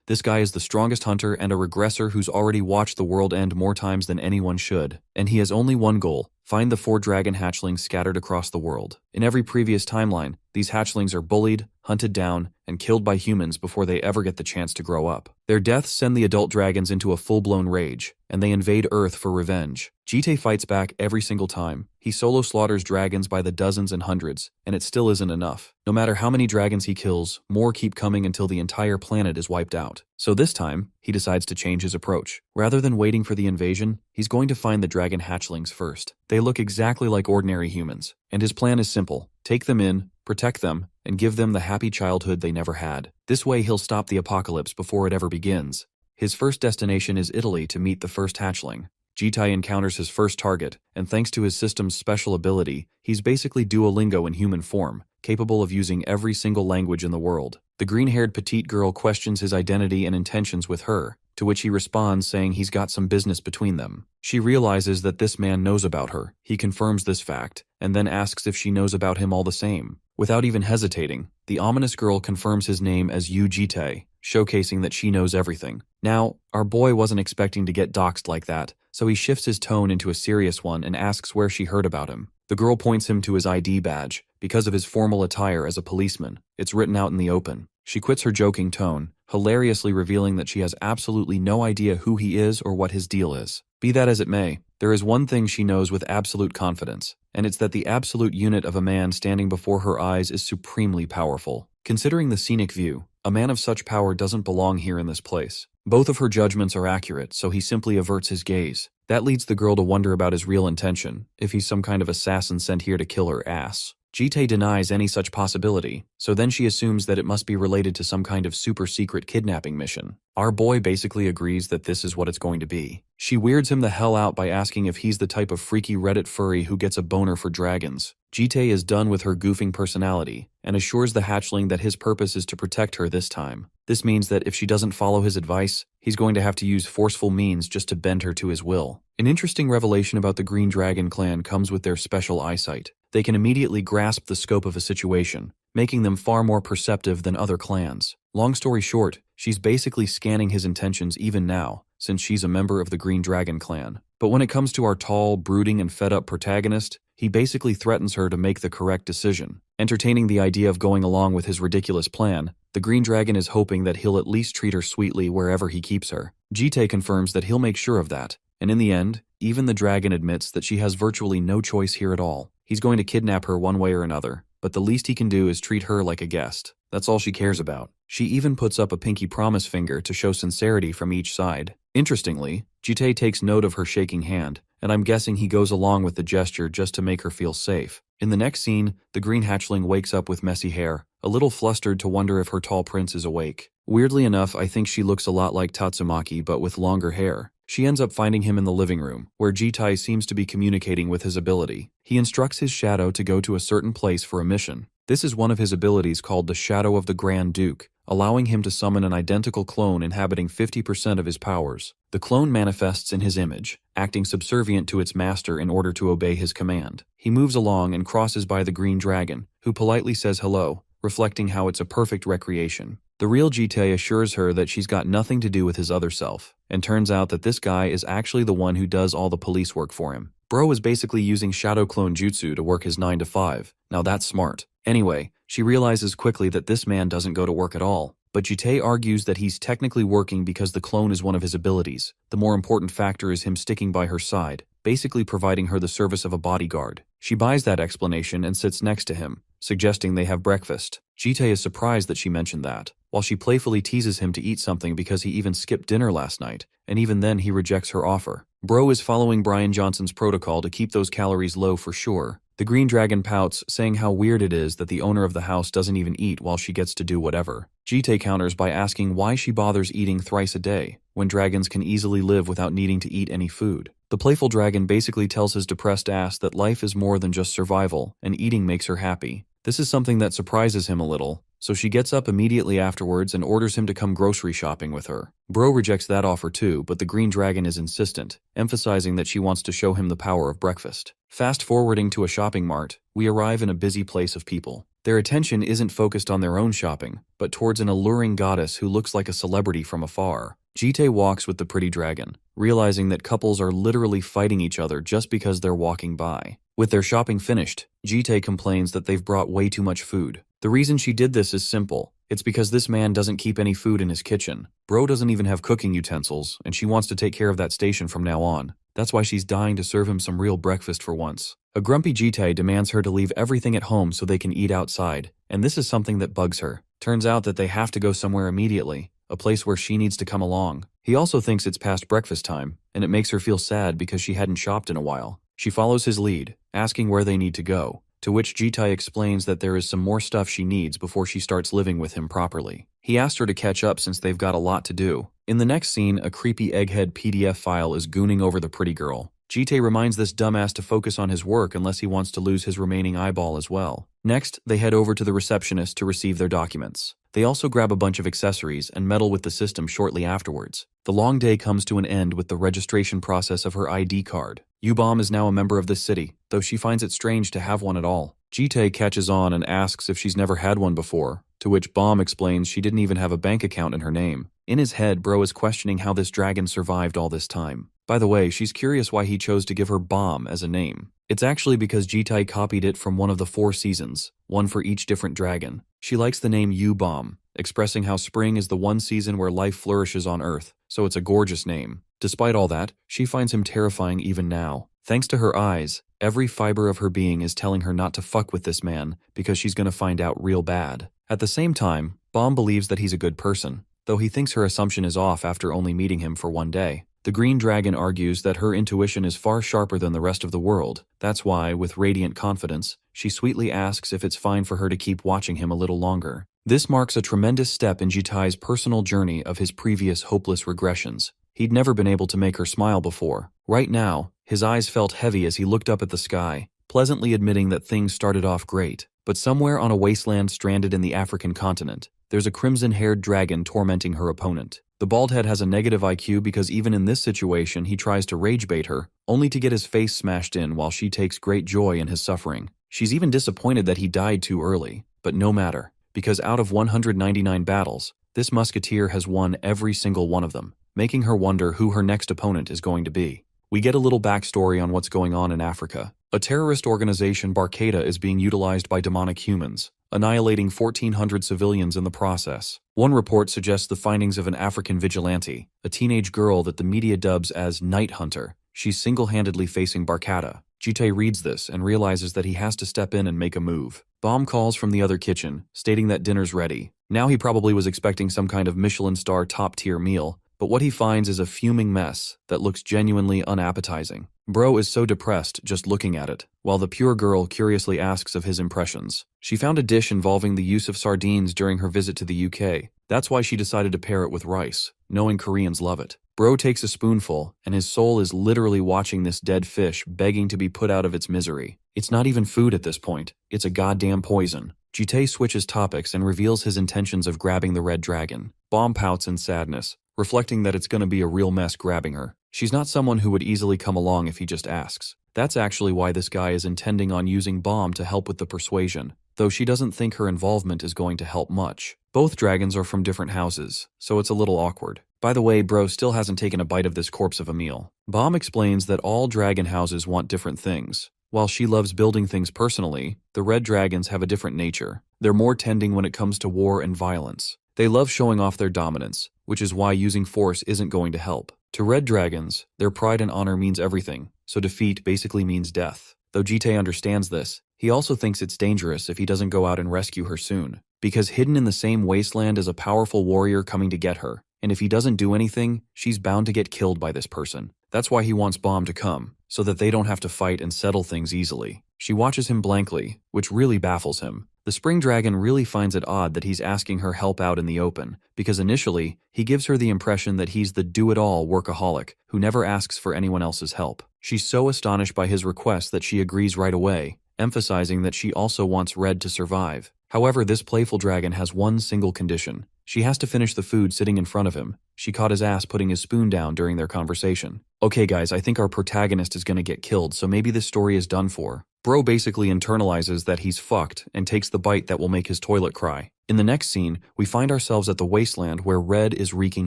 This guy is the strongest hunter and a regressor who's already watched the world end more times than anyone should, and he has only one goal: find the 4 dragon hatchlings scattered across the world. In every previous timeline, these hatchlings are bullied, hunted down, and killed by humans before they ever get the chance to grow up. Their deaths send the adult dragons into a full-blown rage, and they invade Earth for revenge. Jite fights back every single time. He solo slaughters dragons by the dozens and hundreds, and it still isn't enough. No matter how many dragons he kills, more keep coming until the entire planet is wiped out. So this time, he decides to change his approach. Rather than waiting for the invasion, he's going to find the dragon hatchlings first. They look exactly like ordinary humans, and his plan is simple: take them in, protect them, and give them the happy childhood they never had. This way he'll stop the apocalypse before it ever begins. His first destination is Italy to meet the first hatchling. Jitai encounters his first target, and thanks to his system's special ability, he's basically Duolingo in human form, capable of using every single language in the world. The green-haired petite girl questions his identity and intentions with her, to which he responds saying he's got some business between them. She realizes that this man knows about her. He confirms this fact, and then asks if she knows about him all the same. Without even hesitating, the ominous girl confirms his name as Yu Jite, showcasing that she knows everything. Now, our boy wasn't expecting to get doxxed like that, so he shifts his tone into a serious one and asks where she heard about him. The girl points him to his ID badge. Because of his formal attire as a policeman, it's written out in the open. She quits her joking tone, hilariously revealing that she has absolutely no idea who he is or what his deal is. Be that as it may, there is one thing she knows with absolute confidence, and it's that the absolute unit of a man standing before her eyes is supremely powerful. Considering the scenic view, a man of such power doesn't belong here in this place. Both of her judgments are accurate, so he simply averts his gaze. That leads the girl to wonder about his real intention, if he's some kind of assassin sent here to kill her ass. Jite denies any such possibility, so then she assumes that it must be related to some kind of super-secret kidnapping mission. Our boy basically agrees that this is what it's going to be. She weirds him the hell out by asking if he's the type of freaky Reddit furry who gets a boner for dragons. Jite is done with her goofing personality, and assures the hatchling that his purpose is to protect her this time. This means that if she doesn't follow his advice, he's going to have to use forceful means just to bend her to his will. An interesting revelation about the Green Dragon clan comes with their special eyesight. They can immediately grasp the scope of a situation, making them far more perceptive than other clans. Long story short, she's basically scanning his intentions even now, since she's a member of the Green Dragon clan. But when it comes to our tall, brooding, and fed-up protagonist, he basically threatens her to make the correct decision. Entertaining the idea of going along with his ridiculous plan, the Green Dragon is hoping that he'll at least treat her sweetly wherever he keeps her. Jite confirms that he'll make sure of that, and in the end, even the dragon admits that she has virtually no choice here at all. He's going to kidnap her one way or another, but the least he can do is treat her like a guest. That's all she cares about. She even puts up a pinky promise finger to show sincerity from each side. Interestingly, Jite takes note of her shaking hand, and I'm guessing he goes along with the gesture just to make her feel safe. In the next scene, the green hatchling wakes up with messy hair, a little flustered to wonder if her tall prince is awake. Weirdly enough, I think she looks a lot like Tatsumaki but with longer hair. She ends up finding him in the living room, where Jitai seems to be communicating with his ability. He instructs his shadow to go to a certain place for a mission. This is one of his abilities called the Shadow of the Grand Duke, allowing him to summon an identical clone inhabiting 50% of his powers. The clone manifests in his image, acting subservient to its master in order to obey his command. He moves along and crosses by the Green Dragon, who politely says hello, reflecting how it's a perfect recreation. The real Jite assures her that she's got nothing to do with his other self, and turns out that this guy is actually the one who does all the police work for him. Bro is basically using shadow clone jutsu to work his 9 to 5. Now that's smart. Anyway, she realizes quickly that this man doesn't go to work at all, but Jite argues that he's technically working because the clone is one of his abilities. The more important factor is him sticking by her side, basically providing her the service of a bodyguard. She buys that explanation and sits next to him, suggesting they have breakfast. Jite is surprised that she mentioned that, while she playfully teases him to eat something because he even skipped dinner last night, and even then he rejects her offer. Bro is following Brian Johnson's protocol to keep those calories low for sure. The Green Dragon pouts, saying how weird it is that the owner of the house doesn't even eat while she gets to do whatever. Jite counters by asking why she bothers eating thrice a day, when dragons can easily live without needing to eat any food. The playful dragon basically tells his depressed ass that life is more than just survival, and eating makes her happy. This is something that surprises him a little, so she gets up immediately afterwards and orders him to come grocery shopping with her. Bro rejects that offer too, but the Green Dragon is insistent, emphasizing that she wants to show him the power of breakfast. Fast forwarding to a shopping mart, we arrive in a busy place of people. Their attention isn't focused on their own shopping, but towards an alluring goddess who looks like a celebrity from afar. Jitae walks with the pretty dragon, realizing that couples are literally fighting each other just because they're walking by. With their shopping finished, Jitae complains that they've brought way too much food. The reason she did this is simple. It's because this man doesn't keep any food in his kitchen. Bro doesn't even have cooking utensils, and she wants to take care of that station from now on. That's why she's dying to serve him some real breakfast for once. A grumpy Jitae demands her to leave everything at home so they can eat outside, and this is something that bugs her. Turns out that they have to go somewhere immediately, a place where she needs to come along. He also thinks it's past breakfast time, and it makes her feel sad because she hadn't shopped in a while. She follows his lead, asking where they need to go, to which Jitae explains that there is some more stuff she needs before she starts living with him properly. He asked her to catch up since they've got a lot to do. In the next scene, a creepy egghead PDF file is gooning over the pretty girl. Jitae reminds this dumbass to focus on his work unless he wants to lose his remaining eyeball as well. Next, they head over to the receptionist to receive their documents. They also grab a bunch of accessories and meddle with the system shortly afterwards. The long day comes to an end with the registration process of her ID card. Yubom is now a member of this city, though she finds it strange to have one at all. Jitae catches on and asks if she's never had one before, to which Bomb explains she didn't even have a bank account in her name. In his head, Bro is questioning how this dragon survived all this time. By the way, she's curious why he chose to give her Bomb as a name. It's actually because Jitae copied it from one of the 4 seasons, one for each different dragon. She likes the name Yubom, expressing how spring is the one season where life flourishes on Earth, so it's a gorgeous name. Despite all that, she finds him terrifying even now. Thanks to her eyes, every fiber of her being is telling her not to fuck with this man because she's gonna find out real bad. At the same time, Bomb believes that he's a good person, though he thinks her assumption is off after only meeting him for one day. The green dragon argues that her intuition is far sharper than the rest of the world. That's why, with radiant confidence, she sweetly asks if it's fine for her to keep watching him a little longer. This marks a tremendous step in Jitae's personal journey of his previous hopeless regressions. He'd never been able to make her smile before. Right now, his eyes felt heavy as he looked up at the sky, pleasantly admitting that things started off great. But somewhere on a wasteland stranded in the African continent, there's a crimson-haired dragon tormenting her opponent. The baldhead has a negative IQ because even in this situation he tries to rage bait her, only to get his face smashed in while she takes great joy in his suffering. She's even disappointed that he died too early, but no matter, because out of 199 battles, this musketeer has won every single one of them, making her wonder who her next opponent is going to be. We get a little backstory on what's going on in Africa. A terrorist organization, Barkada, is being utilized by demonic humans, annihilating 1,400 civilians in the process. One report suggests the findings of an African vigilante, a teenage girl that the media dubs as Night Hunter. She's single-handedly facing Barkada. Jitae reads this and realizes that he has to step in and make a move. Bomb calls from the other kitchen, stating that dinner's ready. Now he probably was expecting some kind of Michelin star top-tier meal, but what he finds is a fuming mess that looks genuinely unappetizing. Bro is so depressed just looking at it, while the pure girl curiously asks of his impressions. She found a dish involving the use of sardines during her visit to the UK. That's why she decided to pair it with rice, knowing Koreans love it. Bro takes a spoonful, and his soul is literally watching this dead fish begging to be put out of its misery. It's not even food at this point, it's a goddamn poison. Jitae switches topics and reveals his intentions of grabbing the red dragon. Bomb pouts in sadness, reflecting that it's gonna be a real mess grabbing her. She's not someone who would easily come along if he just asks. That's actually why this guy is intending on using Bomb to help with the persuasion, though she doesn't think her involvement is going to help much. Both dragons are from different houses, so it's a little awkward. By the way, Bro still hasn't taken a bite of this corpse of a meal. Bomb explains that all dragon houses want different things. While she loves building things personally, the red dragons have a different nature. They're more tending when it comes to war and violence. They love showing off their dominance, which is why using force isn't going to help. To red dragons, their pride and honor means everything, so defeat basically means death. Though Jitae understands this, he also thinks it's dangerous if he doesn't go out and rescue her soon, because hidden in the same wasteland is a powerful warrior coming to get her, and if he doesn't do anything, she's bound to get killed by this person. That's why he wants Bomb to come, so that they don't have to fight and settle things easily. She watches him blankly, which really baffles him. The spring dragon really finds it odd that he's asking her help out in the open, because initially, he gives her the impression that he's the do-it-all workaholic who never asks for anyone else's help. She's so astonished by his request that she agrees right away, emphasizing that she also wants Red to survive. However, this playful dragon has one single condition. She has to finish the food sitting in front of him. She caught his ass putting his spoon down during their conversation. Okay guys, I think our protagonist is gonna get killed, so maybe this story is done for. Bro basically internalizes that he's fucked and takes the bite that will make his toilet cry. In the next scene, we find ourselves at the wasteland where Red is wreaking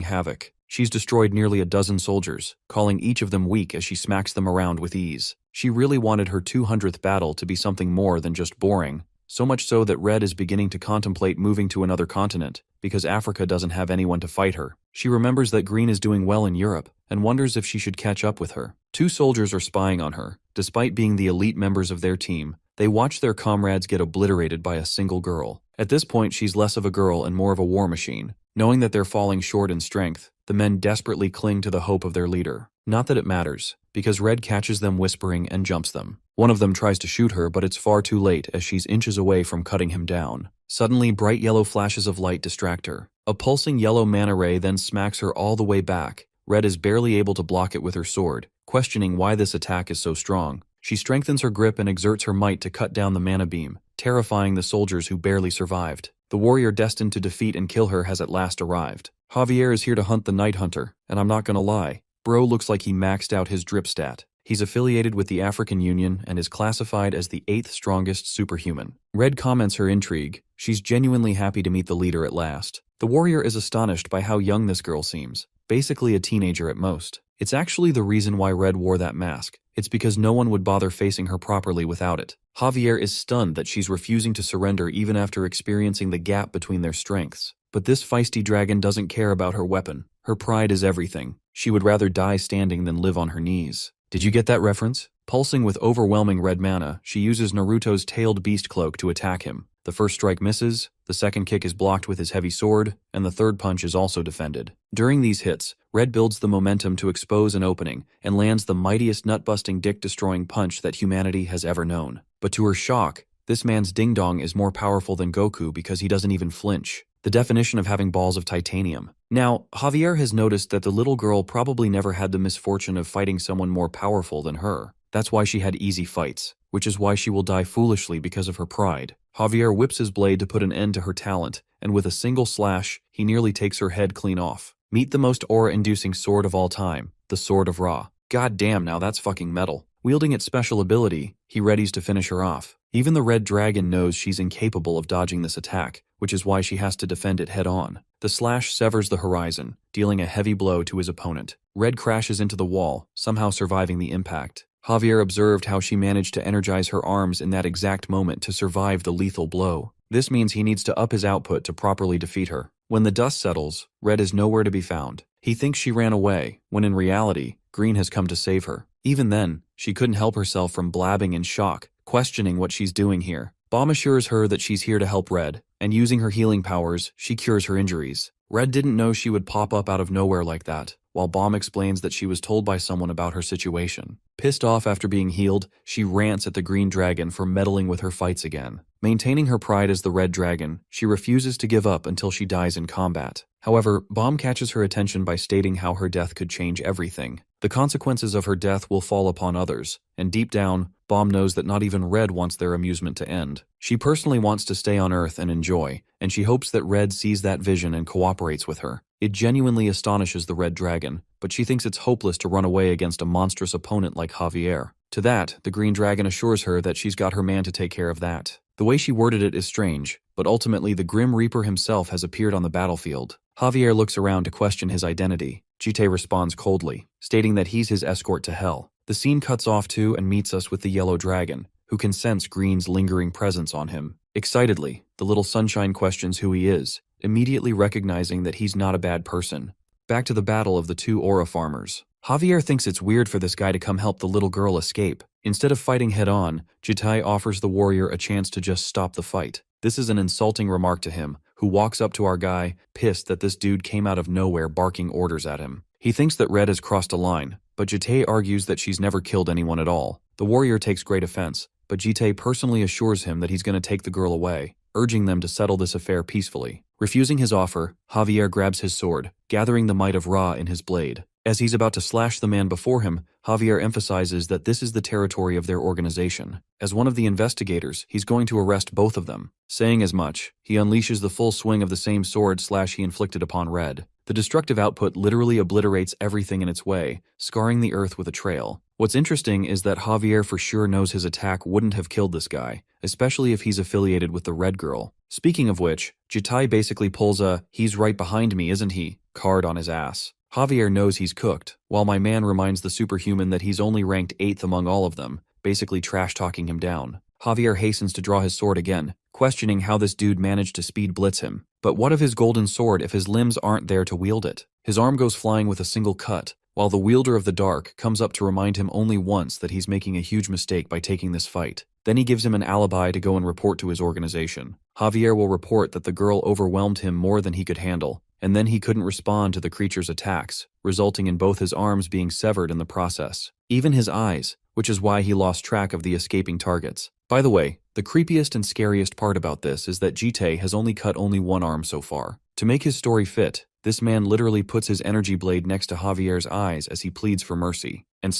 havoc. She's destroyed nearly a dozen soldiers, calling each of them weak as she smacks them around with ease. She really wanted her 200th battle to be something more than just boring, so much so that Red is beginning to contemplate moving to another continent, because Africa doesn't have anyone to fight her. She remembers that Green is doing well in Europe, and wonders if she should catch up with her. Two soldiers are spying on her. Despite being the elite members of their team, they watch their comrades get obliterated by a single girl. At this point, she's less of a girl and more of a war machine. Knowing that they're falling short in strength, the men desperately cling to the hope of their leader. Not that it matters, because Red catches them whispering and jumps them. One of them tries to shoot her, but it's far too late as she's inches away from cutting him down. Suddenly, bright yellow flashes of light distract her. A pulsing yellow mana ray then smacks her all the way back. Red is barely able to block it with her sword, questioning why this attack is so strong. She strengthens her grip and exerts her might to cut down the mana beam, terrifying the soldiers who barely survived. The warrior destined to defeat and kill her has at last arrived. Javier is here to hunt the Night Hunter, and I'm not gonna lie, bro looks like he maxed out his drip stat. He's affiliated with the African Union and is classified as the 8th strongest superhuman. Red comments her intrigue. She's genuinely happy to meet the leader at last. The warrior is astonished by how young this girl seems, basically a teenager at most. It's actually the reason why Red wore that mask. It's because no one would bother facing her properly without it. Javier is stunned that she's refusing to surrender even after experiencing the gap between their strengths. But this feisty dragon doesn't care about her weapon. Her pride is everything. She would rather die standing than live on her knees. Did you get that reference? Pulsing with overwhelming red mana, she uses Naruto's tailed beast cloak to attack him. The first strike misses, the second kick is blocked with his heavy sword, and the third punch is also defended. During these hits, Red builds the momentum to expose an opening and lands the mightiest nut-busting dick-destroying punch that humanity has ever known. But to her shock, this man's ding-dong is more powerful than Goku because he doesn't even flinch. The definition of having balls of titanium. Now, Javier has noticed that the little girl probably never had the misfortune of fighting someone more powerful than her. That's why she had easy fights, which is why she will die foolishly because of her pride. Javier whips his blade to put an end to her talent, and with a single slash, he nearly takes her head clean off. Meet the most aura-inducing sword of all time, the Sword of Ra. God damn, now that's fucking metal. Wielding its special ability, he readies to finish her off. Even the red dragon knows she's incapable of dodging this attack, which is why she has to defend it head-on. The slash severs the horizon, dealing a heavy blow to his opponent. Red crashes into the wall, somehow surviving the impact. Javier observed how she managed to energize her arms in that exact moment to survive the lethal blow. This means he needs to up his output to properly defeat her. When the dust settles, Red is nowhere to be found. He thinks she ran away, when in reality, Green has come to save her. Even then, she couldn't help herself from blabbing in shock, questioning what she's doing here. Bomb assures her that she's here to help Red, and using her healing powers, she cures her injuries. Red didn't know she would pop up out of nowhere like that, while Bomb explains that she was told by someone about her situation. Pissed off after being healed, she rants at the Green Dragon for meddling with her fights again. Maintaining her pride as the Red Dragon, she refuses to give up until she dies in combat. However, Bomb catches her attention by stating how her death could change everything. The consequences of her death will fall upon others, and deep down, Bomb knows that not even Red wants their amusement to end. She personally wants to stay on Earth and enjoy, and she hopes that Red sees that vision and cooperates with her. It genuinely astonishes the Red Dragon, but she thinks it's hopeless to run away against a monstrous opponent like Javier. To that, the Green Dragon assures her that she's got her man to take care of that. The way she worded it is strange, but ultimately the Grim Reaper himself has appeared on the battlefield. Javier looks around to question his identity. Jite responds coldly, stating that he's his escort to hell. The scene cuts off to and meets us with the Yellow Dragon, who can sense Green's lingering presence on him. Excitedly, the little sunshine questions who he is, immediately recognizing that he's not a bad person. Back to the battle of the two aura farmers. Javier thinks it's weird for this guy to come help the little girl escape. Instead of fighting head-on, Jitai offers the warrior a chance to just stop the fight. This is an insulting remark to him, who walks up to our guy, pissed that this dude came out of nowhere barking orders at him. He thinks that Red has crossed a line, but Jitai argues that she's never killed anyone at all. The warrior takes great offense, but Jitai personally assures him that he's going to take the girl away, urging them to settle this affair peacefully. Refusing his offer, Javier grabs his sword, gathering the might of Ra in his blade. As he's about to slash the man before him, Javier emphasizes that this is the territory of their organization. As one of the investigators, he's going to arrest both of them. Saying as much, he unleashes the full swing of the same sword slash he inflicted upon Red. The destructive output literally obliterates everything in its way, scarring the earth with a trail. What's interesting is that Javier for sure knows his attack wouldn't have killed this guy, especially if he's affiliated with the red girl. Speaking of which, Jitai basically pulls a "he's right behind me, isn't he?" card on his ass. Javier knows he's cooked, while my man reminds the superhuman that he's only ranked 8th among all of them, basically trash-talking him down. Javier hastens to draw his sword again, questioning how this dude managed to speed blitz him. But what of his golden sword if his limbs aren't there to wield it? His arm goes flying with a single cut, while the wielder of the dark comes up to remind him only once that he's making a huge mistake by taking this fight. Then he gives him an alibi to go and report to his organization. Javier will report that the girl overwhelmed him more than he could handle, and then he couldn't respond to the creature's attacks, resulting in both his arms being severed in the process. Even his eyes, which is why he lost track of the escaping targets. By the way, the creepiest and scariest part about this is that Jite has only cut one arm so far. To make his story fit, this man literally puts his energy blade next to Javier's eyes as he pleads for mercy. And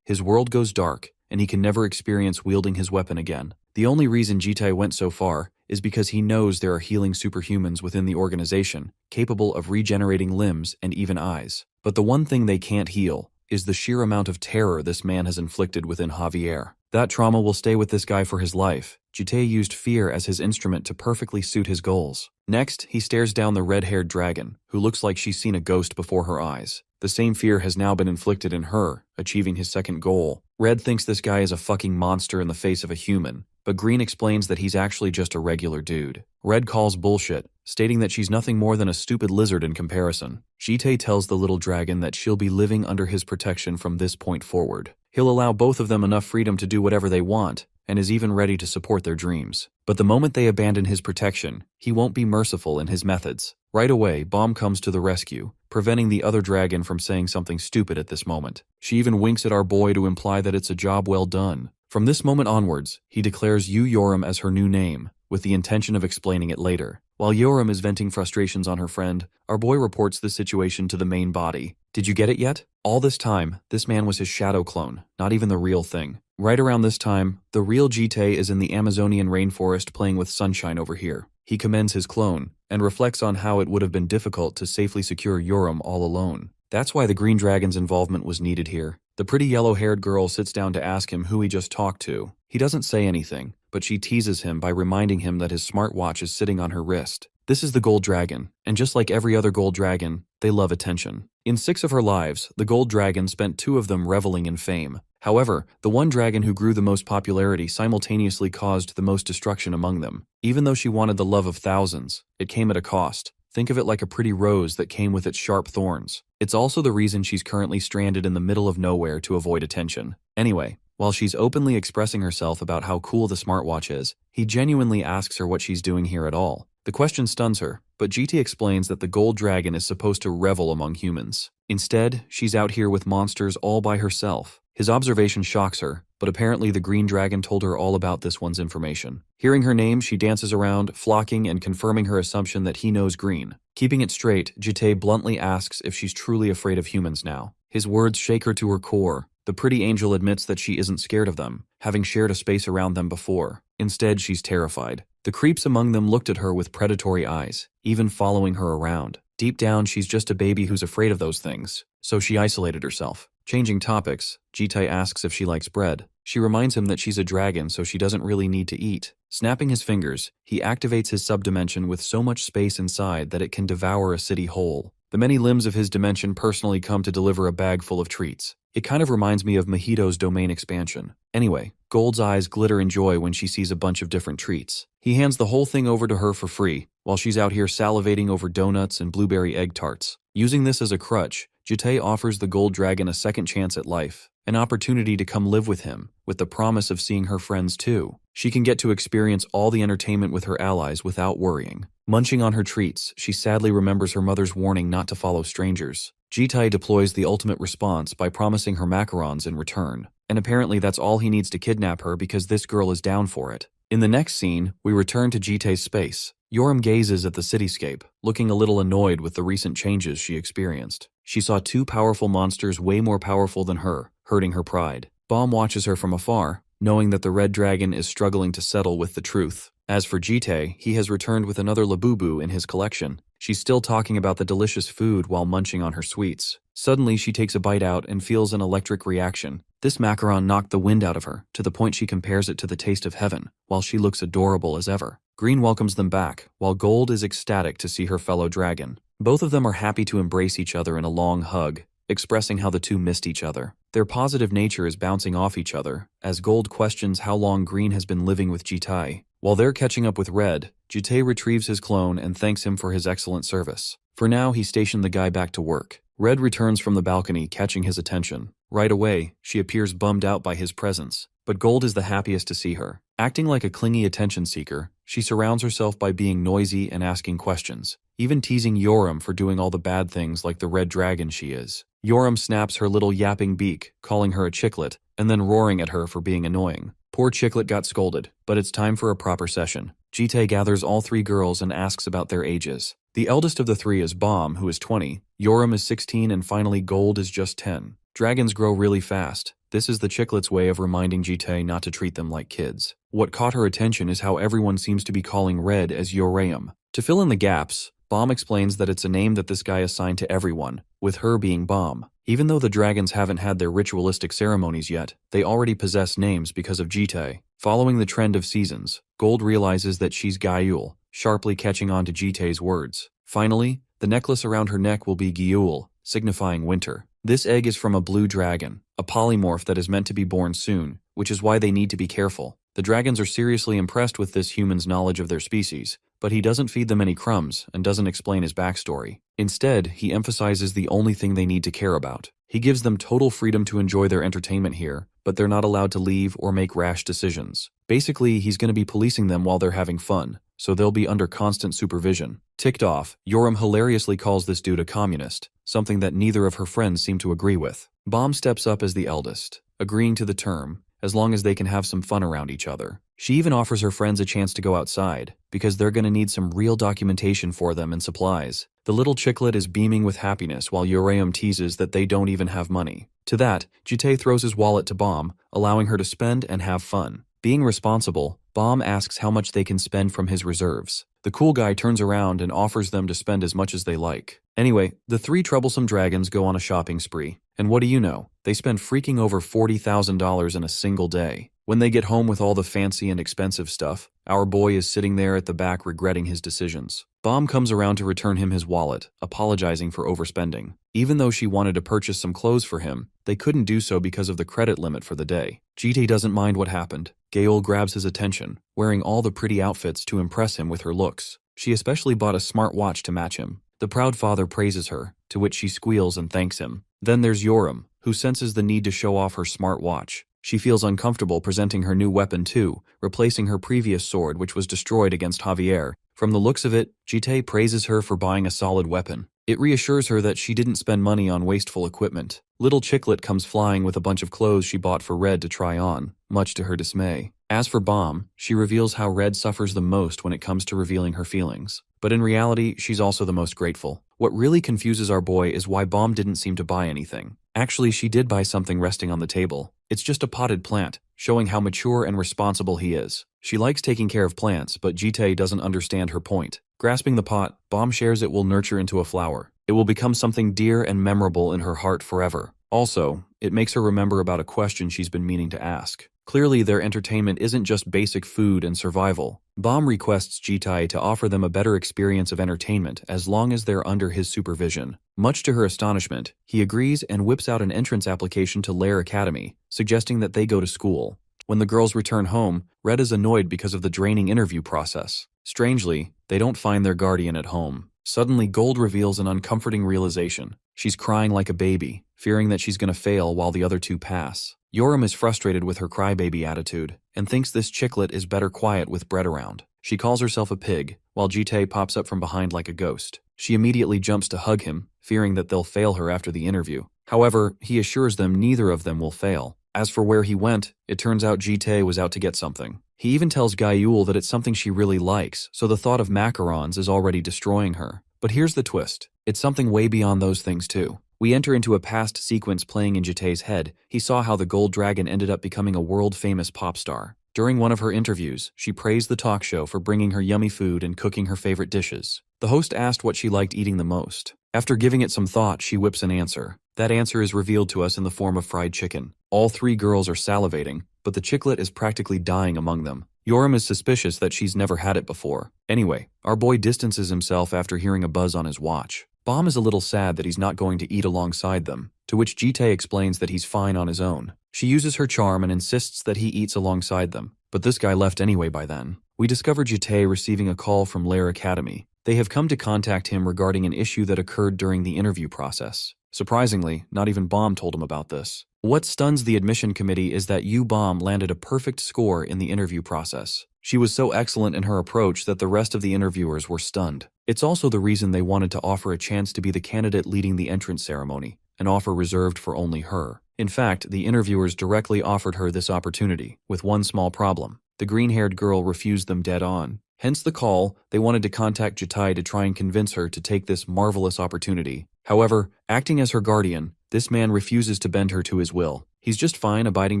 his world goes dark, and he can never experience wielding his weapon again. The only reason Jite went so far is because he knows there are healing superhumans within the organization, capable of regenerating limbs and even eyes. But the one thing they can't heal is the sheer amount of terror this man has inflicted within Javier. That trauma will stay with this guy for his life. Jite used fear as his instrument to perfectly suit his goals. Next, he stares down the red-haired dragon, who looks like she's seen a ghost before her eyes. The same fear has now been inflicted in her, achieving his second goal. Red thinks this guy is a fucking monster in the face of a human, but Green explains that he's actually just a regular dude. Red calls bullshit, stating that she's nothing more than a stupid lizard in comparison. Jite tells the little dragon that she'll be living under his protection from this point forward. He'll allow both of them enough freedom to do whatever they want, and is even ready to support their dreams. But the moment they abandon his protection, he won't be merciful in his methods. Right away, Bomb comes to the rescue, preventing the other dragon from saying something stupid at this moment. She even winks at our boy to imply that it's a job well done. From this moment onwards, he declares Yoram as her new name, with the intention of explaining it later. While Yoram is venting frustrations on her friend, our boy reports the situation to the main body. Did you get it yet? All this time, this man was his shadow clone, not even the real thing. Right around this time, the real Jite is in the Amazonian rainforest playing with sunshine over here. He commends his clone, and reflects on how it would have been difficult to safely secure Yoram all alone. That's why the Green Dragon's involvement was needed here. The pretty yellow-haired girl sits down to ask him who he just talked to. He doesn't say anything, but she teases him by reminding him that his smartwatch is sitting on her wrist. This is the Gold Dragon, and just like every other Gold Dragon, they love attention. In 6 of her lives, the Gold Dragon spent 2 of them reveling in fame. However, the one dragon who grew the most popularity simultaneously caused the most destruction among them. Even though she wanted the love of thousands, it came at a cost. Think of it like a pretty rose that came with its sharp thorns. It's also the reason she's currently stranded in the middle of nowhere to avoid attention. Anyway, while she's openly expressing herself about how cool the smartwatch is, he genuinely asks her what she's doing here at all. The question stuns her, but GT explains that the Gold Dragon is supposed to revel among humans. Instead, she's out here with monsters all by herself. His observation shocks her, but apparently the Green Dragon told her all about this one's information. Hearing her name, she dances around, flocking and confirming her assumption that he knows Green. Keeping it straight, Jite bluntly asks if she's truly afraid of humans now. His words shake her to her core. The pretty angel admits that she isn't scared of them, having shared a space around them before. Instead, she's terrified. The creeps among them looked at her with predatory eyes, even following her around. Deep down, she's just a baby who's afraid of those things, so she isolated herself. Changing topics, Jite asks if she likes bread. She reminds him that she's a dragon, so she doesn't really need to eat. Snapping his fingers, he activates his subdimension with so much space inside that it can devour a city whole. The many limbs of his dimension personally come to deliver a bag full of treats. It kind of reminds me of Mojito's domain expansion. Anyway, Gold's eyes glitter in joy when she sees a bunch of different treats. He hands the whole thing over to her for free, while she's out here salivating over donuts and blueberry egg tarts. Using this as a crutch, Jite offers the Gold Dragon a second chance at life, an opportunity to come live with him, with the promise of seeing her friends too. She can get to experience all the entertainment with her allies without worrying. Munching on her treats, she sadly remembers her mother's warning not to follow strangers. Jite deploys the ultimate response by promising her macarons in return, and apparently that's all he needs to kidnap her because this girl is down for it. In the next scene, we return to Jite's space. Yoram gazes at the cityscape, looking a little annoyed with the recent changes she experienced. She saw 2 powerful monsters way more powerful than her, hurting her pride. Bomb watches her from afar, knowing that the Red Dragon is struggling to settle with the truth. As for Jite, he has returned with another Labubu in his collection. She's still talking about the delicious food while munching on her sweets. Suddenly, she takes a bite out and feels an electric reaction. This macaron knocked the wind out of her, to the point she compares it to the taste of heaven, while she looks adorable as ever. Green welcomes them back, while Gold is ecstatic to see her fellow dragon. Both of them are happy to embrace each other in a long hug, expressing how the two missed each other. Their positive nature is bouncing off each other, as Gold questions how long Green has been living with Jitai. While they're catching up with Red, Jitai retrieves his clone and thanks him for his excellent service. For now, he stationed the guy back to work. Red returns from the balcony, catching his attention. Right away, she appears bummed out by his presence, but Gold is the happiest to see her. Acting like a clingy attention seeker, she surrounds herself by being noisy and asking questions, even teasing Yoram for doing all the bad things like the red dragon she is. Yoram snaps her little yapping beak, calling her a chicklet, and then roaring at her for being annoying. Poor Chicklet got scolded, but it's time for a proper session. Jitai gathers all three girls and asks about their ages. The eldest of the three is Bomb, who is 20, Yoram is 16, and finally Gold is just 10. Dragons grow really fast. This is the Chicklet's way of reminding Jitai not to treat them like kids. What caught her attention is how everyone seems to be calling Red as Yoram. To fill in the gaps, Bomb explains that it's a name that this guy assigned to everyone, with her being Bomb. Even though the dragons haven't had their ritualistic ceremonies yet, they already possess names because of Jitai. Following the trend of seasons, Gold realizes that she's Gyul, sharply catching on to Jitai's words. Finally, the necklace around her neck will be Gyul, signifying winter. This egg is from a blue dragon, a polymorph that is meant to be born soon, which is why they need to be careful. The dragons are seriously impressed with this human's knowledge of their species, but he doesn't feed them any crumbs and doesn't explain his backstory. Instead, he emphasizes the only thing they need to care about. He gives them total freedom to enjoy their entertainment here, but they're not allowed to leave or make rash decisions. Basically, he's going to be policing them while they're having fun, so they'll be under constant supervision. Ticked off, Yoram hilariously calls this dude a communist, something that neither of her friends seem to agree with. Bomb steps up as the eldest, agreeing to the term, as long as they can have some fun around each other. She even offers her friends a chance to go outside, because they're going to need some real documentation for them and supplies. The little chicklet is beaming with happiness while Yoram teases that they don't even have money. To that, Jitai throws his wallet to Bomb, allowing her to spend and have fun. Being responsible, Bomb asks how much they can spend from his reserves. The cool guy turns around and offers them to spend as much as they like. Anyway, the three troublesome dragons go on a shopping spree. And what do you know? They spend freaking over $40,000 in a single day. When they get home with all the fancy and expensive stuff, our boy is sitting there at the back regretting his decisions. Bomb comes around to return him his wallet, apologizing for overspending. Even though she wanted to purchase some clothes for him, they couldn't do so because of the credit limit for the day. Jitai doesn't mind what happened. Gyul grabs his attention, wearing all the pretty outfits to impress him with her looks. She especially bought a smart watch to match him. The proud father praises her, to which she squeals and thanks him. Then there's Yoram, who senses the need to show off her smart watch. She feels uncomfortable presenting her new weapon too, replacing her previous sword which was destroyed against Javier. From the looks of it, Jitai praises her for buying a solid weapon. It reassures her that she didn't spend money on wasteful equipment. Little Chicklet comes flying with a bunch of clothes she bought for Red to try on, much to her dismay. As for Bomb, she reveals how Red suffers the most when it comes to revealing her feelings. But in reality, she's also the most grateful. What really confuses our boy is why Bomb didn't seem to buy anything. Actually, she did buy something resting on the table. It's just a potted plant, showing how mature and responsible he is. She likes taking care of plants, but Jitai doesn't understand her point. Grasping the pot, Bomb shares it will nurture into a flower. It will become something dear and memorable in her heart forever. Also, it makes her remember about a question she's been meaning to ask. Clearly, their entertainment isn't just basic food and survival. Bomb requests Jitai to offer them a better experience of entertainment as long as they're under his supervision. Much to her astonishment, he agrees and whips out an entrance application to Lair Academy, suggesting that they go to school. When the girls return home, Red is annoyed because of the draining interview process. Strangely, they don't find their guardian at home. Suddenly, Gold reveals an uncomforting realization. She's crying like a baby, fearing that she's going to fail while the other two pass. Yoram is frustrated with her crybaby attitude and thinks this chicklet is better quiet with bread around. She calls herself a pig, while Jitai pops up from behind like a ghost. She immediately jumps to hug him, fearing that they'll fail her after the interview. However, he assures them neither of them will fail. As for where he went, it turns out Jitai was out to get something. He even tells Gyul that it's something she really likes, so the thought of macarons is already destroying her. But here's the twist. It's something way beyond those things too. We enter into a past sequence playing in Jitai's head. He saw how the gold dragon ended up becoming a world-famous pop star. During one of her interviews, she praised the talk show for bringing her yummy food and cooking her favorite dishes. The host asked what she liked eating the most. After giving it some thought, she whips an answer. That answer is revealed to us in the form of fried chicken. All three girls are salivating, but the chicklet is practically dying among them. Yoram is suspicious that she's never had it before. Anyway, our boy distances himself after hearing a buzz on his watch. Bom is a little sad that he's not going to eat alongside them, to which Jitae explains that he's fine on his own. She uses her charm and insists that he eats alongside them, but this guy left anyway by then. We discover Jitae receiving a call from Lair Academy. They have come to contact him regarding an issue that occurred during the interview process. Surprisingly, not even Bom told him about this. What stuns the admission committee is that Bom landed a perfect score in the interview process. She was so excellent in her approach that the rest of the interviewers were stunned. It's also the reason they wanted to offer a chance to be the candidate leading the entrance ceremony, an offer reserved for only her. In fact, the interviewers directly offered her this opportunity, with one small problem. The green-haired girl refused them dead on. Hence the call, they wanted to contact Jitae to try and convince her to take this marvelous opportunity. However, acting as her guardian, this man refuses to bend her to his will. He's just fine abiding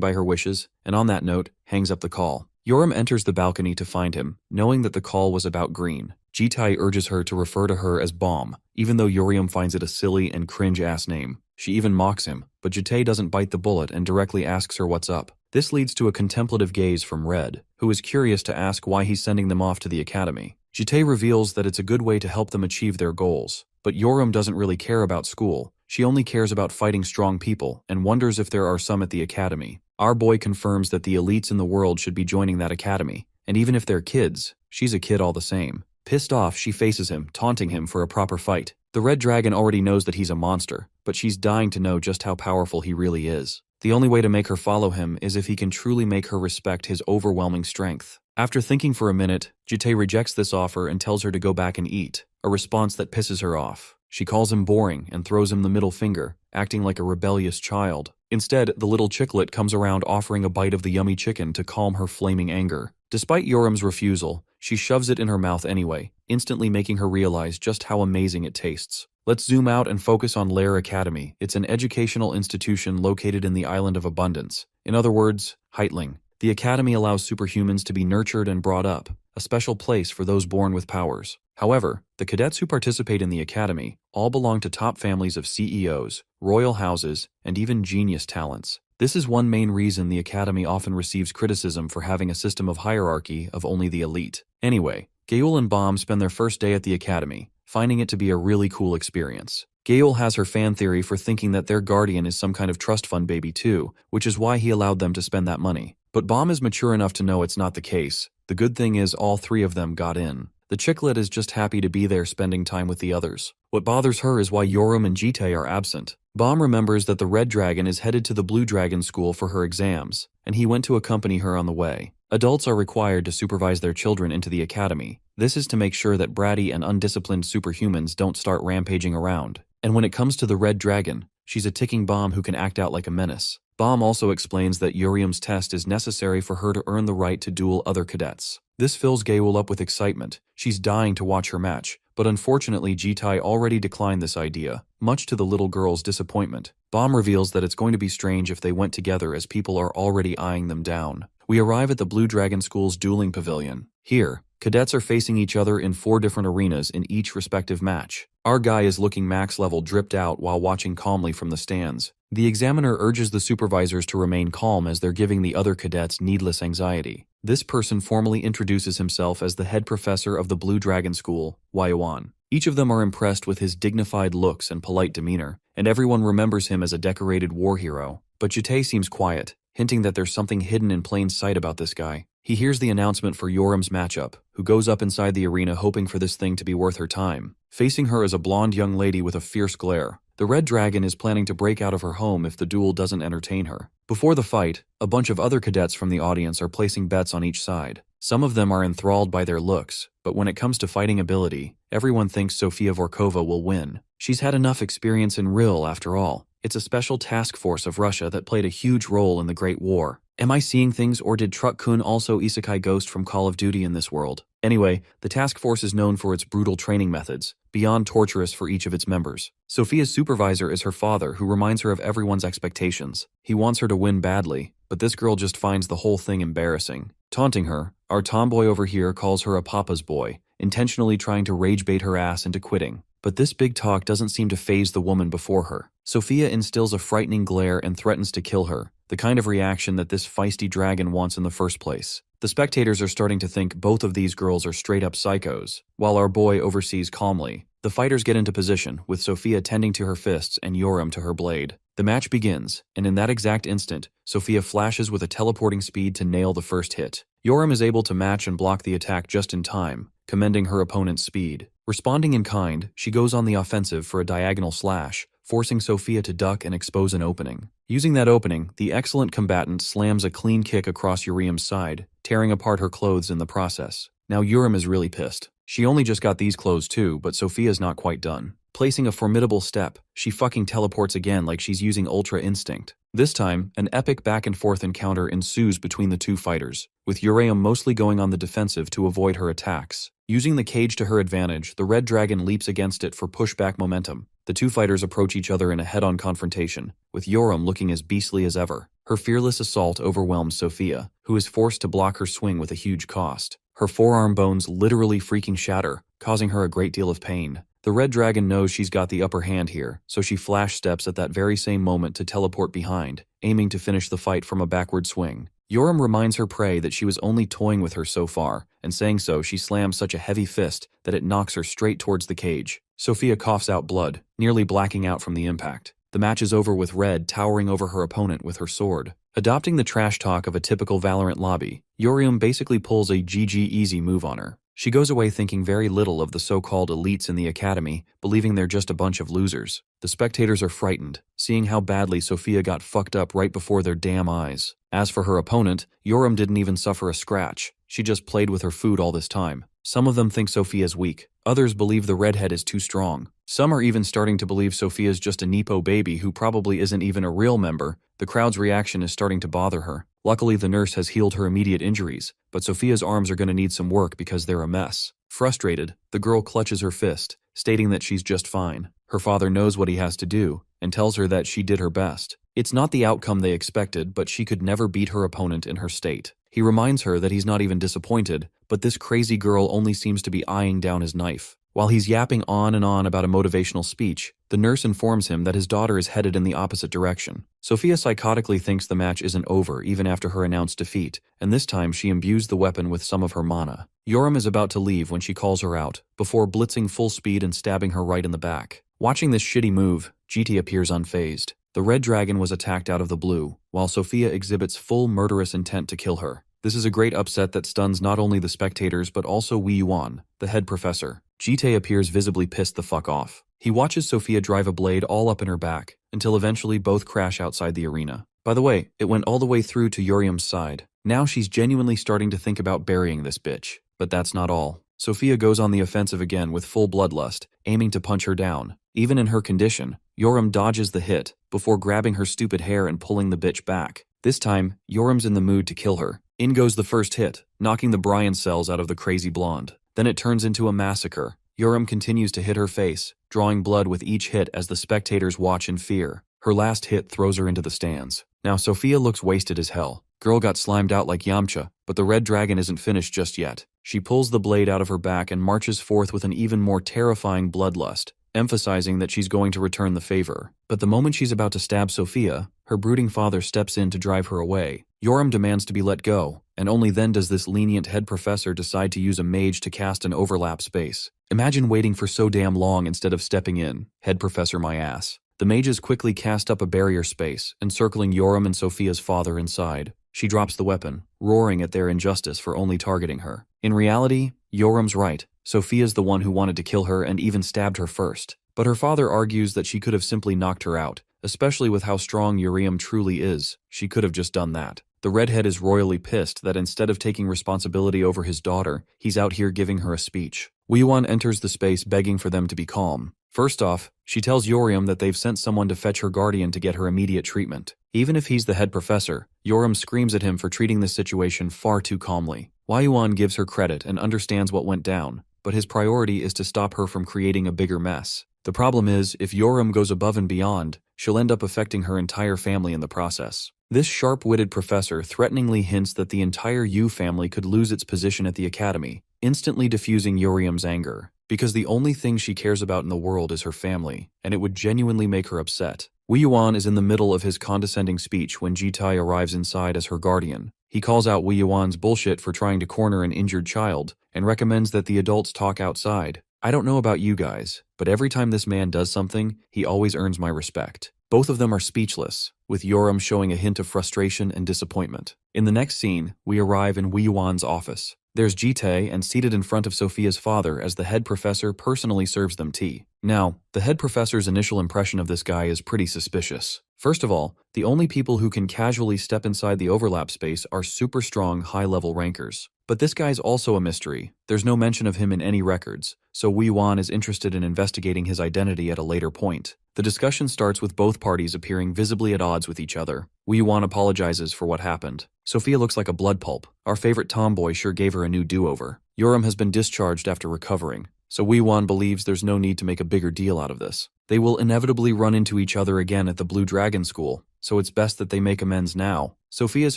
by her wishes, and on that note, hangs up the call. Yoram enters the balcony to find him, knowing that the call was about Green. Jitae urges her to refer to her as Bom, even though Yoram finds it a silly and cringe-ass name. She even mocks him, but Jitae doesn't bite the bullet and directly asks her what's up. This leads to a contemplative gaze from Red, who is curious to ask why he's sending them off to the academy. Jitae reveals that it's a good way to help them achieve their goals. But Yoram doesn't really care about school. She only cares about fighting strong people and wonders if there are some at the academy. Our boy confirms that the elites in the world should be joining that academy, and even if they're kids, she's a kid all the same. Pissed off, she faces him, taunting him for a proper fight. The Red Dragon already knows that he's a monster, but she's dying to know just how powerful he really is. The only way to make her follow him is if he can truly make her respect his overwhelming strength. After thinking for a minute, Jitae rejects this offer and tells her to go back and eat, a response that pisses her off. She calls him boring and throws him the middle finger, acting like a rebellious child. Instead, the little chicklet comes around offering a bite of the yummy chicken to calm her flaming anger. Despite Yoram's refusal, she shoves it in her mouth anyway, instantly making her realize just how amazing it tastes. Let's zoom out and focus on Lair Academy. It's an educational institution located in the Island of Abundance. In other words, Heitling. The academy allows superhumans to be nurtured and brought up, a special place for those born with powers. However, the cadets who participate in the academy all belong to top families of CEOs, royal houses, and even genius talents. This is one main reason the academy often receives criticism for having a system of hierarchy of only the elite. Anyway, Gaul and Bom spend their first day at the academy, finding it to be a really cool experience. Gaul has her fan theory for thinking that their guardian is some kind of trust fund baby too, which is why he allowed them to spend that money. But Bom is mature enough to know it's not the case. The good thing is all three of them got in. The chicklet is just happy to be there spending time with the others. What bothers her is why Yoram and Jitae are absent. Bom remembers that the Red Dragon is headed to the Blue Dragon School for her exams, and he went to accompany her on the way. Adults are required to supervise their children into the academy. This is to make sure that bratty and undisciplined superhumans don't start rampaging around. And when it comes to the Red Dragon, she's a ticking bomb who can act out like a menace. Bom also explains that Urium's test is necessary for her to earn the right to duel other cadets. This fills Gaul up with excitement. She's dying to watch her match, but unfortunately Jitae already declined this idea, much to the little girl's disappointment. Bom reveals that it's going to be strange if they went together as people are already eyeing them down. We arrive at the Blue Dragon School's dueling pavilion. Here, cadets are facing each other in 4 different arenas in each respective match. Our guy is looking max level dripped out while watching calmly from the stands. The examiner urges the supervisors to remain calm as they're giving the other cadets needless anxiety. This person formally introduces himself as the head professor of the Blue Dragon School, Yuan. Each of them are impressed with his dignified looks and polite demeanor, and everyone remembers him as a decorated war hero. But Jitae seems quiet, hinting that there's something hidden in plain sight about this guy. He hears the announcement for Yoram's matchup, who goes up inside the arena hoping for this thing to be worth her time. Facing her is a blonde young lady with a fierce glare. The Red Dragon is planning to break out of her home if the duel doesn't entertain her. Before the fight, a bunch of other cadets from the audience are placing bets on each side. Some of them are enthralled by their looks, but when it comes to fighting ability, everyone thinks Sofia Vorkova will win. She's had enough experience in Ril after all. It's a special task force of Russia that played a huge role in the Great War. Am I seeing things, or did Truck-kun also isekai ghost from Call of Duty in this world? Anyway, the task force is known for its brutal training methods, beyond torturous for each of its members. Sophia's supervisor is her father, who reminds her of everyone's expectations. He wants her to win badly, but this girl just finds the whole thing embarrassing. Taunting her, our tomboy over here calls her a papa's boy, intentionally trying to rage bait her ass into quitting. But this big talk doesn't seem to faze the woman before her. Sophia instills a frightening glare and threatens to kill her, the kind of reaction that this feisty dragon wants in the first place. The spectators are starting to think both of these girls are straight-up psychos, while our boy oversees calmly. The fighters get into position, with Sophia tending to her fists and Yoram to her blade. The match begins, and in that exact instant, Sophia flashes with a teleporting speed to nail the first hit. Yoram is able to match and block the attack just in time, commending her opponent's speed. Responding in kind, she goes on the offensive for a diagonal slash, forcing Sophia to duck and expose an opening. Using that opening, the excellent combatant slams a clean kick across Uriam's side, tearing apart her clothes in the process. Now Urim is really pissed. She only just got these clothes too, but Sophia's not quite done. Placing a formidable step, she fucking teleports again like she's using Ultra Instinct. This time, an epic back-and-forth encounter ensues between the two fighters, with Uriam mostly going on the defensive to avoid her attacks. Using the cage to her advantage, the red dragon leaps against it for pushback momentum. The two fighters approach each other in a head-on confrontation, with Yoram looking as beastly as ever. Her fearless assault overwhelms Sophia, who is forced to block her swing with a huge cost. Her forearm bones literally freaking shatter, causing her a great deal of pain. The red dragon knows she's got the upper hand here, so she flash steps at that very same moment to teleport behind, aiming to finish the fight from a backward swing. Yoram reminds her prey that she was only toying with her so far, and saying so, she slams such a heavy fist that it knocks her straight towards the cage. Sophia coughs out blood, nearly blacking out from the impact. The match is over with Red towering over her opponent with her sword. Adopting the trash talk of a typical Valorant lobby, Yorium basically pulls a GG easy move on her. She goes away thinking very little of the so-called elites in the academy, believing they're just a bunch of losers. The spectators are frightened, seeing how badly Sophia got fucked up right before their damn eyes. As for her opponent, Yoram didn't even suffer a scratch. She just played with her food all this time. Some of them think Sophia's weak. Others believe the redhead is too strong. Some are even starting to believe Sophia's just a Nepo baby who probably isn't even a real member. The crowd's reaction is starting to bother her. Luckily, the nurse has healed her immediate injuries, but Sophia's arms are going to need some work because they're a mess. Frustrated, the girl clutches her fist, stating that she's just fine. Her father knows what he has to do, and tells her that she did her best. It's not the outcome they expected, but she could never beat her opponent in her state. He reminds her that he's not even disappointed, but this crazy girl only seems to be eyeing down his knife. While he's yapping on and on about a motivational speech, the nurse informs him that his daughter is headed in the opposite direction. Sophia psychotically thinks the match isn't over even after her announced defeat, and this time she imbues the weapon with some of her mana. Yoram is about to leave when she calls her out, before blitzing full speed and stabbing her right in the back. Watching this shitty move, GT appears unfazed. The red dragon was attacked out of the blue, while Sophia exhibits full murderous intent to kill her. This is a great upset that stuns not only the spectators but also Wei Yuan, the head professor. Jite appears visibly pissed the fuck off. He watches Sophia drive a blade all up in her back, until eventually both crash outside the arena. By the way, it went all the way through to Yoriam's side. Now she's genuinely starting to think about burying this bitch. But that's not all. Sophia goes on the offensive again with full bloodlust, aiming to punch her down. Even in her condition, Yoram dodges the hit, before grabbing her stupid hair and pulling the bitch back. This time, Yoram's in the mood to kill her. In goes the first hit, knocking the Brian cells out of the crazy blonde. Then it turns into a massacre. Yoram continues to hit her face, drawing blood with each hit as the spectators watch in fear. Her last hit throws her into the stands. Now Sophia looks wasted as hell. Girl got slimed out like Yamcha, but the red dragon isn't finished just yet. She pulls the blade out of her back and marches forth with an even more terrifying bloodlust, emphasizing that she's going to return the favor. But the moment she's about to stab Sophia, her brooding father steps in to drive her away. Yoram demands to be let go, and only then does this lenient head professor decide to use a mage to cast an overlap space. Imagine waiting for so damn long instead of stepping in. Head professor my ass. The mages quickly cast up a barrier space, encircling Yoram and Sophia's father inside. She drops the weapon, roaring at their injustice for only targeting her. In reality, Yoram's right. Sophia's the one who wanted to kill her and even stabbed her first. But her father argues that she could have simply knocked her out, especially with how strong Uriam truly is. She could have just done that. The redhead is royally pissed that instead of taking responsibility over his daughter, he's out here giving her a speech. Wei Yuan enters the space begging for them to be calm. First off, she tells Yoriam that they've sent someone to fetch her guardian to get her immediate treatment. Even if he's the head professor, Yoram screams at him for treating this situation far too calmly. Wei Yuan gives her credit and understands what went down, but his priority is to stop her from creating a bigger mess. The problem is, if Yoram goes above and beyond, she'll end up affecting her entire family in the process. This sharp-witted professor threateningly hints that the entire Yu family could lose its position at the academy, instantly diffusing Yoriam's anger, because the only thing she cares about in the world is her family, and it would genuinely make her upset. Wei Yuan is in the middle of his condescending speech when Jitai arrives inside as her guardian. He calls out Wei Yuan's bullshit for trying to corner an injured child, and recommends that the adults talk outside. I don't know about you guys, but every time this man does something, he always earns my respect. Both of them are speechless, with Yoram showing a hint of frustration and disappointment. In the next scene, we arrive in Wei Yuan's office. There's Jitae, and seated in front of Sophia's father as the head professor personally serves them tea. Now, the head professor's initial impression of this guy is pretty suspicious. First of all, the only people who can casually step inside the overlap space are super strong, high-level rankers. But this guy's also a mystery. There's no mention of him in any records, so Wei Yuan is interested in investigating his identity at a later point. The discussion starts with both parties appearing visibly at odds with each other. Wei Yuan apologizes for what happened. Sophia looks like a blood pulp. Our favorite tomboy sure gave her a new do-over. Yoram has been discharged after recovering, so Wei Yuan believes there's no need to make a bigger deal out of this. They will inevitably run into each other again at the Blue Dragon School, so it's best that they make amends now. Sophia's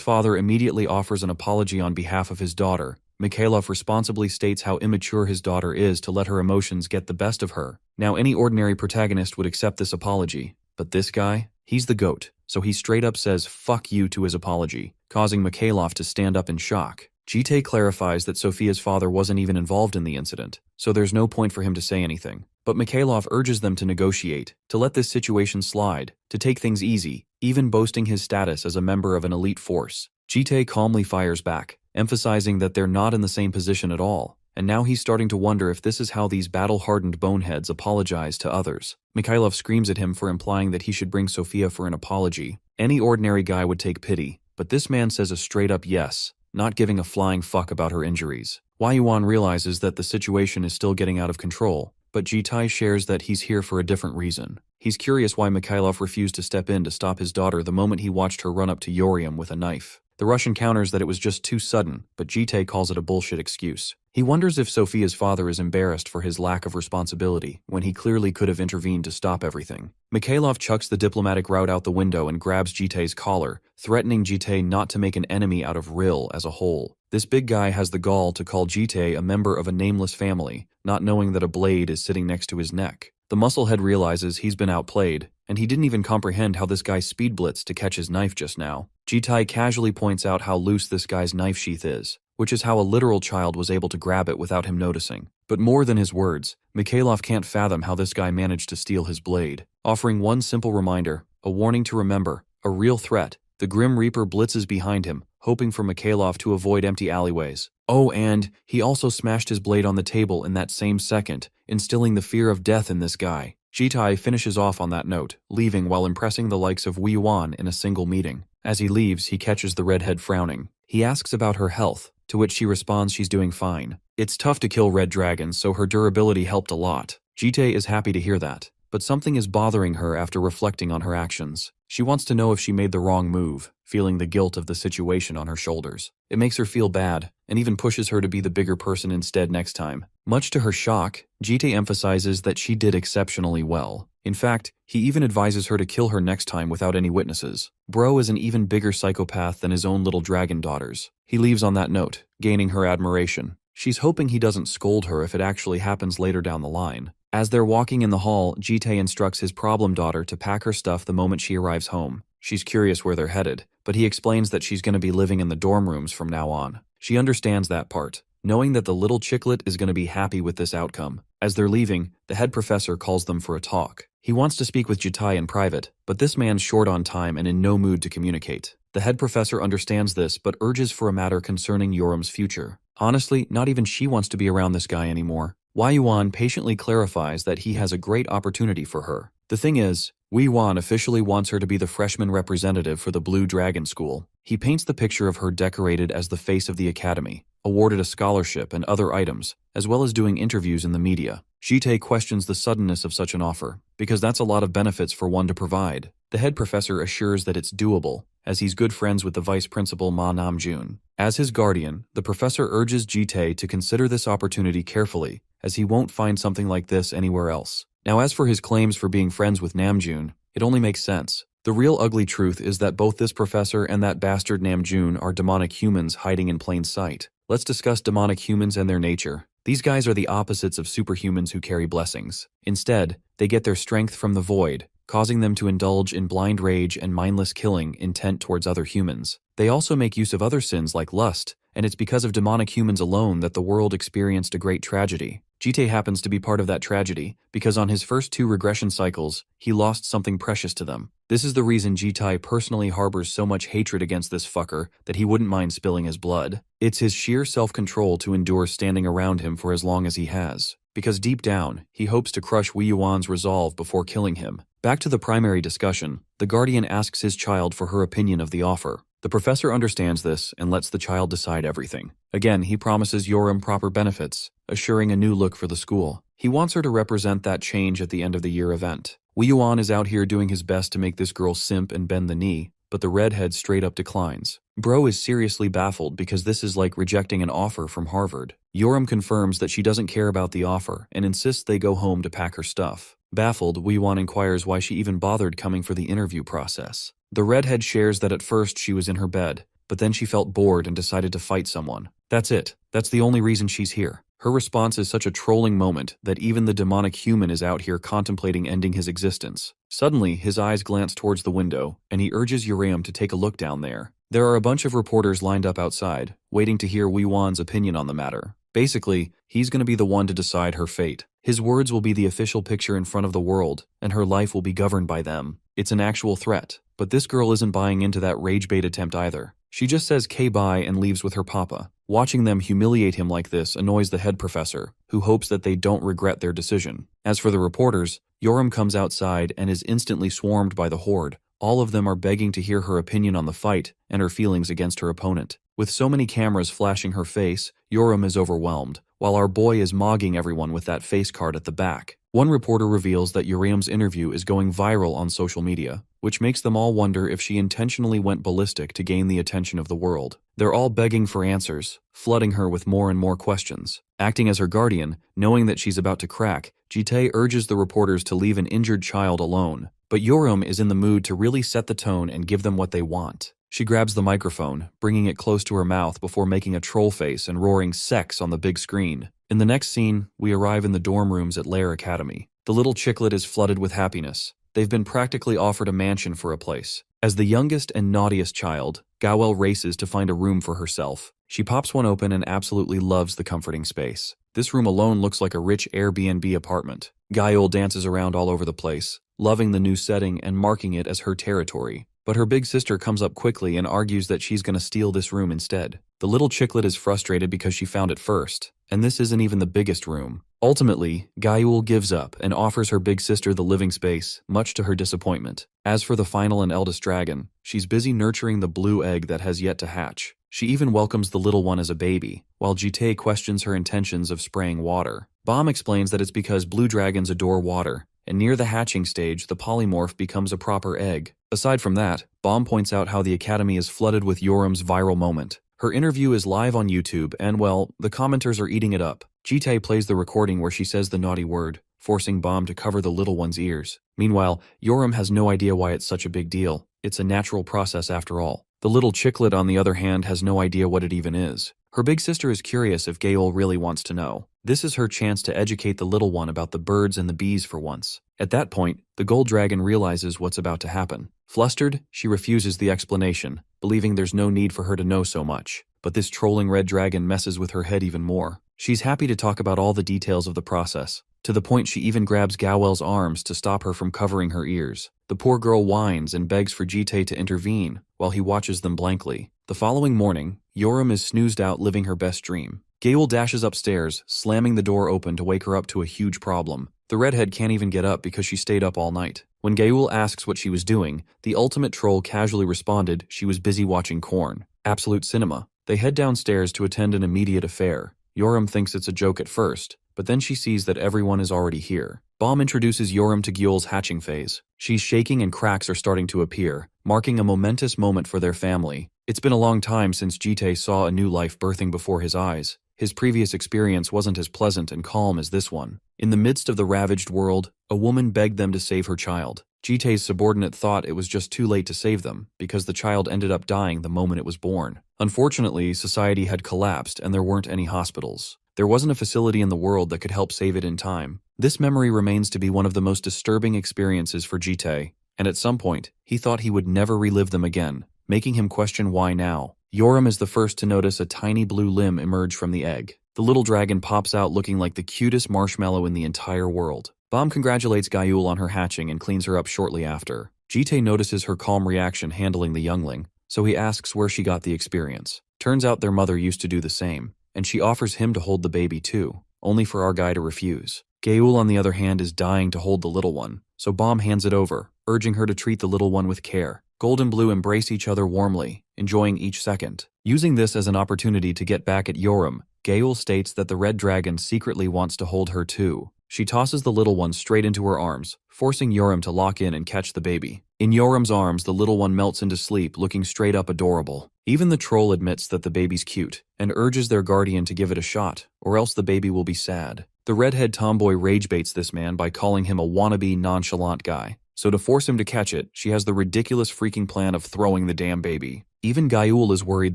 father immediately offers an apology on behalf of his daughter. Mikhailov responsibly states how immature his daughter is to let her emotions get the best of her. Now, any ordinary protagonist would accept this apology, but this guy? He's the GOAT, so he straight up says "fuck you" to his apology, causing Mikhailov to stand up in shock. Jitae clarifies that Sophia's father wasn't even involved in the incident, so there's no point for him to say anything. But Mikhailov urges them to negotiate, to let this situation slide, to take things easy, even boasting his status as a member of an elite force. Jitae calmly fires back, emphasizing that they're not in the same position at all, and now he's starting to wonder if this is how these battle-hardened boneheads apologize to others. Mikhailov screams at him for implying that he should bring Sophia for an apology. Any ordinary guy would take pity, but this man says a straight-up yes, not giving a flying fuck about her injuries. Wei Yuan realizes that the situation is still getting out of control, but Jitae shares that he's here for a different reason. He's curious why Mikhailov refused to step in to stop his daughter the moment he watched her run up to Yoriam with a knife. The Russian counters that it was just too sudden, but Jitae calls it a bullshit excuse. He wonders if Sophia's father is embarrassed for his lack of responsibility, when he clearly could have intervened to stop everything. Mikhailov chucks the diplomatic route out the window and grabs Jitae's collar, threatening Jitae not to make an enemy out of Ril as a whole. This big guy has the gall to call Jitae a member of a nameless family, not knowing that a blade is sitting next to his neck. The musclehead realizes he's been outplayed, and he didn't even comprehend how this guy speed blitzed to catch his knife just now. Jitae casually points out how loose this guy's knife sheath is, which is how a literal child was able to grab it without him noticing. But more than his words, Mikhailov can't fathom how this guy managed to steal his blade. Offering one simple reminder, a warning to remember, a real threat, the Grim Reaper blitzes behind him, hoping for Mikhailov to avoid empty alleyways. Oh, and he also smashed his blade on the table in that same second, instilling the fear of death in this guy. Jitae finishes off on that note, leaving while impressing the likes of Wei Yuan in a single meeting. As he leaves, he catches the redhead frowning. He asks about her health, to which she responds she's doing fine. It's tough to kill red dragons, so her durability helped a lot. Jitae is happy to hear that, but something is bothering her after reflecting on her actions. She wants to know if she made the wrong move, feeling the guilt of the situation on her shoulders. It makes her feel bad, and even pushes her to be the bigger person instead next time. Much to her shock, Jitae emphasizes that she did exceptionally well. In fact, he even advises her to kill her next time without any witnesses. Bro is an even bigger psychopath than his own little dragon daughters. He leaves on that note, gaining her admiration. She's hoping he doesn't scold her if it actually happens later down the line. As they're walking in the hall, Jitae instructs his problem daughter to pack her stuff the moment she arrives home. She's curious where they're headed, but he explains that she's going to be living in the dorm rooms from now on. She understands that part, knowing that the little chicklet is going to be happy with this outcome. As they're leaving, the head professor calls them for a talk. He wants to speak with Jitae in private, but this man's short on time and in no mood to communicate. The head professor understands this, but urges for a matter concerning Yoram's future. Honestly, not even she wants to be around this guy anymore. Wei Yuan patiently clarifies that he has a great opportunity for her. The thing is, Wei Yuan officially wants her to be the freshman representative for the Blue Dragon School. He paints the picture of her decorated as the face of the academy, awarded a scholarship and other items, as well as doing interviews in the media. Jitae questions the suddenness of such an offer, because that's a lot of benefits for one to provide. The head professor assures that it's doable, as he's good friends with the vice principal Ma Namjoon. As his guardian, the professor urges Jitae to consider this opportunity carefully, as he won't find something like this anywhere else. Now, as for his claims for being friends with Namjoon, it only makes sense. The real ugly truth is that both this professor and that bastard Namjoon are demonic humans hiding in plain sight. Let's discuss demonic humans and their nature. These guys are the opposites of superhumans who carry blessings. Instead, they get their strength from the void, causing them to indulge in blind rage and mindless killing intent towards other humans. They also make use of other sins like lust, and it's because of demonic humans alone that the world experienced a great tragedy. Jite happens to be part of that tragedy, because on his first 2 regression cycles, he lost something precious to them. This is the reason Jitai personally harbors so much hatred against this fucker that he wouldn't mind spilling his blood. It's his sheer self-control to endure standing around him for as long as he has, because deep down, he hopes to crush Wei Yuan's resolve before killing him. Back to the primary discussion, the guardian asks his child for her opinion of the offer. The professor understands this and lets the child decide everything. Again, he promises Yoram proper benefits, assuring a new look for the school. He wants her to represent that change at the end of the year event. Wei Yuan is out here doing his best to make this girl simp and bend the knee, but the redhead straight up declines. Bro is seriously baffled because this is like rejecting an offer from Harvard. Yoram confirms that she doesn't care about the offer and insists they go home to pack her stuff. Baffled, Wei Yuan inquires why she even bothered coming for the interview process. The redhead shares that at first she was in her bed, but then she felt bored and decided to fight someone. That's it. That's the only reason she's here. Her response is such a trolling moment that even the demonic human is out here contemplating ending his existence. Suddenly, his eyes glance towards the window, and he urges Uriam to take a look down there. There are a bunch of reporters lined up outside, waiting to hear Wei Yuan's opinion on the matter. Basically, he's going to be the one to decide her fate. His words will be the official picture in front of the world, and her life will be governed by them. It's an actual threat, but this girl isn't buying into that rage bait attempt either. She just says K-bye and leaves with her papa. Watching them humiliate him like this annoys the head professor, who hopes that they don't regret their decision. As for the reporters, Yoram comes outside and is instantly swarmed by the horde. All of them are begging to hear her opinion on the fight and her feelings against her opponent. With so many cameras flashing her face, Yoram is overwhelmed, while our boy is mogging everyone with that face card at the back. One reporter reveals that Uriam's interview is going viral on social media, which makes them all wonder if she intentionally went ballistic to gain the attention of the world. They're all begging for answers, flooding her with more and more questions. Acting as her guardian, knowing that she's about to crack, Jite urges the reporters to leave an injured child alone. But Yoram is in the mood to really set the tone and give them what they want. She grabs the microphone, bringing it close to her mouth before making a troll face and roaring sex on the big screen. In the next scene, we arrive in the dorm rooms at Lair Academy. The little chicklet is flooded with happiness. They've been practically offered a mansion for a place. As the youngest and naughtiest child, Gawel races to find a room for herself. She pops one open and absolutely loves the comforting space. This room alone looks like a rich Airbnb apartment. Gayul dances around all over the place, loving the new setting and marking it as her territory. But her big sister comes up quickly and argues that she's going to steal this room instead. The little chicklet is frustrated because she found it first, and this isn't even the biggest room. Ultimately, Gayul gives up and offers her big sister the living space, much to her disappointment. As for the final and eldest dragon, she's busy nurturing the blue egg that has yet to hatch. She even welcomes the little one as a baby, while Jite questions her intentions of spraying water. Bomb explains that it's because blue dragons adore water, and near the hatching stage, the polymorph becomes a proper egg. Aside from that, Bomb points out how the Academy is flooded with Yoram's viral moment. Her interview is live on YouTube, and well, the commenters are eating it up. Jite plays the recording where she says the naughty word, forcing Bomb to cover the little one's ears. Meanwhile, Yoram has no idea why it's such a big deal. It's a natural process after all. The little chicklet, on the other hand, has no idea what it even is. Her big sister is curious if Gayul really wants to know. This is her chance to educate the little one about the birds and the bees for once. At that point, the gold dragon realizes what's about to happen. Flustered, she refuses the explanation, believing there's no need for her to know so much. But this trolling red dragon messes with her head even more. She's happy to talk about all the details of the process, to the point she even grabs Gawel's arms to stop her from covering her ears. The poor girl whines and begs for Jite to intervene, while he watches them blankly. The following morning, Yoram is snoozed out living her best dream. Gayul dashes upstairs, slamming the door open to wake her up to a huge problem. The redhead can't even get up because she stayed up all night. When Gayul asks what she was doing, the ultimate troll casually responded she was busy watching Korn. Absolute cinema. They head downstairs to attend an immediate affair. Yoram thinks it's a joke at first, but then she sees that everyone is already here. Bomb introduces Yoram to Gyul's hatching phase. She's shaking and cracks are starting to appear, marking a momentous moment for their family. It's been a long time since Jite saw a new life birthing before his eyes. His previous experience wasn't as pleasant and calm as this one. In the midst of the ravaged world, a woman begged them to save her child. Jitae's subordinate thought it was just too late to save them, because the child ended up dying the moment it was born. Unfortunately, society had collapsed and there weren't any hospitals. There wasn't a facility in the world that could help save it in time. This memory remains to be one of the most disturbing experiences for Jitae, and at some point, he thought he would never relive them again, making him question why now. Yoram is the first to notice a tiny blue limb emerge from the egg. The little dragon pops out looking like the cutest marshmallow in the entire world. Bam congratulates Gyul on her hatching and cleans her up shortly after. Jitae notices her calm reaction handling the youngling, so he asks where she got the experience. Turns out their mother used to do the same, and she offers him to hold the baby too, only for our guy to refuse. Gyul, on the other hand, is dying to hold the little one, so Bam hands it over, urging her to treat the little one with care. Gold and Blue embrace each other warmly, enjoying each second. Using this as an opportunity to get back at Yoram, Gyul states that the red dragon secretly wants to hold her too. She tosses the little one straight into her arms, forcing Yoram to lock in and catch the baby. In Yoram's arms, the little one melts into sleep, looking straight up adorable. Even the troll admits that the baby's cute, and urges their guardian to give it a shot, or else the baby will be sad. The redhead tomboy rage baits this man by calling him a wannabe nonchalant guy. So to force him to catch it, she has the ridiculous freaking plan of throwing the damn baby. Even Gyul is worried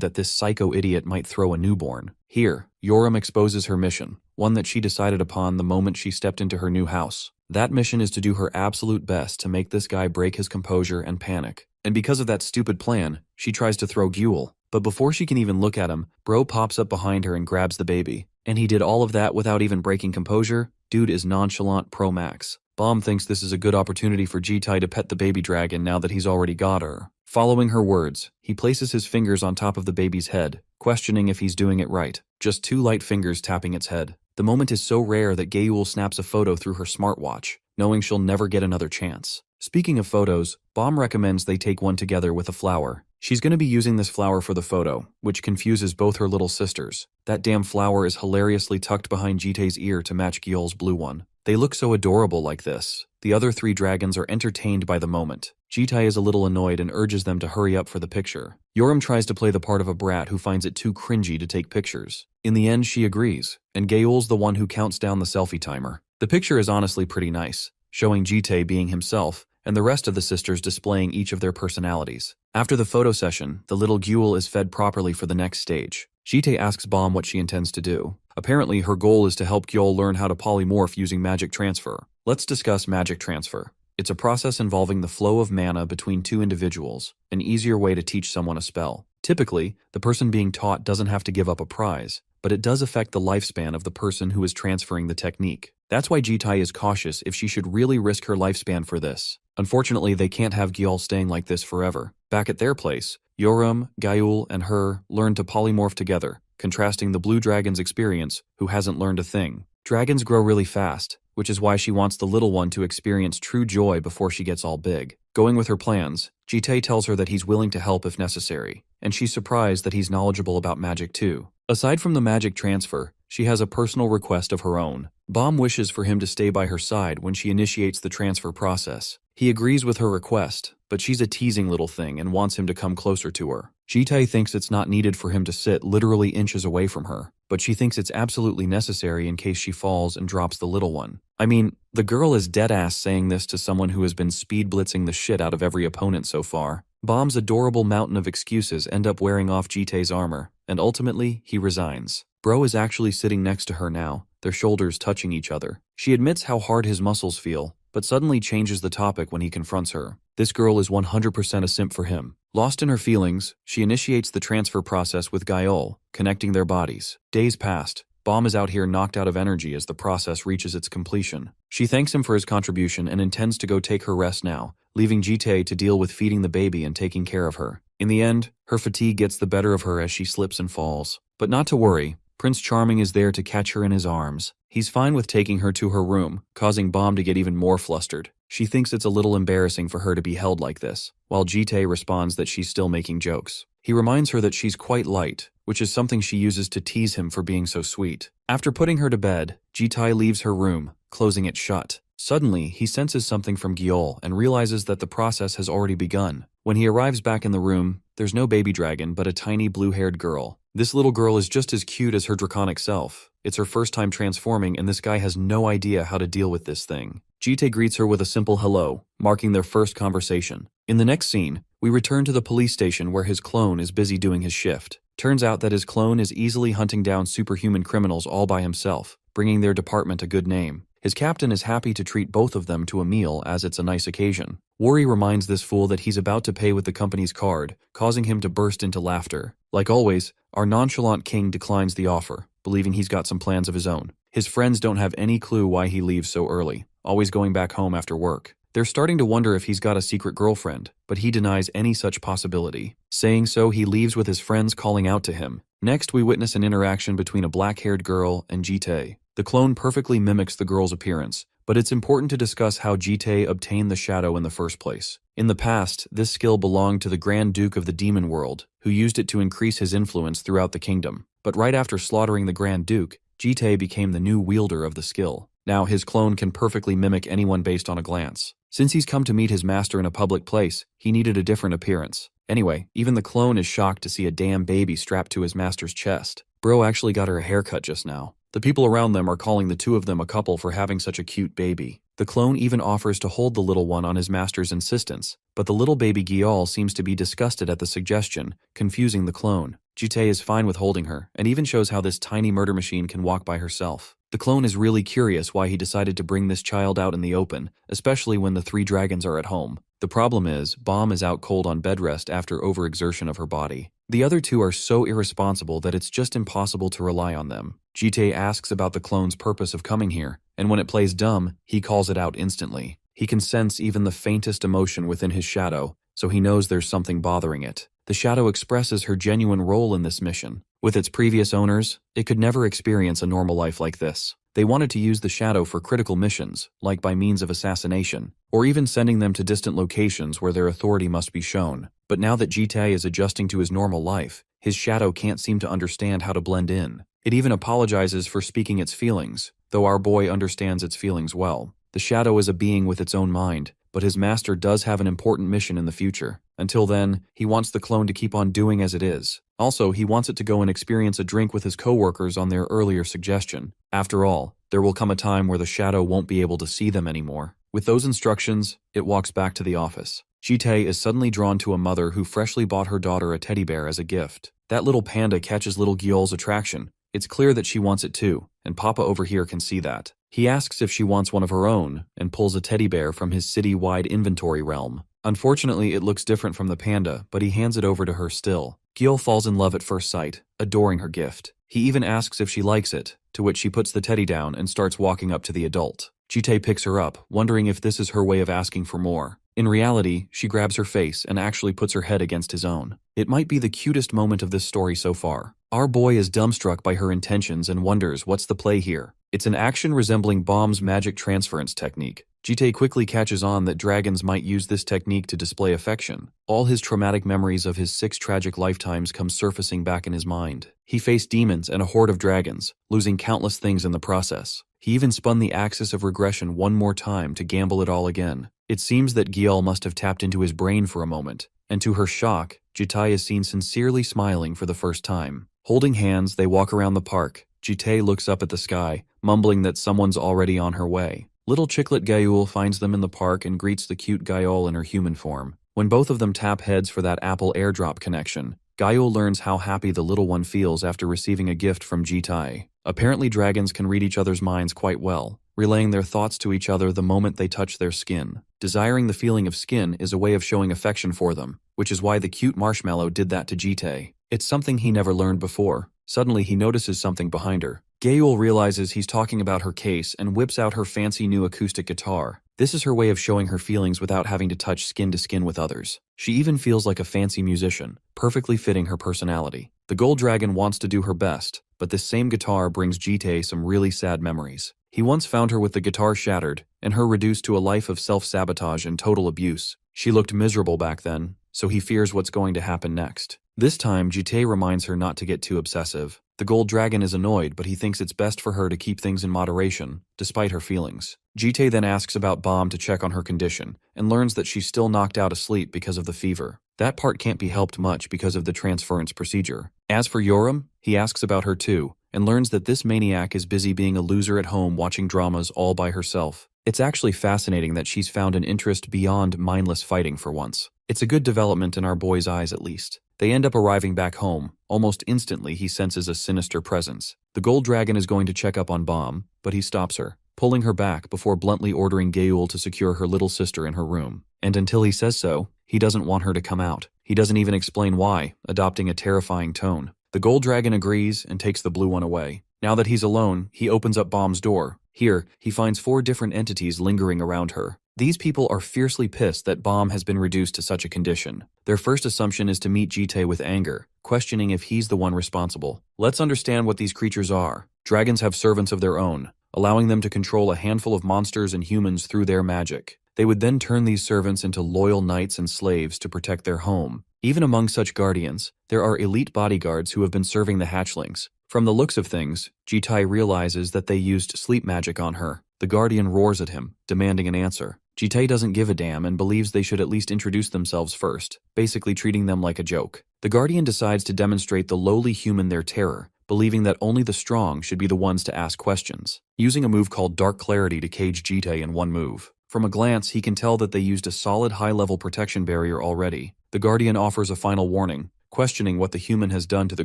that this psycho idiot might throw a newborn. Here, Yoram exposes her mission, one that she decided upon the moment she stepped into her new house. That mission is to do her absolute best to make this guy break his composure and panic. And because of that stupid plan, she tries to throw Gyul. But before she can even look at him, Bro pops up behind her and grabs the baby. And he did all of that without even breaking composure? Dude is nonchalant pro max. Bam thinks this is a good opportunity for Jitae to pet the baby dragon now that he's already got her. Following her words, he places his fingers on top of the baby's head, questioning if he's doing it right. Just 2 light fingers tapping its head. The moment is so rare that Gyul snaps a photo through her smartwatch, knowing she'll never get another chance. Speaking of photos, Bam recommends they take one together with a flower. She's going to be using this flower for the photo, which confuses both her little sisters. That damn flower is hilariously tucked behind Jitae's ear to match Gyul's blue one. They look so adorable like this. The other 3 dragons are entertained by the moment. Jitae is a little annoyed and urges them to hurry up for the picture. Yoram tries to play the part of a brat who finds it too cringy to take pictures. In the end, she agrees, and Gyul's the one who counts down the selfie timer. The picture is honestly pretty nice, showing Jitae being himself, and the rest of the sisters displaying each of their personalities. After the photo session, the little Gyul is fed properly for the next stage. Jitae asks Bam what she intends to do. Apparently, her goal is to help Gyul learn how to polymorph using magic transfer. Let's discuss magic transfer. It's a process involving the flow of mana between 2 individuals, an easier way to teach someone a spell. Typically, the person being taught doesn't have to give up a prize, but it does affect the lifespan of the person who is transferring the technique. That's why Jitae is cautious if she should really risk her lifespan for this. Unfortunately, they can't have Gyul staying like this forever. Back at their place, Yoram, Gyul, and her learn to polymorph together, contrasting the blue dragon's experience, who hasn't learned a thing. Dragons grow really fast, which is why she wants the little one to experience true joy before she gets all big. Going with her plans, Jitae tells her that he's willing to help if necessary, and she's surprised that he's knowledgeable about magic too. Aside from the magic transfer, she has a personal request of her own. Bam wishes for him to stay by her side when she initiates the transfer process. He agrees with her request, but she's a teasing little thing and wants him to come closer to her. Jitae thinks it's not needed for him to sit literally inches away from her, but she thinks it's absolutely necessary in case she falls and drops the little one. I mean, the girl is deadass saying this to someone who has been speed blitzing the shit out of every opponent so far. Bam's adorable mountain of excuses end up wearing off Jitae's armor, and ultimately, he resigns. Bro is actually sitting next to her now, their shoulders touching each other. She admits how hard his muscles feel, but suddenly changes the topic when he confronts her. This girl is 100% a simp for him. Lost in her feelings, she initiates the transfer process with Gyul, connecting their bodies. Days passed. Bam is out here knocked out of energy as the process reaches its completion. She thanks him for his contribution and intends to go take her rest now, leaving Jitae to deal with feeding the baby and taking care of her. In the end, her fatigue gets the better of her as she slips and falls. But not to worry, Prince Charming is there to catch her in his arms. He's fine with taking her to her room, causing Bam to get even more flustered. She thinks it's a little embarrassing for her to be held like this, while Jitae responds that she's still making jokes. He reminds her that she's quite light, which is something she uses to tease him for being so sweet. After putting her to bed, Jitae leaves her room, closing it shut. Suddenly, he senses something from Gyul and realizes that the process has already begun. When he arrives back in the room, there's no baby dragon but a tiny blue-haired girl. This little girl is just as cute as her draconic self. It's her first time transforming and this guy has no idea how to deal with this thing. Jite greets her with a simple hello, marking their first conversation. In the next scene, we return to the police station where his clone is busy doing his shift. Turns out that his clone is easily hunting down superhuman criminals all by himself, bringing their department a good name. His captain is happy to treat both of them to a meal as it's a nice occasion. Worry reminds this fool that he's about to pay with the company's card, causing him to burst into laughter. Like always, our nonchalant king declines the offer, believing he's got some plans of his own. His friends don't have any clue why he leaves so early, always going back home after work. They're starting to wonder if he's got a secret girlfriend, but he denies any such possibility. Saying so, he leaves with his friends calling out to him. Next, we witness an interaction between a black-haired girl and Jite. The clone perfectly mimics the girl's appearance, but it's important to discuss how Jite obtained the shadow in the first place. In the past, this skill belonged to the Grand Duke of the Demon World, who used it to increase his influence throughout the kingdom. But right after slaughtering the Grand Duke, Jite became the new wielder of the skill. Now his clone can perfectly mimic anyone based on a glance. Since he's come to meet his master in a public place, he needed a different appearance. Anyway, even the clone is shocked to see a damn baby strapped to his master's chest. Bro actually got her a haircut just now. The people around them are calling the two of them a couple for having such a cute baby. The clone even offers to hold the little one on his master's insistence, but the little baby Gyal seems to be disgusted at the suggestion, confusing the clone. Jite is fine with holding her, and even shows how this tiny murder machine can walk by herself. The clone is really curious why he decided to bring this child out in the open, especially when the three dragons are at home. The problem is, Bomb is out cold on bed rest after overexertion of her body. The other two are so irresponsible that it's just impossible to rely on them. Jite asks about the clone's purpose of coming here, and when it plays dumb, he calls it out instantly. He can sense even the faintest emotion within his shadow, so he knows there's something bothering it. The shadow expresses her genuine role in this mission. With its previous owners, it could never experience a normal life like this. They wanted to use the shadow for critical missions, like by means of assassination, or even sending them to distant locations where their authority must be shown. But now that Jite is adjusting to his normal life, his shadow can't seem to understand how to blend in. It even apologizes for speaking its feelings, though our boy understands its feelings well. The shadow is a being with its own mind, but his master does have an important mission in the future. Until then, he wants the clone to keep on doing as it is. Also, he wants it to go and experience a drink with his co-workers on their earlier suggestion. After all, there will come a time where the shadow won't be able to see them anymore. With those instructions, it walks back to the office. Jite is suddenly drawn to a mother who freshly bought her daughter a teddy bear as a gift. That little panda catches little Gyal's attraction. It's clear that she wants it too, and Papa over here can see that. He asks if she wants one of her own, and pulls a teddy bear from his city-wide inventory realm. Unfortunately, it looks different from the panda, but he hands it over to her still. Gyal falls in love at first sight, adoring her gift. He even asks if she likes it, to which she puts the teddy down and starts walking up to the adult. Jite picks her up, wondering if this is her way of asking for more. In reality, she grabs her face and actually puts her head against his own. It might be the cutest moment of this story so far. Our boy is dumbstruck by her intentions and wonders what's the play here. It's an action resembling Bomb's magic transference technique. Jite quickly catches on that dragons might use this technique to display affection. All his traumatic memories of his 6 tragic lifetimes come surfacing back in his mind. He faced demons and a horde of dragons, losing countless things in the process. He even spun the axis of regression one more time to gamble it all again. It seems that Gyal must have tapped into his brain for a moment, and to her shock, Jite is seen sincerely smiling for the first time. Holding hands, they walk around the park. Jite looks up at the sky, mumbling that someone's already on her way. Little chicklet Gyal finds them in the park and greets the cute Gyal in her human form. When both of them tap heads for that Apple airdrop connection, Gyal learns how happy the little one feels after receiving a gift from Jite. Apparently dragons can read each other's minds quite well, relaying their thoughts to each other the moment they touch their skin. Desiring the feeling of skin is a way of showing affection for them, which is why the cute marshmallow did that to Jite. It's something he never learned before. Suddenly he notices something behind her. Gyal realizes he's talking about her case and whips out her fancy new acoustic guitar. This is her way of showing her feelings without having to touch skin to skin with others. She even feels like a fancy musician, perfectly fitting her personality. The gold dragon wants to do her best, but this same guitar brings Jite some really sad memories. He once found her with the guitar shattered, and her reduced to a life of self-sabotage and total abuse. She looked miserable back then, so he fears what's going to happen next. This time, Jite reminds her not to get too obsessive. The gold dragon is annoyed, but he thinks it's best for her to keep things in moderation, despite her feelings. Jite then asks about Bomb to check on her condition, and learns that she's still knocked out asleep because of the fever. That part can't be helped much because of the transference procedure. As for Yoram, he asks about her too, and learns that this maniac is busy being a loser at home watching dramas all by herself. It's actually fascinating that she's found an interest beyond mindless fighting for once. It's a good development in our boy's eyes at least. They end up arriving back home. Almost instantly he senses a sinister presence. The gold dragon is going to check up on Bomb, but he stops her, pulling her back before bluntly ordering Geul to secure her little sister in her room. And until he says so, he doesn't want her to come out. He doesn't even explain why, adopting a terrifying tone. The gold dragon agrees and takes the blue one away. Now that he's alone, he opens up Bomb's door. Here, he finds 4 different entities lingering around her. These people are fiercely pissed that Bomb has been reduced to such a condition. Their first assumption is to meet Jite with anger, questioning if he's the one responsible. Let's understand what these creatures are. Dragons have servants of their own, allowing them to control a handful of monsters and humans through their magic. They would then turn these servants into loyal knights and slaves to protect their home. Even among such guardians, there are elite bodyguards who have been serving the hatchlings. From the looks of things, Jitai realizes that they used sleep magic on her. The guardian roars at him, demanding an answer. Jitai doesn't give a damn and believes they should at least introduce themselves first, basically treating them like a joke. The guardian decides to demonstrate the lowly human their terror, believing that only the strong should be the ones to ask questions, using a move called Dark Clarity to cage Jitai in one move. From a glance, he can tell that they used a solid high-level protection barrier already. The guardian offers a final warning, questioning what the human has done to the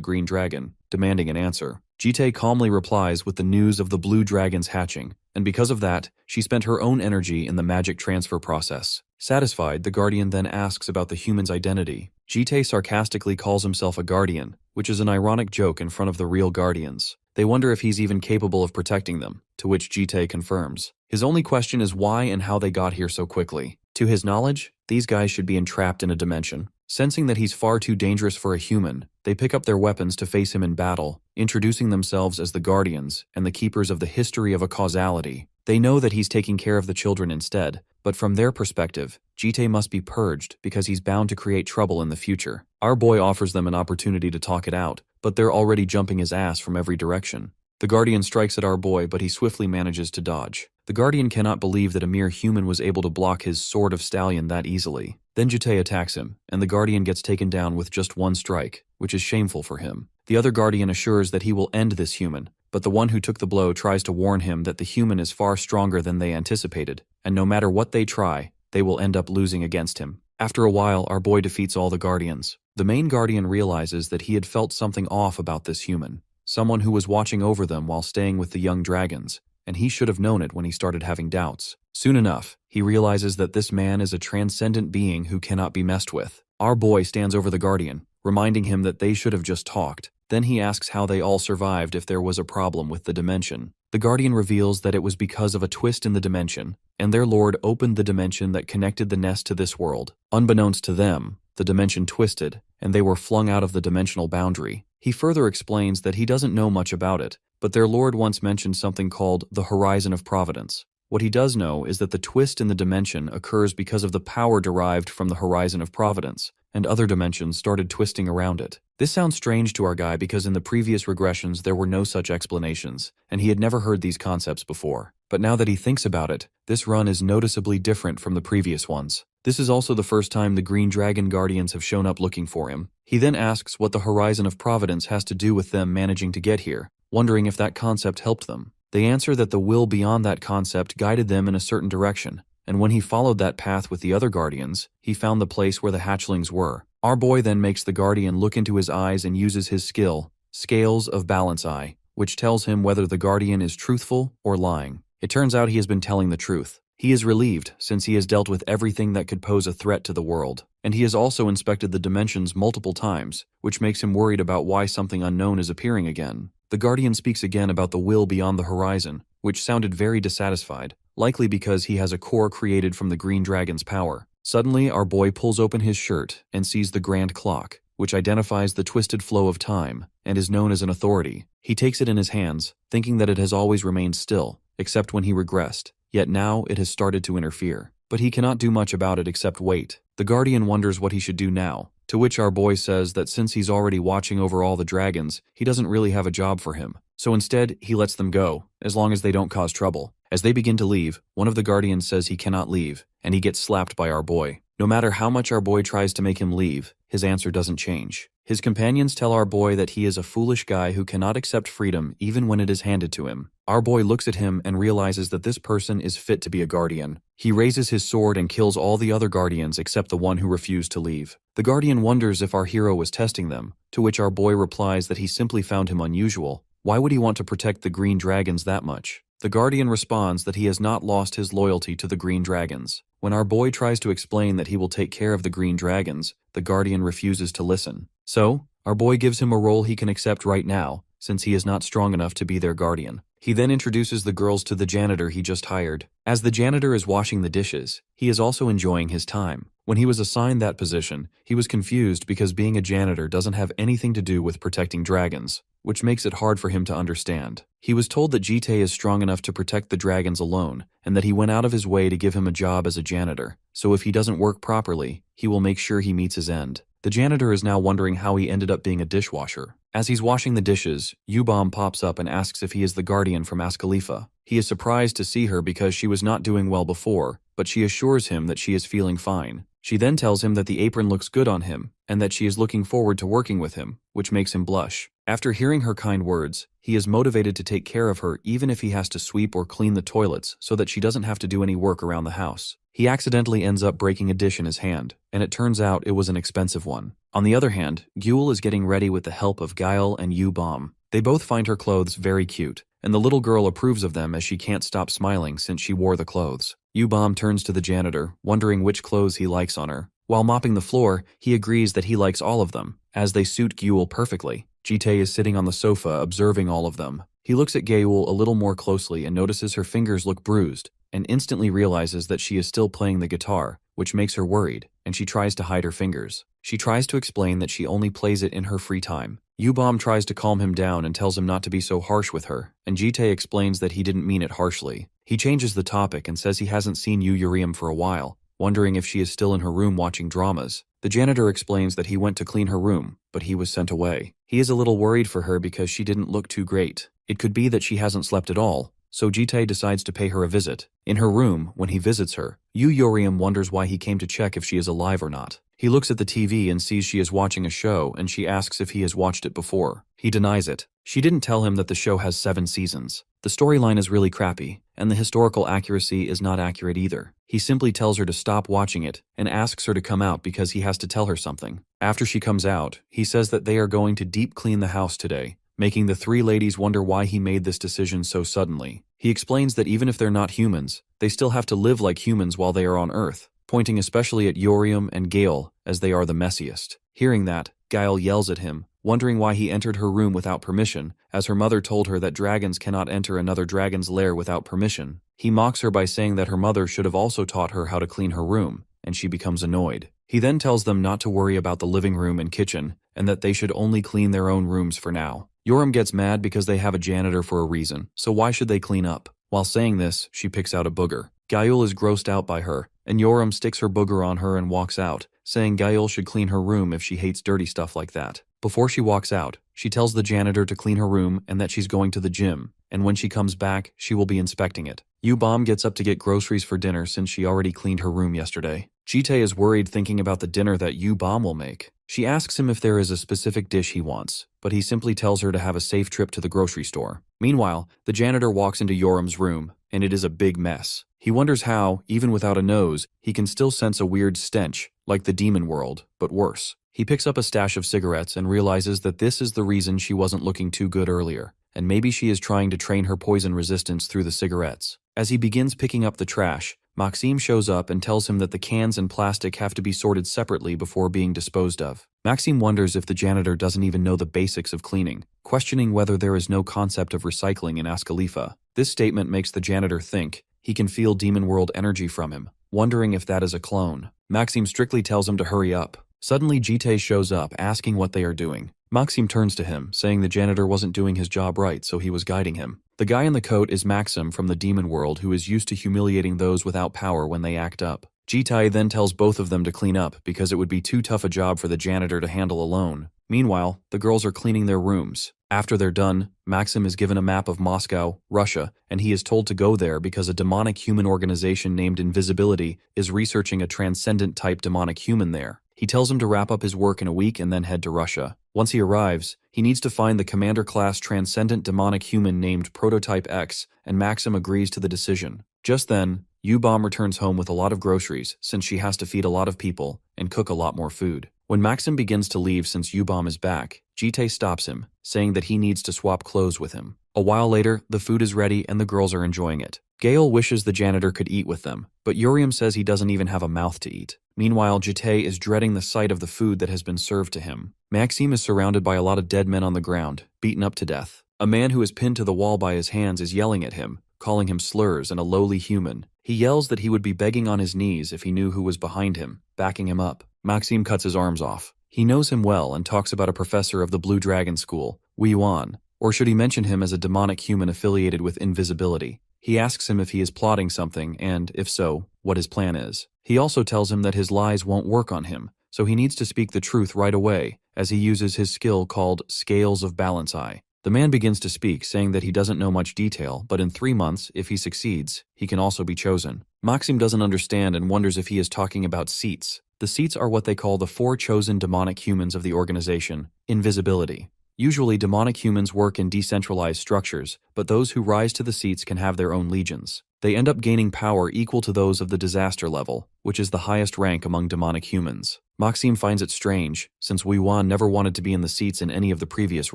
green dragon, demanding an answer. Jite calmly replies with the news of the blue dragon's hatching, and because of that, she spent her own energy in the magic transfer process. Satisfied, the guardian then asks about the human's identity. Jite sarcastically calls himself a guardian, which is an ironic joke in front of the real guardians. They wonder if he's even capable of protecting them, to which Jite confirms. His only question is why and how they got here so quickly. To his knowledge, these guys should be entrapped in a dimension. Sensing that he's far too dangerous for a human, they pick up their weapons to face him in battle, introducing themselves as the Guardians and the keepers of the history of a causality. They know that he's taking care of the children instead, but from their perspective, Jite must be purged because he's bound to create trouble in the future. Our boy offers them an opportunity to talk it out, but they're already jumping his ass from every direction. The Guardian strikes at our boy, but he swiftly manages to dodge. The Guardian cannot believe that a mere human was able to block his Sword of Stallion that easily. Then Jite attacks him, and the Guardian gets taken down with just one strike, which is shameful for him. The other Guardian assures that he will end this human, but the one who took the blow tries to warn him that the human is far stronger than they anticipated, and no matter what they try, they will end up losing against him. After a while, our boy defeats all the Guardians. The main Guardian realizes that he had felt something off about this human, someone who was watching over them while staying with the young dragons, and he should have known it when he started having doubts. Soon enough, he realizes that this man is a transcendent being who cannot be messed with. Our boy stands over the Guardian, reminding him that they should have just talked. Then he asks how they all survived if there was a problem with the dimension. The Guardian reveals that it was because of a twist in the dimension, and their lord opened the dimension that connected the nest to this world. Unbeknownst to them, the dimension twisted, and they were flung out of the dimensional boundary. He further explains that he doesn't know much about it, but their lord once mentioned something called the Horizon of Providence. What he does know is that the twist in the dimension occurs because of the power derived from the Horizon of Providence, and other dimensions started twisting around it. This sounds strange to our guy because in the previous regressions there were no such explanations, and he had never heard these concepts before. But now that he thinks about it, this run is noticeably different from the previous ones. This is also the first time the Green Dragon Guardians have shown up looking for him. He then asks what the Horizon of Providence has to do with them managing to get here, wondering if that concept helped them. They answer that the will beyond that concept guided them in a certain direction, and when he followed that path with the other Guardians, he found the place where the hatchlings were. Our boy then makes the Guardian look into his eyes and uses his skill, Scales of Balance Eye, which tells him whether the Guardian is truthful or lying. It turns out he has been telling the truth. He is relieved, since he has dealt with everything that could pose a threat to the world, and he has also inspected the dimensions multiple times, which makes him worried about why something unknown is appearing again. The Guardian speaks again about the will beyond the horizon, which sounded very dissatisfied, likely because he has a core created from the Green Dragon's power. Suddenly, our boy pulls open his shirt and sees the Grand Clock, which identifies the twisted flow of time, and is known as an authority. He takes it in his hands, thinking that it has always remained still, except when he regressed. Yet now it has started to interfere. But he cannot do much about it except wait. The Guardian wonders what he should do now, to which our boy says that since he's already watching over all the dragons, he doesn't really have a job for him. So instead, he lets them go, as long as they don't cause trouble. As they begin to leave, one of the guardians says he cannot leave, and he gets slapped by our boy. No matter how much our boy tries to make him leave, his answer doesn't change. His companions tell our boy that he is a foolish guy who cannot accept freedom even when it is handed to him. Our boy looks at him and realizes that this person is fit to be a guardian. He raises his sword and kills all the other guardians except the one who refused to leave. The guardian wonders if our hero was testing them, to which our boy replies that he simply found him unusual. Why would he want to protect the green dragons that much? The guardian responds that he has not lost his loyalty to the green dragons. When our boy tries to explain that he will take care of the green dragons, the guardian refuses to listen. So, our boy gives him a role he can accept right now, since he is not strong enough to be their guardian. He then introduces the girls to the janitor he just hired. As the janitor is washing the dishes, he is also enjoying his time. When he was assigned that position, he was confused because being a janitor doesn't have anything to do with protecting dragons, which makes it hard for him to understand. He was told that Jite is strong enough to protect the dragons alone, and that he went out of his way to give him a job as a janitor, so if he doesn't work properly, he will make sure he meets his end. The janitor is now wondering how he ended up being a dishwasher. As he's washing the dishes, Yubom pops up and asks if he is the guardian from Askalifa. He is surprised to see her because she was not doing well before, but she assures him that she is feeling fine. She then tells him that the apron looks good on him, and that she is looking forward to working with him, which makes him blush. After hearing her kind words, he is motivated to take care of her even if he has to sweep or clean the toilets so that she doesn't have to do any work around the house. He accidentally ends up breaking a dish in his hand, and it turns out it was an expensive one. On the other hand, Gyul is getting ready with the help of Gael and Yubom. They both find her clothes very cute, and the little girl approves of them as she can't stop smiling since she wore the clothes. Yubom turns to the janitor, wondering which clothes he likes on her. While mopping the floor, he agrees that he likes all of them, as they suit Gyul perfectly. Jite is sitting on the sofa observing all of them. He looks at Gyul a little more closely and notices her fingers look bruised, and instantly realizes that she is still playing the guitar, which makes her worried, and she tries to hide her fingers. She tries to explain that she only plays it in her free time. Yubom tries to calm him down and tells him not to be so harsh with her, and Jite explains that he didn't mean it harshly. He changes the topic and says he hasn't seen Uriam for a while, wondering if she is still in her room watching dramas. The janitor explains that he went to clean her room, but he was sent away. He is a little worried for her because she didn't look too great. It could be that she hasn't slept at all, so Jite decides to pay her a visit. In her room, when he visits her, Uriam wonders why he came to check if she is alive or not. He looks at the TV and sees she is watching a show, and she asks if he has watched it before. He denies it. She didn't tell him that the show has 7 seasons. The storyline is really crappy, and the historical accuracy is not accurate either. He simply tells her to stop watching it and asks her to come out because he has to tell her something. After she comes out, he says that they are going to deep clean the house today, making the 3 ladies wonder why he made this decision so suddenly. He explains that even if they're not humans, they still have to live like humans while they are on Earth, pointing especially at Uriam and Gael as they are the messiest. Hearing that, Gael yells at him, wondering why he entered her room without permission, as her mother told her that dragons cannot enter another dragon's lair without permission. He mocks her by saying that her mother should have also taught her how to clean her room, and she becomes annoyed. He then tells them not to worry about the living room and kitchen, and that they should only clean their own rooms for now. Yoram gets mad because they have a janitor for a reason, so why should they clean up? While saying this, she picks out a booger. Gael is grossed out by her, and Yoram sticks her booger on her and walks out, saying Gael should clean her room if she hates dirty stuff like that. Before she walks out, she tells the janitor to clean her room and that she's going to the gym, and when she comes back, she will be inspecting it. Yubom gets up to get groceries for dinner since she already cleaned her room yesterday. Jite is worried thinking about the dinner that Yubom will make. She asks him if there is a specific dish he wants, but he simply tells her to have a safe trip to the grocery store. Meanwhile, the janitor walks into Yoram's room, and it is a big mess. He wonders how, even without a nose, he can still sense a weird stench, like the demon world, but worse. He picks up a stash of cigarettes and realizes that this is the reason she wasn't looking too good earlier, and maybe she is trying to train her poison resistance through the cigarettes. As he begins picking up the trash, Maxime shows up and tells him that the cans and plastic have to be sorted separately before being disposed of. Maxime wonders if the janitor doesn't even know the basics of cleaning, questioning whether there is no concept of recycling in Askalifa. This statement makes the janitor think he can feel Demon World energy from him, wondering if that is a clone. Maxime strictly tells him to hurry up. Suddenly Jite shows up, asking what they are doing. Maxime turns to him, saying the janitor wasn't doing his job right, so he was guiding him. The guy in the coat is Maxim from the Demon World, who is used to humiliating those without power when they act up. Jite then tells both of them to clean up because it would be too tough a job for the janitor to handle alone. Meanwhile, the girls are cleaning their rooms. After they're done, Maxim is given a map of Moscow, Russia, and he is told to go there because a demonic human organization named Invisibility is researching a transcendent-type demonic human there. He tells him to wrap up his work in a week and then head to Russia. Once he arrives, he needs to find the commander-class transcendent demonic human named Prototype X, and Maxim agrees to the decision. Just then, U-Bomb returns home with a lot of groceries since she has to feed a lot of people and cook a lot more food. When Maxim begins to leave since U-Bomb is back, Jite stops him, saying that he needs to swap clothes with him. A while later, the food is ready and the girls are enjoying it. Gale wishes the janitor could eat with them, but Urium says he doesn't even have a mouth to eat. Meanwhile, Jite is dreading the sight of the food that has been served to him. Maxim is surrounded by a lot of dead men on the ground, beaten up to death. A man who is pinned to the wall by his hands is yelling at him, calling him slurs and a lowly human. He yells that he would be begging on his knees if he knew who was behind him, backing him up. Maxim cuts his arms off. He knows him well and talks about a professor of the Blue Dragon School, Wei Yuan, or should he mention him as a demonic human affiliated with Invisibility? He asks him if he is plotting something and, if so, what his plan is. He also tells him that his lies won't work on him, so he needs to speak the truth right away, as he uses his skill called Scales of Balance Eye. The man begins to speak, saying that he doesn't know much detail, but in 3 months, if he succeeds, he can also be chosen. Maxim doesn't understand and wonders if he is talking about seats. The seats are what they call the 4 chosen demonic humans of the organization, Invisibility. Usually, demonic humans work in decentralized structures, but those who rise to the seats can have their own legions. They end up gaining power equal to those of the disaster level, which is the highest rank among demonic humans. Maxim finds it strange, since Wei Yuan never wanted to be in the seats in any of the previous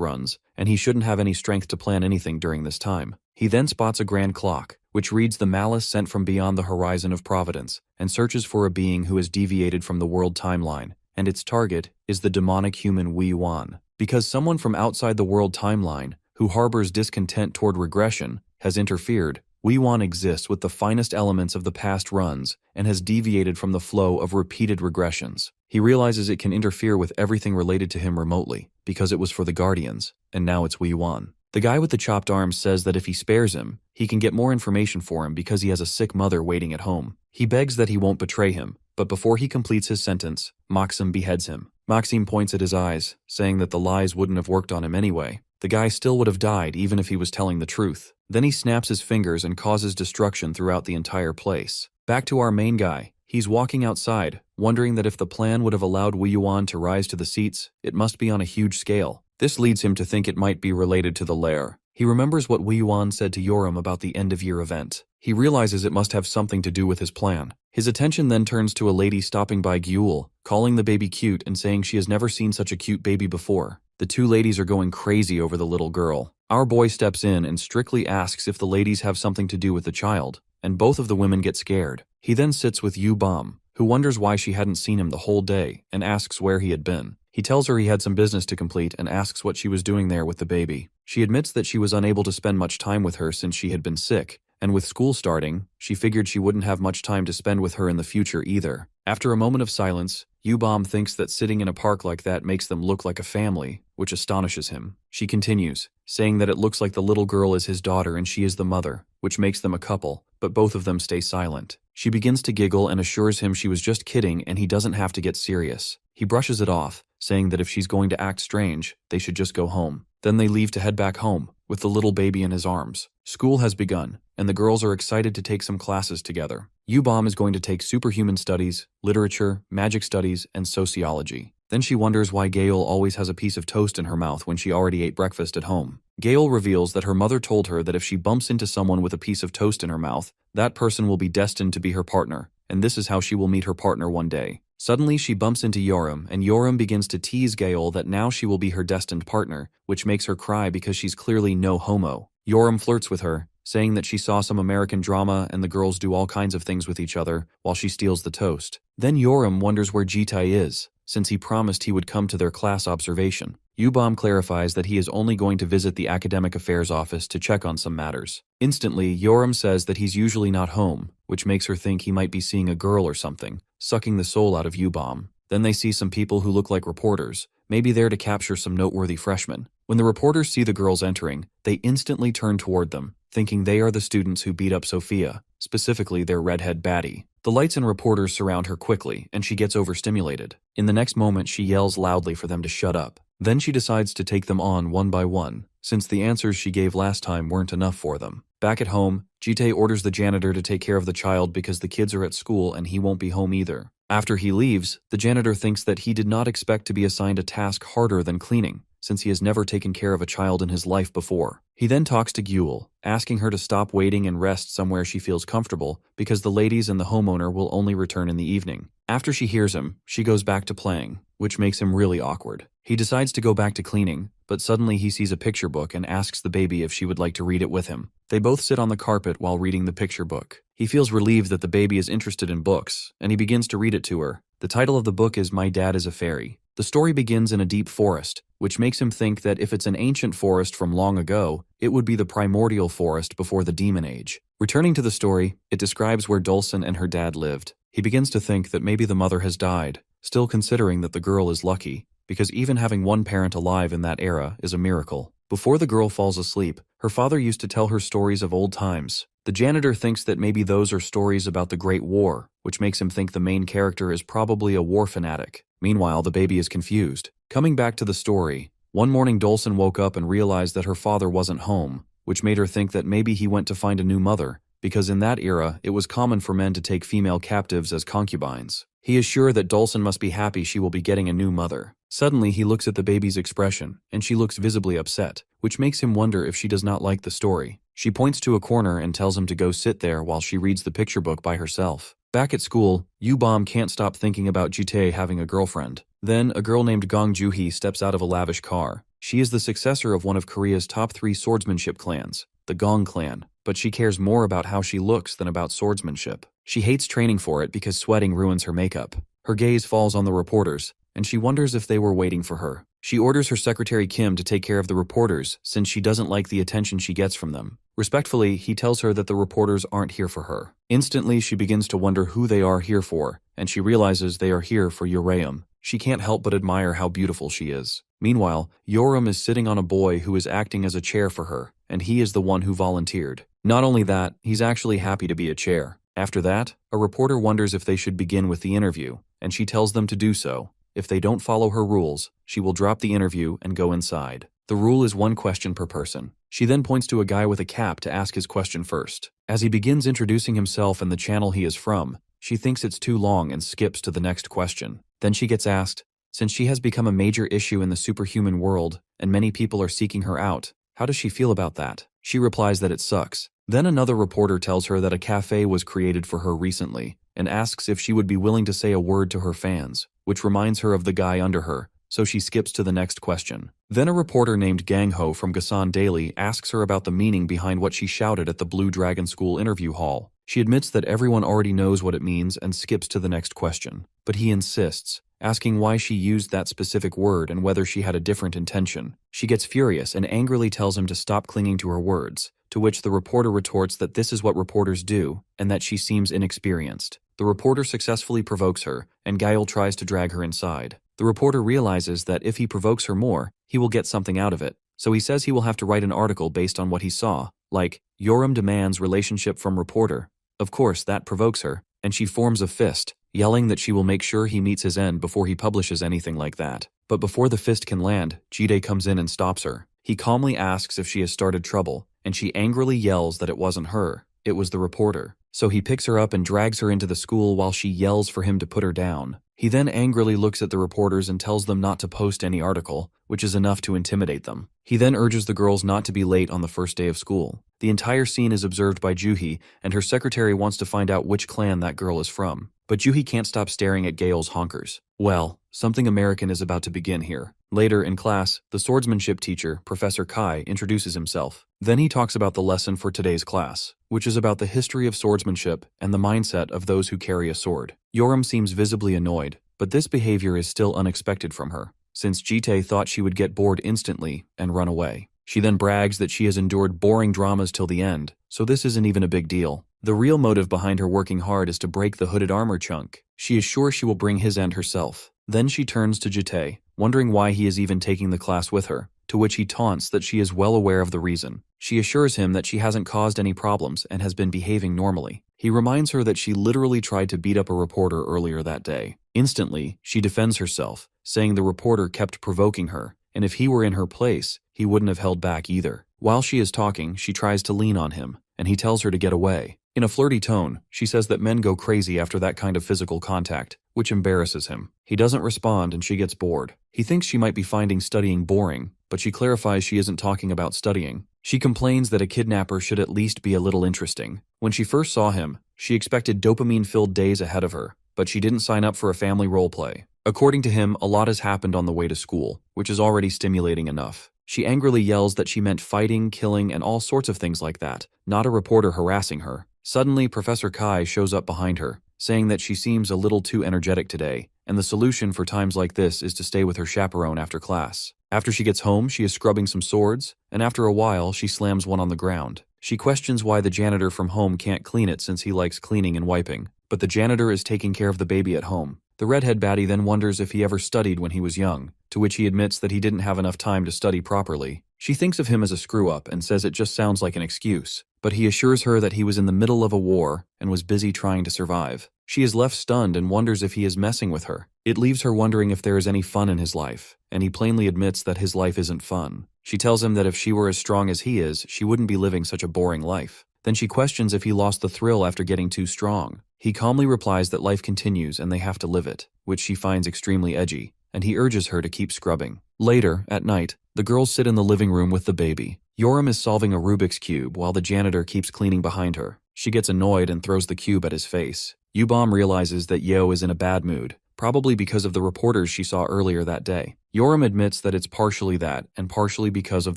runs, and he shouldn't have any strength to plan anything during this time. He then spots a grand clock, which reads the malice sent from beyond the horizon of providence, and searches for a being who has deviated from the world timeline, and its target is the demonic human Wei Yuan. Because someone from outside the world timeline, who harbors discontent toward regression, has interfered, Wei Yuan exists with the finest elements of the past runs and has deviated from the flow of repeated regressions. He realizes it can interfere with everything related to him remotely, because it was for the Guardians, and now it's Wei Yuan. The guy with the chopped arms says that if he spares him, he can get more information for him because he has a sick mother waiting at home. He begs that he won't betray him, but before he completes his sentence, Maxim beheads him. Maxim points at his eyes, saying that the lies wouldn't have worked on him anyway. The guy still would have died even if he was telling the truth. Then he snaps his fingers and causes destruction throughout the entire place. Back to our main guy. He's walking outside, wondering that if the plan would have allowed Wei Yuan to rise to the seats, it must be on a huge scale. This leads him to think it might be related to the lair. He remembers what Wei Yuan said to Yoram about the end-of-year event. He realizes it must have something to do with his plan. His attention then turns to a lady stopping by Gyul, calling the baby cute and saying she has never seen such a cute baby before. The 2 ladies are going crazy over the little girl. Our boy steps in and strictly asks if the ladies have something to do with the child, and both of the women get scared. He then sits with U-Bomb, who wonders why she hadn't seen him the whole day, and asks where he had been. He tells her he had some business to complete and asks what she was doing there with the baby. She admits that she was unable to spend much time with her since she had been sick, and with school starting, she figured she wouldn't have much time to spend with her in the future either. After a moment of silence, U-Bomb thinks that sitting in a park like that makes them look like a family, which astonishes him. She continues, saying that it looks like the little girl is his daughter and she is the mother, which makes them a couple, but both of them stay silent. She begins to giggle and assures him she was just kidding and he doesn't have to get serious. He brushes it off, saying that if she's going to act strange, they should just go home. Then they leave to head back home, with the little baby in his arms. School has begun, and the girls are excited to take some classes together. U-Bomb is going to take superhuman studies, literature, magic studies, and sociology. Then she wonders why Gale always has a piece of toast in her mouth when she already ate breakfast at home. Gale reveals that her mother told her that if she bumps into someone with a piece of toast in her mouth, that person will be destined to be her partner, and this is how she will meet her partner one day. Suddenly, she bumps into Yoram, and Yoram begins to tease Gale that now she will be her destined partner, which makes her cry because she's clearly no homo. Yoram flirts with her, saying that she saw some American drama and the girls do all kinds of things with each other while she steals the toast. Then Yoram wonders where Jitai is, since he promised he would come to their class observation. U-Bomb clarifies that he is only going to visit the academic affairs office to check on some matters. Instantly, Yoram says that he's usually not home, which makes her think he might be seeing a girl or something, sucking the soul out of U-Bomb. Then they see some people who look like reporters, maybe there to capture some noteworthy freshmen. When the reporters see the girls entering, they instantly turn toward them, thinking they are the students who beat up Sophia, specifically their redhead baddie. The lights and reporters surround her quickly, and she gets overstimulated. In the next moment, she yells loudly for them to shut up. Then she decides to take them on one by one, since the answers she gave last time weren't enough for them. Back at home, Jitae orders the janitor to take care of the child because the kids are at school and he won't be home either. After he leaves, the janitor thinks that he did not expect to be assigned a task harder than cleaning, since he has never taken care of a child in his life before. He then talks to Gyul, asking her to stop waiting and rest somewhere she feels comfortable because the ladies and the homeowner will only return in the evening. After she hears him, she goes back to playing, which makes him really awkward. He decides to go back to cleaning, but suddenly he sees a picture book and asks the baby if she would like to read it with him. They both sit on the carpet while reading the picture book. He feels relieved that the baby is interested in books, and he begins to read it to her. The title of the book is My Dad is a Fairy. The story begins in a deep forest, which makes him think that if it's an ancient forest from long ago, it would be the primordial forest before the Demon Age. Returning to the story, it describes where Dulcin and her dad lived. He begins to think that maybe the mother has died, still considering that the girl is lucky, because even having one parent alive in that era is a miracle. Before the girl falls asleep, her father used to tell her stories of old times. The janitor thinks that maybe those are stories about the Great War, which makes him think the main character is probably a war fanatic. Meanwhile, the baby is confused. Coming back to the story, one morning Dulcin woke up and realized that her father wasn't home, which made her think that maybe he went to find a new mother, because in that era, it was common for men to take female captives as concubines. He is sure that Dulcin must be happy she will be getting a new mother. Suddenly, he looks at the baby's expression, and she looks visibly upset, which makes him wonder if she does not like the story. She points to a corner and tells him to go sit there while she reads the picture book by herself. Back at school, Yubom can't stop thinking about Jitae having a girlfriend. Then, a girl named Gong Juhee steps out of a lavish car. She is the successor of one of Korea's top 3 swordsmanship clans, the Gong clan, but she cares more about how she looks than about swordsmanship. She hates training for it because sweating ruins her makeup. Her gaze falls on the reporters, and she wonders if they were waiting for her. She orders her secretary Kim to take care of the reporters since she doesn't like the attention she gets from them. Respectfully, he tells her that the reporters aren't here for her. Instantly, she begins to wonder who they are here for, and she realizes they are here for Yoram. She can't help but admire how beautiful she is. Meanwhile, Yoram is sitting on a boy who is acting as a chair for her, and he is the one who volunteered. Not only that, he's actually happy to be a chair. After that, a reporter wonders if they should begin with the interview, and she tells them to do so. If they don't follow her rules, she will drop the interview and go inside. The rule is 1 question per person. She then points to a guy with a cap to ask his question first. As he begins introducing himself and the channel he is from, she thinks it's too long and skips to the next question. Then she gets asked, since she has become a major issue in the superhuman world and many people are seeking her out, how does she feel about that? She replies that it sucks. Then another reporter tells her that a cafe was created for her recently and asks if she would be willing to say a word to her fans, which reminds her of the guy under her, so she skips to the next question. Then a reporter named Gang Ho from Gasan Daily asks her about the meaning behind what she shouted at the Blue Dragon School interview hall. She admits that everyone already knows what it means and skips to the next question. But he insists, asking why she used that specific word and whether she had a different intention. She gets furious and angrily tells him to stop clinging to her words, to which the reporter retorts that this is what reporters do and that she seems inexperienced. The reporter successfully provokes her, and Gael tries to drag her inside. The reporter realizes that if he provokes her more, he will get something out of it, so he says he will have to write an article based on what he saw, like, Yoram demands relationship from reporter. Of course, that provokes her, and she forms a fist, yelling that she will make sure he meets his end before he publishes anything like that. But before the fist can land, Jide comes in and stops her. He calmly asks if she has started trouble, and she angrily yells that it wasn't her, it was the reporter. So he picks her up and drags her into the school while she yells for him to put her down. He then angrily looks at the reporters and tells them not to post any article, which is enough to intimidate them. He then urges the girls not to be late on the first day of school. The entire scene is observed by Juhee, and her secretary wants to find out which clan that girl is from. But Juhee can't stop staring at Gael's honkers. Well, something American is about to begin here. Later in class, the swordsmanship teacher, Professor Kai, introduces himself. Then he talks about the lesson for today's class, which is about the history of swordsmanship and the mindset of those who carry a sword. Yoram seems visibly annoyed, but this behavior is still unexpected from her, since Jitae thought she would get bored instantly and run away. She then brags that she has endured boring dramas till the end, so this isn't even a big deal. The real motive behind her working hard is to break the hooded armor chunk. She is sure she will bring his end herself. Then she turns to Jitae, wondering why he is even taking the class with her, to which he taunts that she is well aware of the reason. She assures him that she hasn't caused any problems and has been behaving normally. He reminds her that she literally tried to beat up a reporter earlier that day. Instantly, she defends herself, saying the reporter kept provoking her, and if he were in her place, he wouldn't have held back either. While she is talking, she tries to lean on him, and he tells her to get away. In a flirty tone, she says that men go crazy after that kind of physical contact, which embarrasses him. He doesn't respond and she gets bored. He thinks she might be finding studying boring, but she clarifies she isn't talking about studying. She complains that a kidnapper should at least be a little interesting. When she first saw him, she expected dopamine-filled days ahead of her, but she didn't sign up for a family role play. According to him, a lot has happened on the way to school, which is already stimulating enough. She angrily yells that she meant fighting, killing, and all sorts of things like that, not a reporter harassing her. Suddenly, Professor Kai shows up behind her, saying that she seems a little too energetic today, and the solution for times like this is to stay with her chaperone after class. After she gets home, she is scrubbing some swords, and after a while, she slams one on the ground. She questions why the janitor from home can't clean it since he likes cleaning and wiping, but the janitor is taking care of the baby at home. The redhead baddie then wonders if he ever studied when he was young, to which he admits that he didn't have enough time to study properly. She thinks of him as a screw-up and says it just sounds like an excuse, but he assures her that he was in the middle of a war and was busy trying to survive. She is left stunned and wonders if he is messing with her. It leaves her wondering if there is any fun in his life, and he plainly admits that his life isn't fun. She tells him that if she were as strong as he is, she wouldn't be living such a boring life. Then she questions if he lost the thrill after getting too strong. He calmly replies that life continues and they have to live it, which she finds extremely edgy, and he urges her to keep scrubbing. Later, at night, the girls sit in the living room with the baby. Yoram is solving a Rubik's Cube while the janitor keeps cleaning behind her. She gets annoyed and throws the cube at his face. Yubom realizes that Yo is in a bad mood, probably because of the reporters she saw earlier that day. Yoram admits that it's partially that and partially because of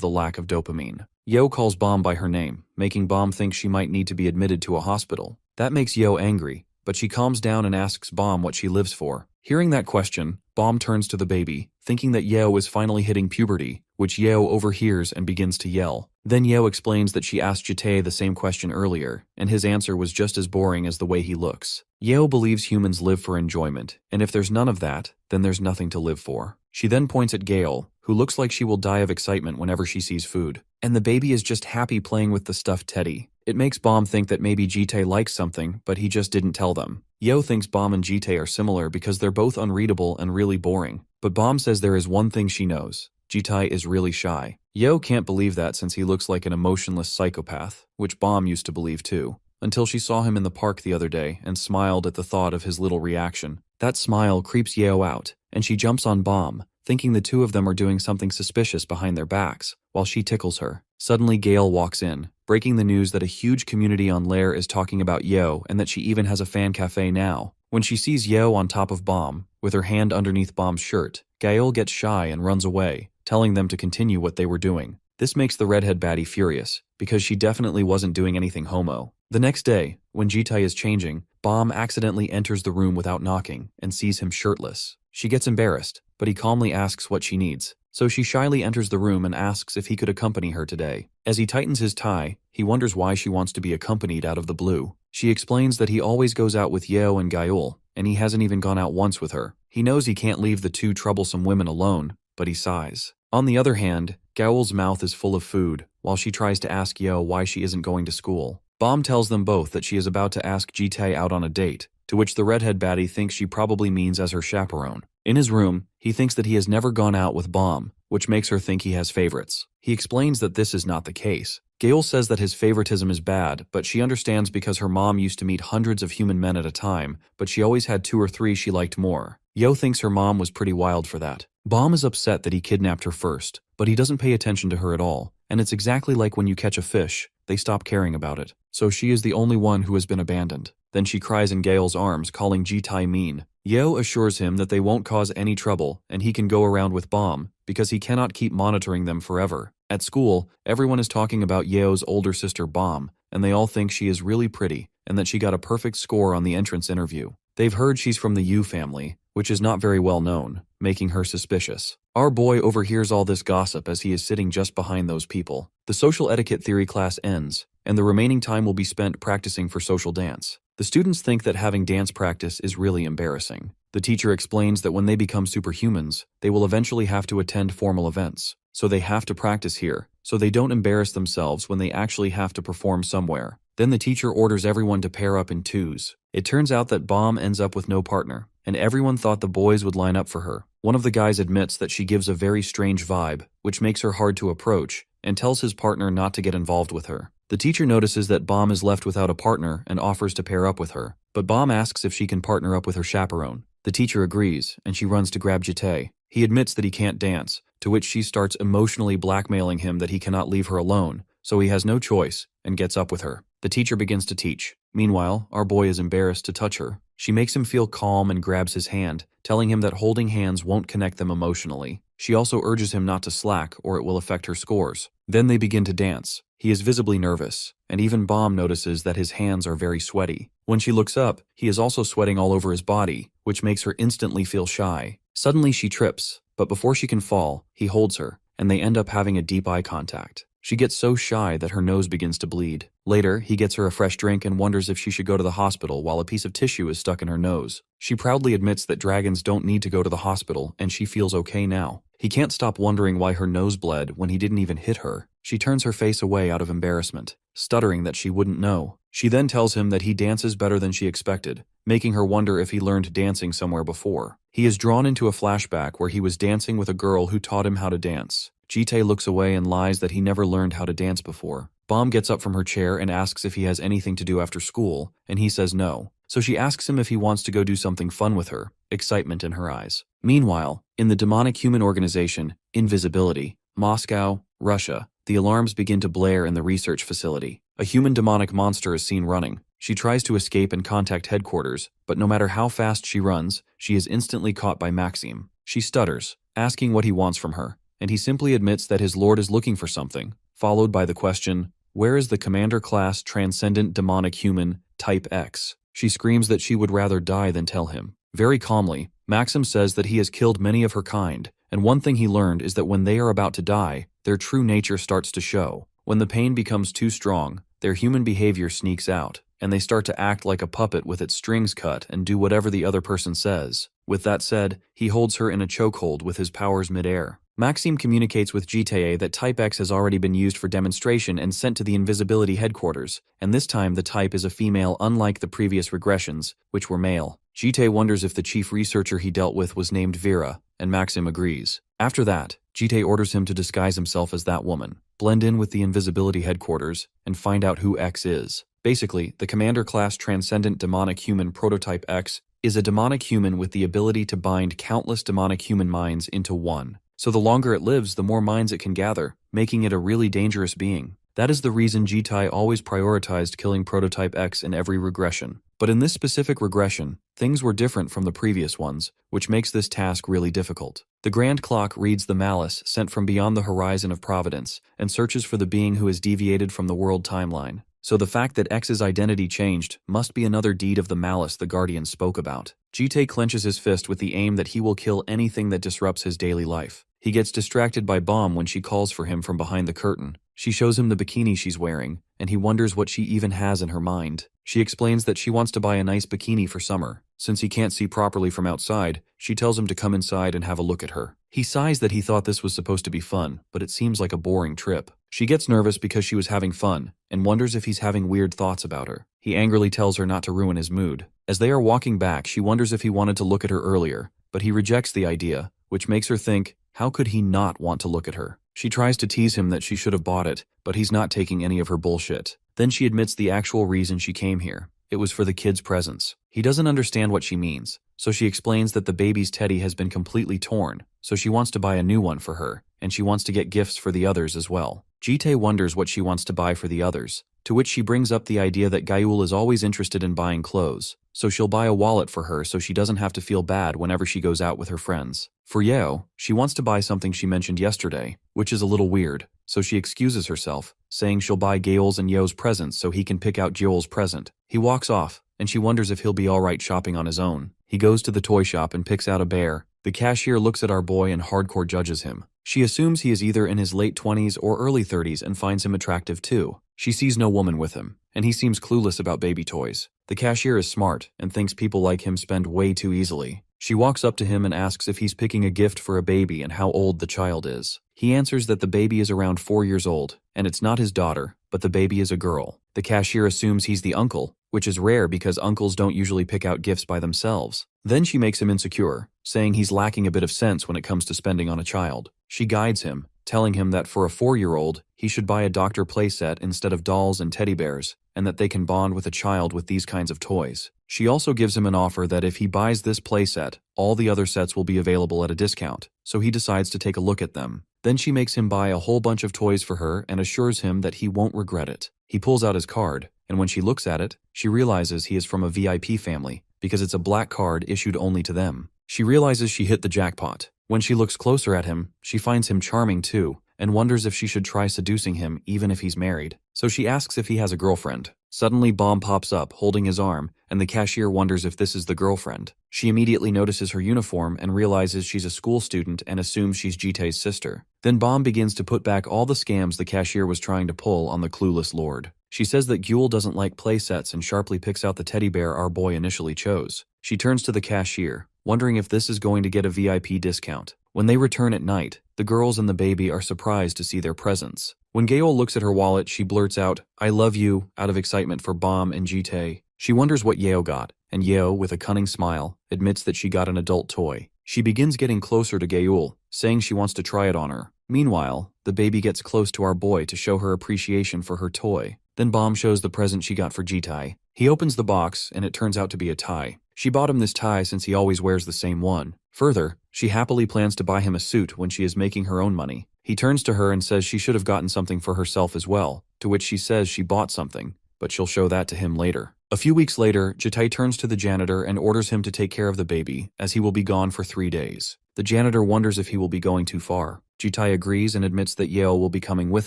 the lack of dopamine. Yo calls Bomb by her name, making Bomb think she might need to be admitted to a hospital. That makes Yo angry, but she calms down and asks Bomb what she lives for. Hearing that question, Bomb turns to the baby, thinking that Yo is finally hitting puberty, which Yo overhears and begins to yell. Then Yo explains that she asked Jitae the same question earlier, and his answer was just as boring as the way he looks. Yo believes humans live for enjoyment, and if there's none of that, then there's nothing to live for. She then points at Gale, who looks like she will die of excitement whenever she sees food. And the baby is just happy playing with the stuffed teddy. It makes Bomb think that maybe Jitae likes something, but he just didn't tell them. Yo thinks Bomb and Jitae are similar because they're both unreadable and really boring. But Bomb says there is one thing she knows. Jitae is really shy. Yo can't believe that since he looks like an emotionless psychopath, which Bomb used to believe too, until she saw him in the park the other day and smiled at the thought of his little reaction. That smile creeps Yo out, and she jumps on Bomb, thinking the two of them are doing something suspicious behind their backs, while she tickles her. Suddenly Gale walks in, breaking the news that a huge community on Lair is talking about Yo and that she even has a fan cafe now. When she sees Yo on top of Bomb, with her hand underneath Bomb's shirt, Gale gets shy and runs away, telling them to continue what they were doing. This makes the redhead baddie furious, because she definitely wasn't doing anything homo. The next day, when Jitae is changing, Bomb accidentally enters the room without knocking and sees him shirtless. She gets embarrassed, but he calmly asks what she needs. So she shyly enters the room and asks if he could accompany her today. As he tightens his tie, he wonders why she wants to be accompanied out of the blue. She explains that he always goes out with Yeo and Gaul, and he hasn't even gone out once with her. He knows he can't leave the two troublesome women alone, but he sighs. On the other hand, Gaul's mouth is full of food, while she tries to ask Yeo why she isn't going to school. Bomb tells them both that she is about to ask Jitae out on a date, to which the redhead baddie thinks she probably means as her chaperone. In his room, he thinks that he has never gone out with Bomb, which makes her think he has favorites. He explains that this is not the case. Gaul says that his favoritism is bad, but she understands because her mom used to meet hundreds of human men at a time, but she always had 2 or 3 she liked more. Yo thinks her mom was pretty wild for that. Bomb is upset that he kidnapped her first, but he doesn't pay attention to her at all, and it's exactly like when you catch a fish, they stop caring about it. So she is the only one who has been abandoned. Then she cries in Gail's arms, calling Jitae mean. Yo assures him that they won't cause any trouble and he can go around with Bomb because he cannot keep monitoring them forever. At school, everyone is talking about Yeo's older sister Bomb, and they all think she is really pretty and that she got a perfect score on the entrance interview. They've heard she's from the Yu family, which is not very well known, making her suspicious. Our boy overhears all this gossip as he is sitting just behind those people. The social etiquette theory class ends, and the remaining time will be spent practicing for social dance. The students think that having dance practice is really embarrassing. The teacher explains that when they become superhumans, they will eventually have to attend formal events, so they have to practice here, so they don't embarrass themselves when they actually have to perform somewhere. Then the teacher orders everyone to pair up in 2s. It turns out that Bomb ends up with no partner, and everyone thought the boys would line up for her. One of the guys admits that she gives a very strange vibe, which makes her hard to approach, and tells his partner not to get involved with her. The teacher notices that Bomb is left without a partner and offers to pair up with her, but Bomb asks if she can partner up with her chaperone. The teacher agrees, and she runs to grab Jitae. He admits that he can't dance, to which she starts emotionally blackmailing him that he cannot leave her alone, so he has no choice, and gets up with her. The teacher begins to teach. Meanwhile, our boy is embarrassed to touch her. She makes him feel calm and grabs his hand, telling him that holding hands won't connect them emotionally. She also urges him not to slack or it will affect her scores. Then they begin to dance. He is visibly nervous, and even Bomb notices that his hands are very sweaty. When she looks up, he is also sweating all over his body, which makes her instantly feel shy. Suddenly she trips, but before she can fall, he holds her, and they end up having a deep eye contact. She gets so shy that her nose begins to bleed. Later, he gets her a fresh drink and wonders if she should go to the hospital while a piece of tissue is stuck in her nose. She proudly admits that dragons don't need to go to the hospital and she feels okay now. He can't stop wondering why her nose bled when he didn't even hit her. She turns her face away out of embarrassment, stuttering that she wouldn't know. She then tells him that he dances better than she expected, making her wonder if he learned dancing somewhere before. He is drawn into a flashback where he was dancing with a girl who taught him how to dance. Jitae looks away and lies that he never learned how to dance before. Bomb gets up from her chair and asks if he has anything to do after school, and he says no. So she asks him if he wants to go do something fun with her, excitement in her eyes. Meanwhile, in the demonic human organization, Invisibility, Moscow, Russia, the alarms begin to blare in the research facility. A human demonic monster is seen running. She tries to escape and contact headquarters, but no matter how fast she runs, she is instantly caught by Maxim. She stutters, asking what he wants from her, and he simply admits that his lord is looking for something, followed by the question, "Where is the commander-class transcendent demonic human, Type X?" She screams that she would rather die than tell him. Very calmly, Maxim says that he has killed many of her kind, and one thing he learned is that when they are about to die, their true nature starts to show. When the pain becomes too strong, their human behavior sneaks out, and they start to act like a puppet with its strings cut and do whatever the other person says. With that said, he holds her in a chokehold with his powers midair. Maxim communicates with Jitae that Type X has already been used for demonstration and sent to the Invisibility headquarters, and this time the type is a female unlike the previous regressions, which were male. Jitae wonders if the chief researcher he dealt with was named Vera, and Maxim agrees. After that, Jitae orders him to disguise himself as that woman, blend in with the Invisibility headquarters, and find out who X is. Basically, the Commander-class Transcendent Demonic Human Prototype X is a demonic human with the ability to bind countless demonic human minds into one. So the longer it lives, the more minds it can gather, making it a really dangerous being. That is the reason Jitae always prioritized killing Prototype X in every regression. But in this specific regression, things were different from the previous ones, which makes this task really difficult. The Grand Clock reads the malice sent from beyond the horizon of Providence and searches for the being who has deviated from the world timeline. So the fact that X's identity changed must be another deed of the malice the Guardian spoke about. Jitae clenches his fist with the aim that he will kill anything that disrupts his daily life. He gets distracted by Bomb when she calls for him from behind the curtain. She shows him the bikini she's wearing, and he wonders what she even has in her mind. She explains that she wants to buy a nice bikini for summer. Since he can't see properly from outside, she tells him to come inside and have a look at her. He sighs that he thought this was supposed to be fun, but it seems like a boring trip. She gets nervous because she was having fun, and wonders if he's having weird thoughts about her. He angrily tells her not to ruin his mood. As they are walking back, she wonders if he wanted to look at her earlier, but he rejects the idea, which makes her think, how could he not want to look at her? She tries to tease him that she should have bought it, but he's not taking any of her bullshit. Then she admits the actual reason she came here. It was for the kid's presents. He doesn't understand what she means, so she explains that the baby's teddy has been completely torn, so she wants to buy a new one for her, and she wants to get gifts for the others as well. Jitae wonders what she wants to buy for the others, to which she brings up the idea that Gyul is always interested in buying clothes, so she'll buy a wallet for her so she doesn't have to feel bad whenever she goes out with her friends. For Yeo, she wants to buy something she mentioned yesterday, which is a little weird, so she excuses herself, saying she'll buy Gyul's and Yeo's presents so he can pick out Gyul's present. He walks off, and she wonders if he'll be alright shopping on his own. He goes to the toy shop and picks out a bear. The cashier looks at our boy and hardcore judges him. She assumes he is either in his late 20s or early 30s and finds him attractive too. She sees no woman with him, and he seems clueless about baby toys. The cashier is smart and thinks people like him spend way too easily. She walks up to him and asks if he's picking a gift for a baby and how old the child is. He answers that the baby is around 4 years old, and it's not his daughter, but the baby is a girl. The cashier assumes he's the uncle, which is rare because uncles don't usually pick out gifts by themselves. Then she makes him insecure, saying he's lacking a bit of sense when it comes to spending on a child. She guides him, telling him that for a 4-year-old, he should buy a Dr. playset instead of dolls and teddy bears, and that they can bond with a child with these kinds of toys. She also gives him an offer that if he buys this playset, all the other sets will be available at a discount, so he decides to take a look at them. Then she makes him buy a whole bunch of toys for her and assures him that he won't regret it. He pulls out his card, and when she looks at it, she realizes he is from a VIP family, because it's a black card issued only to them. She realizes she hit the jackpot. When she looks closer at him, she finds him charming too, and wonders if she should try seducing him even if he's married. So she asks if he has a girlfriend. Suddenly Bomb pops up, holding his arm, and the cashier wonders if this is the girlfriend. She immediately notices her uniform and realizes she's a school student and assumes she's Jitae's sister. Then Bomb begins to put back all the scams the cashier was trying to pull on the clueless lord. She says that Gyul doesn't like playsets and sharply picks out the teddy bear our boy initially chose. She turns to the cashier, wondering if this is going to get a VIP discount. When they return at night, the girls and the baby are surprised to see their presents. When Gaol looks at her wallet, she blurts out, "I love you," out of excitement for Bomb and Jitae. She wonders what Yeo got, and Yeo, with a cunning smile, admits that she got an adult toy. She begins getting closer to Gaol, saying she wants to try it on her. Meanwhile, the baby gets close to our boy to show her appreciation for her toy. Then Bomb shows the present she got for Jitae. He opens the box, and it turns out to be a tie. She bought him this tie since he always wears the same one. Further, she happily plans to buy him a suit when she is making her own money. He turns to her and says she should have gotten something for herself as well, to which she says she bought something, but she'll show that to him later. A few weeks later, Jitae turns to the janitor and orders him to take care of the baby, as he will be gone for 3 days. The janitor wonders if he will be going too far. Jitae agrees and admits that Yeo will be coming with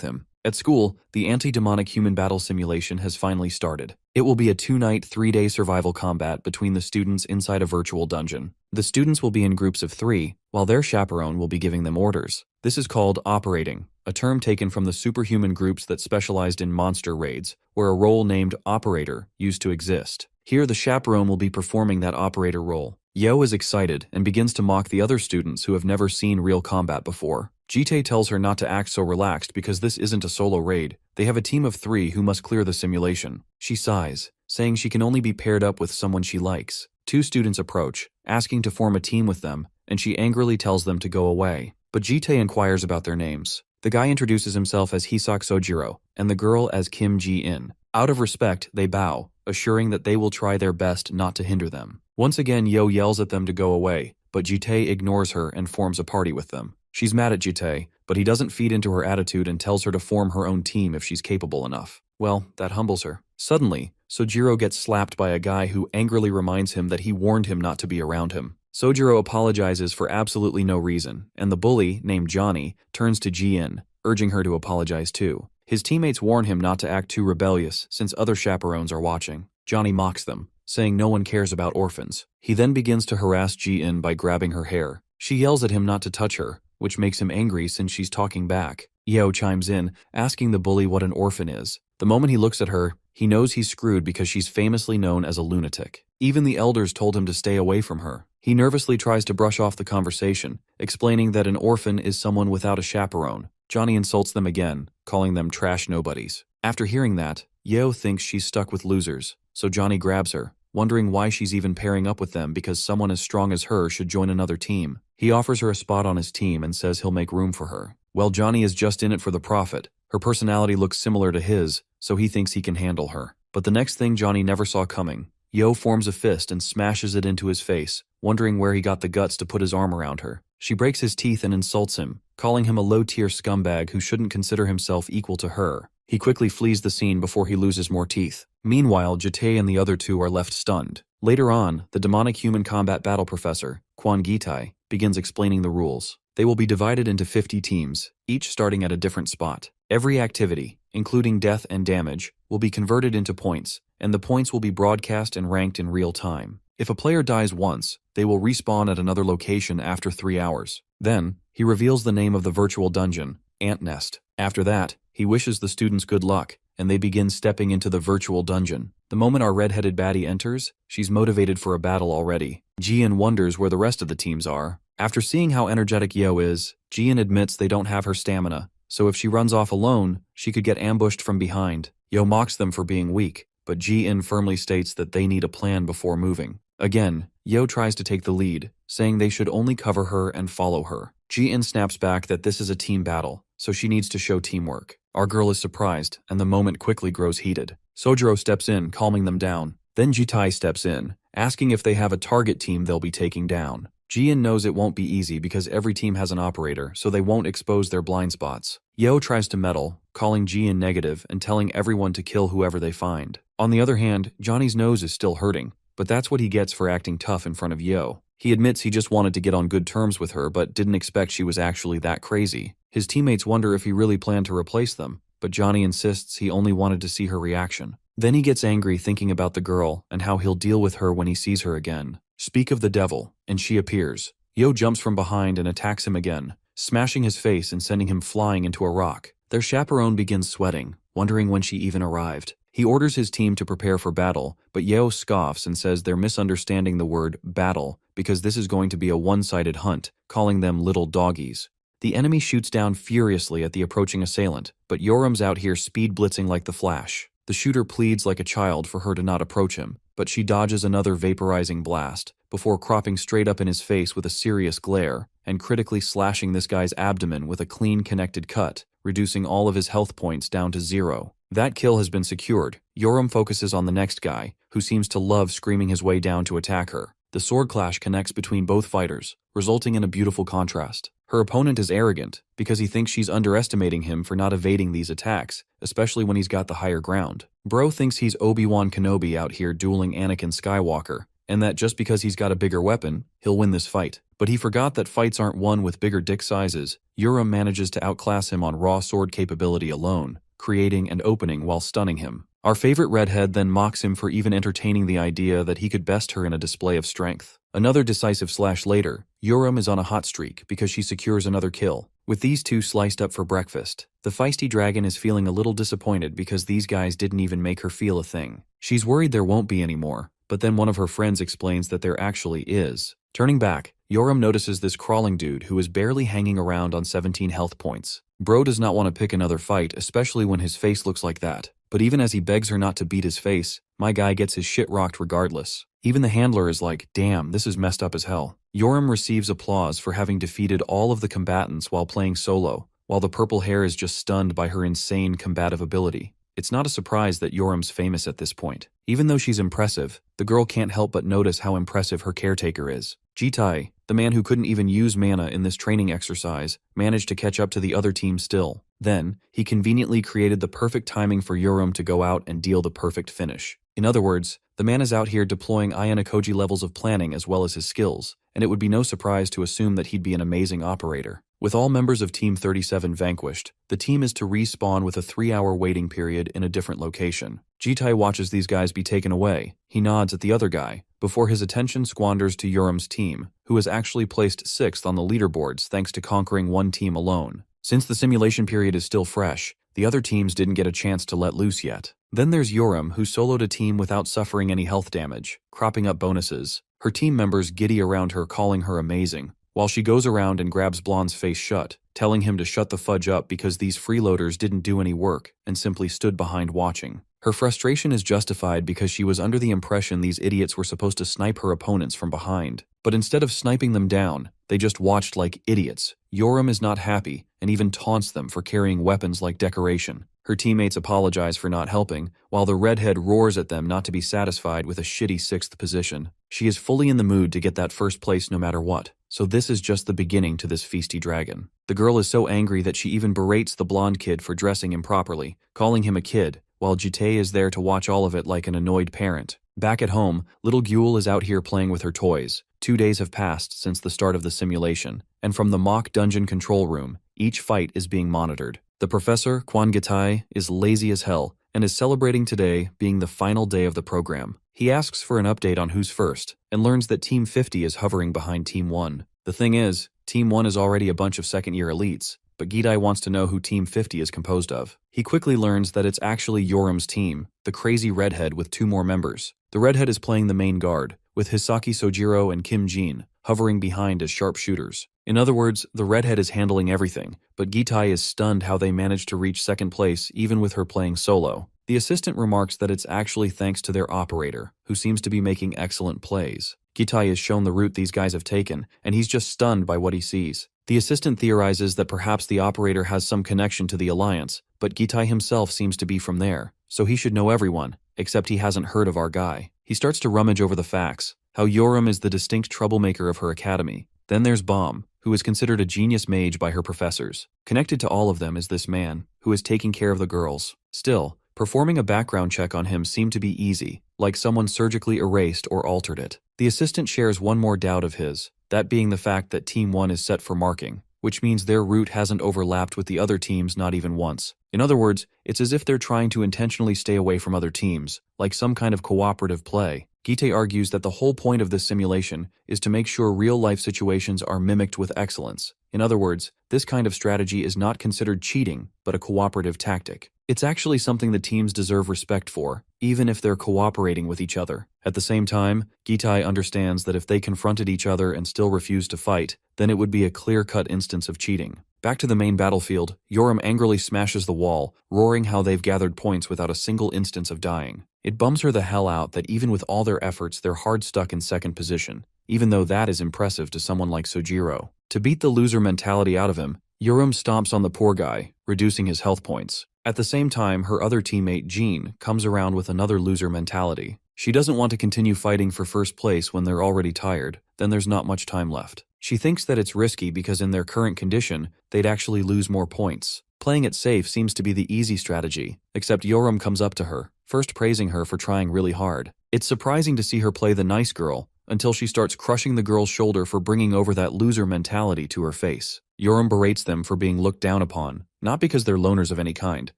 him. At school, the anti-demonic human battle simulation has finally started. It will be a 2-night, 3-day survival combat between the students inside a virtual dungeon. The students will be in groups of 3, while their chaperone will be giving them orders. This is called operating, a term taken from the superhuman groups that specialized in monster raids, where a role named operator used to exist. Here, the chaperone will be performing that operator role. Yeo is excited and begins to mock the other students who have never seen real combat before. Jitae tells her not to act so relaxed because this isn't a solo raid. They have a team of 3 who must clear the simulation. She sighs, saying she can only be paired up with someone she likes. 2 students approach, asking to form a team with them, and she angrily tells them to go away. But Jitae inquires about their names. The guy introduces himself as Hisak Sojiro, and the girl as Kim Ji-in. Out of respect, they bow, assuring that they will try their best not to hinder them. Once again, Yeo yells at them to go away, but Jitae ignores her and forms a party with them. She's mad at Jitae, but he doesn't feed into her attitude and tells her to form her own team if she's capable enough. Well, that humbles her. Suddenly, Sojiro gets slapped by a guy who angrily reminds him that he warned him not to be around him. Sojiro apologizes for absolutely no reason, and the bully, named Johnny, turns to Ji-in, urging her to apologize too. His teammates warn him not to act too rebellious since other chaperones are watching. Johnny mocks them, saying no one cares about orphans. He then begins to harass Ji-in by grabbing her hair. She yells at him not to touch her, which makes him angry since she's talking back. Yeo chimes in, asking the bully what an orphan is. The moment he looks at her, he knows he's screwed because she's famously known as a lunatic. Even the elders told him to stay away from her. He nervously tries to brush off the conversation, explaining that an orphan is someone without a chaperone. Johnny insults them again, calling them trash nobodies. After hearing that, Yeo thinks she's stuck with losers, so Johnny grabs her, wondering why she's even pairing up with them because someone as strong as her should join another team. He offers her a spot on his team and says he'll make room for her. Well, Johnny is just in it for the profit. Her personality looks similar to his, so he thinks he can handle her. But the next thing Johnny never saw coming. Yeo forms a fist and smashes it into his face, wondering where he got the guts to put his arm around her. She breaks his teeth and insults him, calling him a low-tier scumbag who shouldn't consider himself equal to her. He quickly flees the scene before he loses more teeth. Meanwhile, Jitae and the other 2 are left stunned. Later on, the demonic human combat battle professor, Kwon Gitai, begins explaining the rules. They will be divided into 50 teams, each starting at a different spot. Every activity, including death and damage, will be converted into points, and the points will be broadcast and ranked in real time. If a player dies once, they will respawn at another location after 3 hours. Then, he reveals the name of the virtual dungeon, Ant Nest. After that, he wishes the students good luck, and they begin stepping into the virtual dungeon. The moment our red-headed baddie enters, she's motivated for a battle already. Ji-in wonders where the rest of the teams are. After seeing how energetic Yeo is, Ji-in admits they don't have her stamina, so if she runs off alone, she could get ambushed from behind. Yeo mocks them for being weak, but Ji-in firmly states that they need a plan before moving. Again, Yo tries to take the lead, saying they should only cover her and follow her. Ji-in snaps back that this is a team battle, so she needs to show teamwork. Our girl is surprised, and the moment quickly grows heated. Sojiro steps in, calming them down. Then Jitai steps in, asking if they have a target team they'll be taking down. Ji-in knows it won't be easy because every team has an operator, so they won't expose their blind spots. Yo tries to meddle, calling Ji-in negative and telling everyone to kill whoever they find. On the other hand, Johnny's nose is still hurting, but that's what he gets for acting tough in front of Yo. He admits he just wanted to get on good terms with her but didn't expect she was actually that crazy. His teammates wonder if he really planned to replace them, but Johnny insists he only wanted to see her reaction. Then he gets angry thinking about the girl and how he'll deal with her when he sees her again. Speak of the devil, and she appears. Yo jumps from behind and attacks him again, smashing his face and sending him flying into a rock. Their chaperone begins sweating, wondering when she even arrived. He orders his team to prepare for battle, but Yeo scoffs and says they're misunderstanding the word battle because this is going to be a one-sided hunt, calling them little doggies. The enemy shoots down furiously at the approaching assailant, but Yoram's out here speed blitzing like the Flash. The shooter pleads like a child for her to not approach him, but she dodges another vaporizing blast before cropping straight up in his face with a serious glare and critically slashing this guy's abdomen with a clean connected cut, reducing all of his health points down to 0. That kill has been secured. Yoram focuses on the next guy, who seems to love screaming his way down to attack her. The sword clash connects between both fighters, resulting in a beautiful contrast. Her opponent is arrogant because he thinks she's underestimating him for not evading these attacks, especially when he's got the higher ground. Bro thinks he's Obi-Wan Kenobi out here dueling Anakin Skywalker, and that just because he's got a bigger weapon, he'll win this fight. But he forgot that fights aren't won with bigger dick sizes. Yoram manages to outclass him on raw sword capability alone, creating and opening while stunning him. Our favorite redhead then mocks him for even entertaining the idea that he could best her in a display of strength. Another decisive slash later, Yoram is on a hot streak because she secures another kill. With these two sliced up for breakfast, the feisty dragon is feeling a little disappointed because these guys didn't even make her feel a thing. She's worried there won't be any more, but then one of her friends explains that there actually is. Turning back, Yoram notices this crawling dude who is barely hanging around on 17 health points. Bro does not want to pick another fight, especially when his face looks like that. But even as he begs her not to beat his face, my guy gets his shit rocked regardless. Even the handler is like, damn, this is messed up as hell. Yoram receives applause for having defeated all of the combatants while playing solo, while the purple hair is just stunned by her insane combative ability. It's not a surprise that Yoram's famous at this point. Even though she's impressive, the girl can't help but notice how impressive her caretaker is. Jitai, the man who couldn't even use mana in this training exercise, managed to catch up to the other team still. Then, he conveniently created the perfect timing for Yoram to go out and deal the perfect finish. In other words, the man is out here deploying Ayanokoji levels of planning as well as his skills, and it would be no surprise to assume that he'd be an amazing operator. With all members of Team 37 vanquished, the team is to respawn with a 3-hour waiting period in a different location. Jitai watches these guys be taken away. He nods at the other guy, before his attention squanders to Yoram's team, who has actually placed 6th on the leaderboards thanks to conquering one team alone. Since the simulation period is still fresh, the other teams didn't get a chance to let loose yet. Then there's Yoram, who soloed a team without suffering any health damage, cropping up bonuses. Her team members giddy around her, calling her amazing, while she goes around and grabs Blonde's face shut, telling him to shut the fudge up because these freeloaders didn't do any work and simply stood behind watching. Her frustration is justified because she was under the impression these idiots were supposed to snipe her opponents from behind. But instead of sniping them down, they just watched like idiots. Yoram is not happy and even taunts them for carrying weapons like decoration. Her teammates apologize for not helping, while the redhead roars at them not to be satisfied with a shitty 6th position. She is fully in the mood to get that first place no matter what, so this is just the beginning to this feisty dragon. The girl is so angry that she even berates the blonde kid for dressing improperly, calling him a kid, while Jite is there to watch all of it like an annoyed parent. Back at home, little Gyul is out here playing with her toys. 2 days have passed since the start of the simulation, and from the mock dungeon control room, each fight is being monitored. The professor, Quan Gitai, is lazy as hell and is celebrating today being the final day of the program. He asks for an update on who's first and learns that Team 50 is hovering behind Team 1. The thing is, Team 1 is already a bunch of second-year elites, but Gitai wants to know who Team 50 is composed of. He quickly learns that it's actually Yoram's team, the crazy redhead with 2 more members. The redhead is playing the main guard, with Hisaki Sojiro and Kim Jin hovering behind as sharpshooters. In other words, the redhead is handling everything, but Gitai is stunned how they managed to reach second place even with her playing solo. The assistant remarks that it's actually thanks to their operator, who seems to be making excellent plays. Gitai is shown the route these guys have taken, and he's just stunned by what he sees. The assistant theorizes that perhaps the operator has some connection to the Alliance, but Gitai himself seems to be from there, so he should know everyone, except he hasn't heard of our guy. He starts to rummage over the facts, how Yoram is the distinct troublemaker of her academy. Then there's Bomb, who is considered a genius mage by her professors. Connected to all of them is this man, who is taking care of the girls. Still, performing a background check on him seemed to be easy, like someone surgically erased or altered it. The assistant shares one more doubt of his, that being the fact that Team 1 is set for marking, which means their route hasn't overlapped with the other teams not even once. In other words, it's as if they're trying to intentionally stay away from other teams, like some kind of cooperative play. Gite argues that the whole point of this simulation is to make sure real-life situations are mimicked with excellence. In other words, this kind of strategy is not considered cheating, but a cooperative tactic. It's actually something the teams deserve respect for, even if they're cooperating with each other. At the same time, Gitai understands that if they confronted each other and still refused to fight, then it would be a clear-cut instance of cheating. Back to the main battlefield, Yoram angrily smashes the wall, roaring how they've gathered points without a single instance of dying. It bums her the hell out that even with all their efforts, they're hard stuck in second position, even though that is impressive to someone like Sojiro. To beat the loser mentality out of him, Yoram stomps on the poor guy, reducing his health points. At the same time, her other teammate, Jean, comes around with another loser mentality. She doesn't want to continue fighting for first place when they're already tired, then there's not much time left. She thinks that it's risky because in their current condition, they'd actually lose more points. Playing it safe seems to be the easy strategy, except Yoram comes up to her, first praising her for trying really hard. It's surprising to see her play the nice girl, until she starts crushing the girl's shoulder for bringing over that loser mentality to her face. Yoram berates them for being looked down upon, not because they're loners of any kind,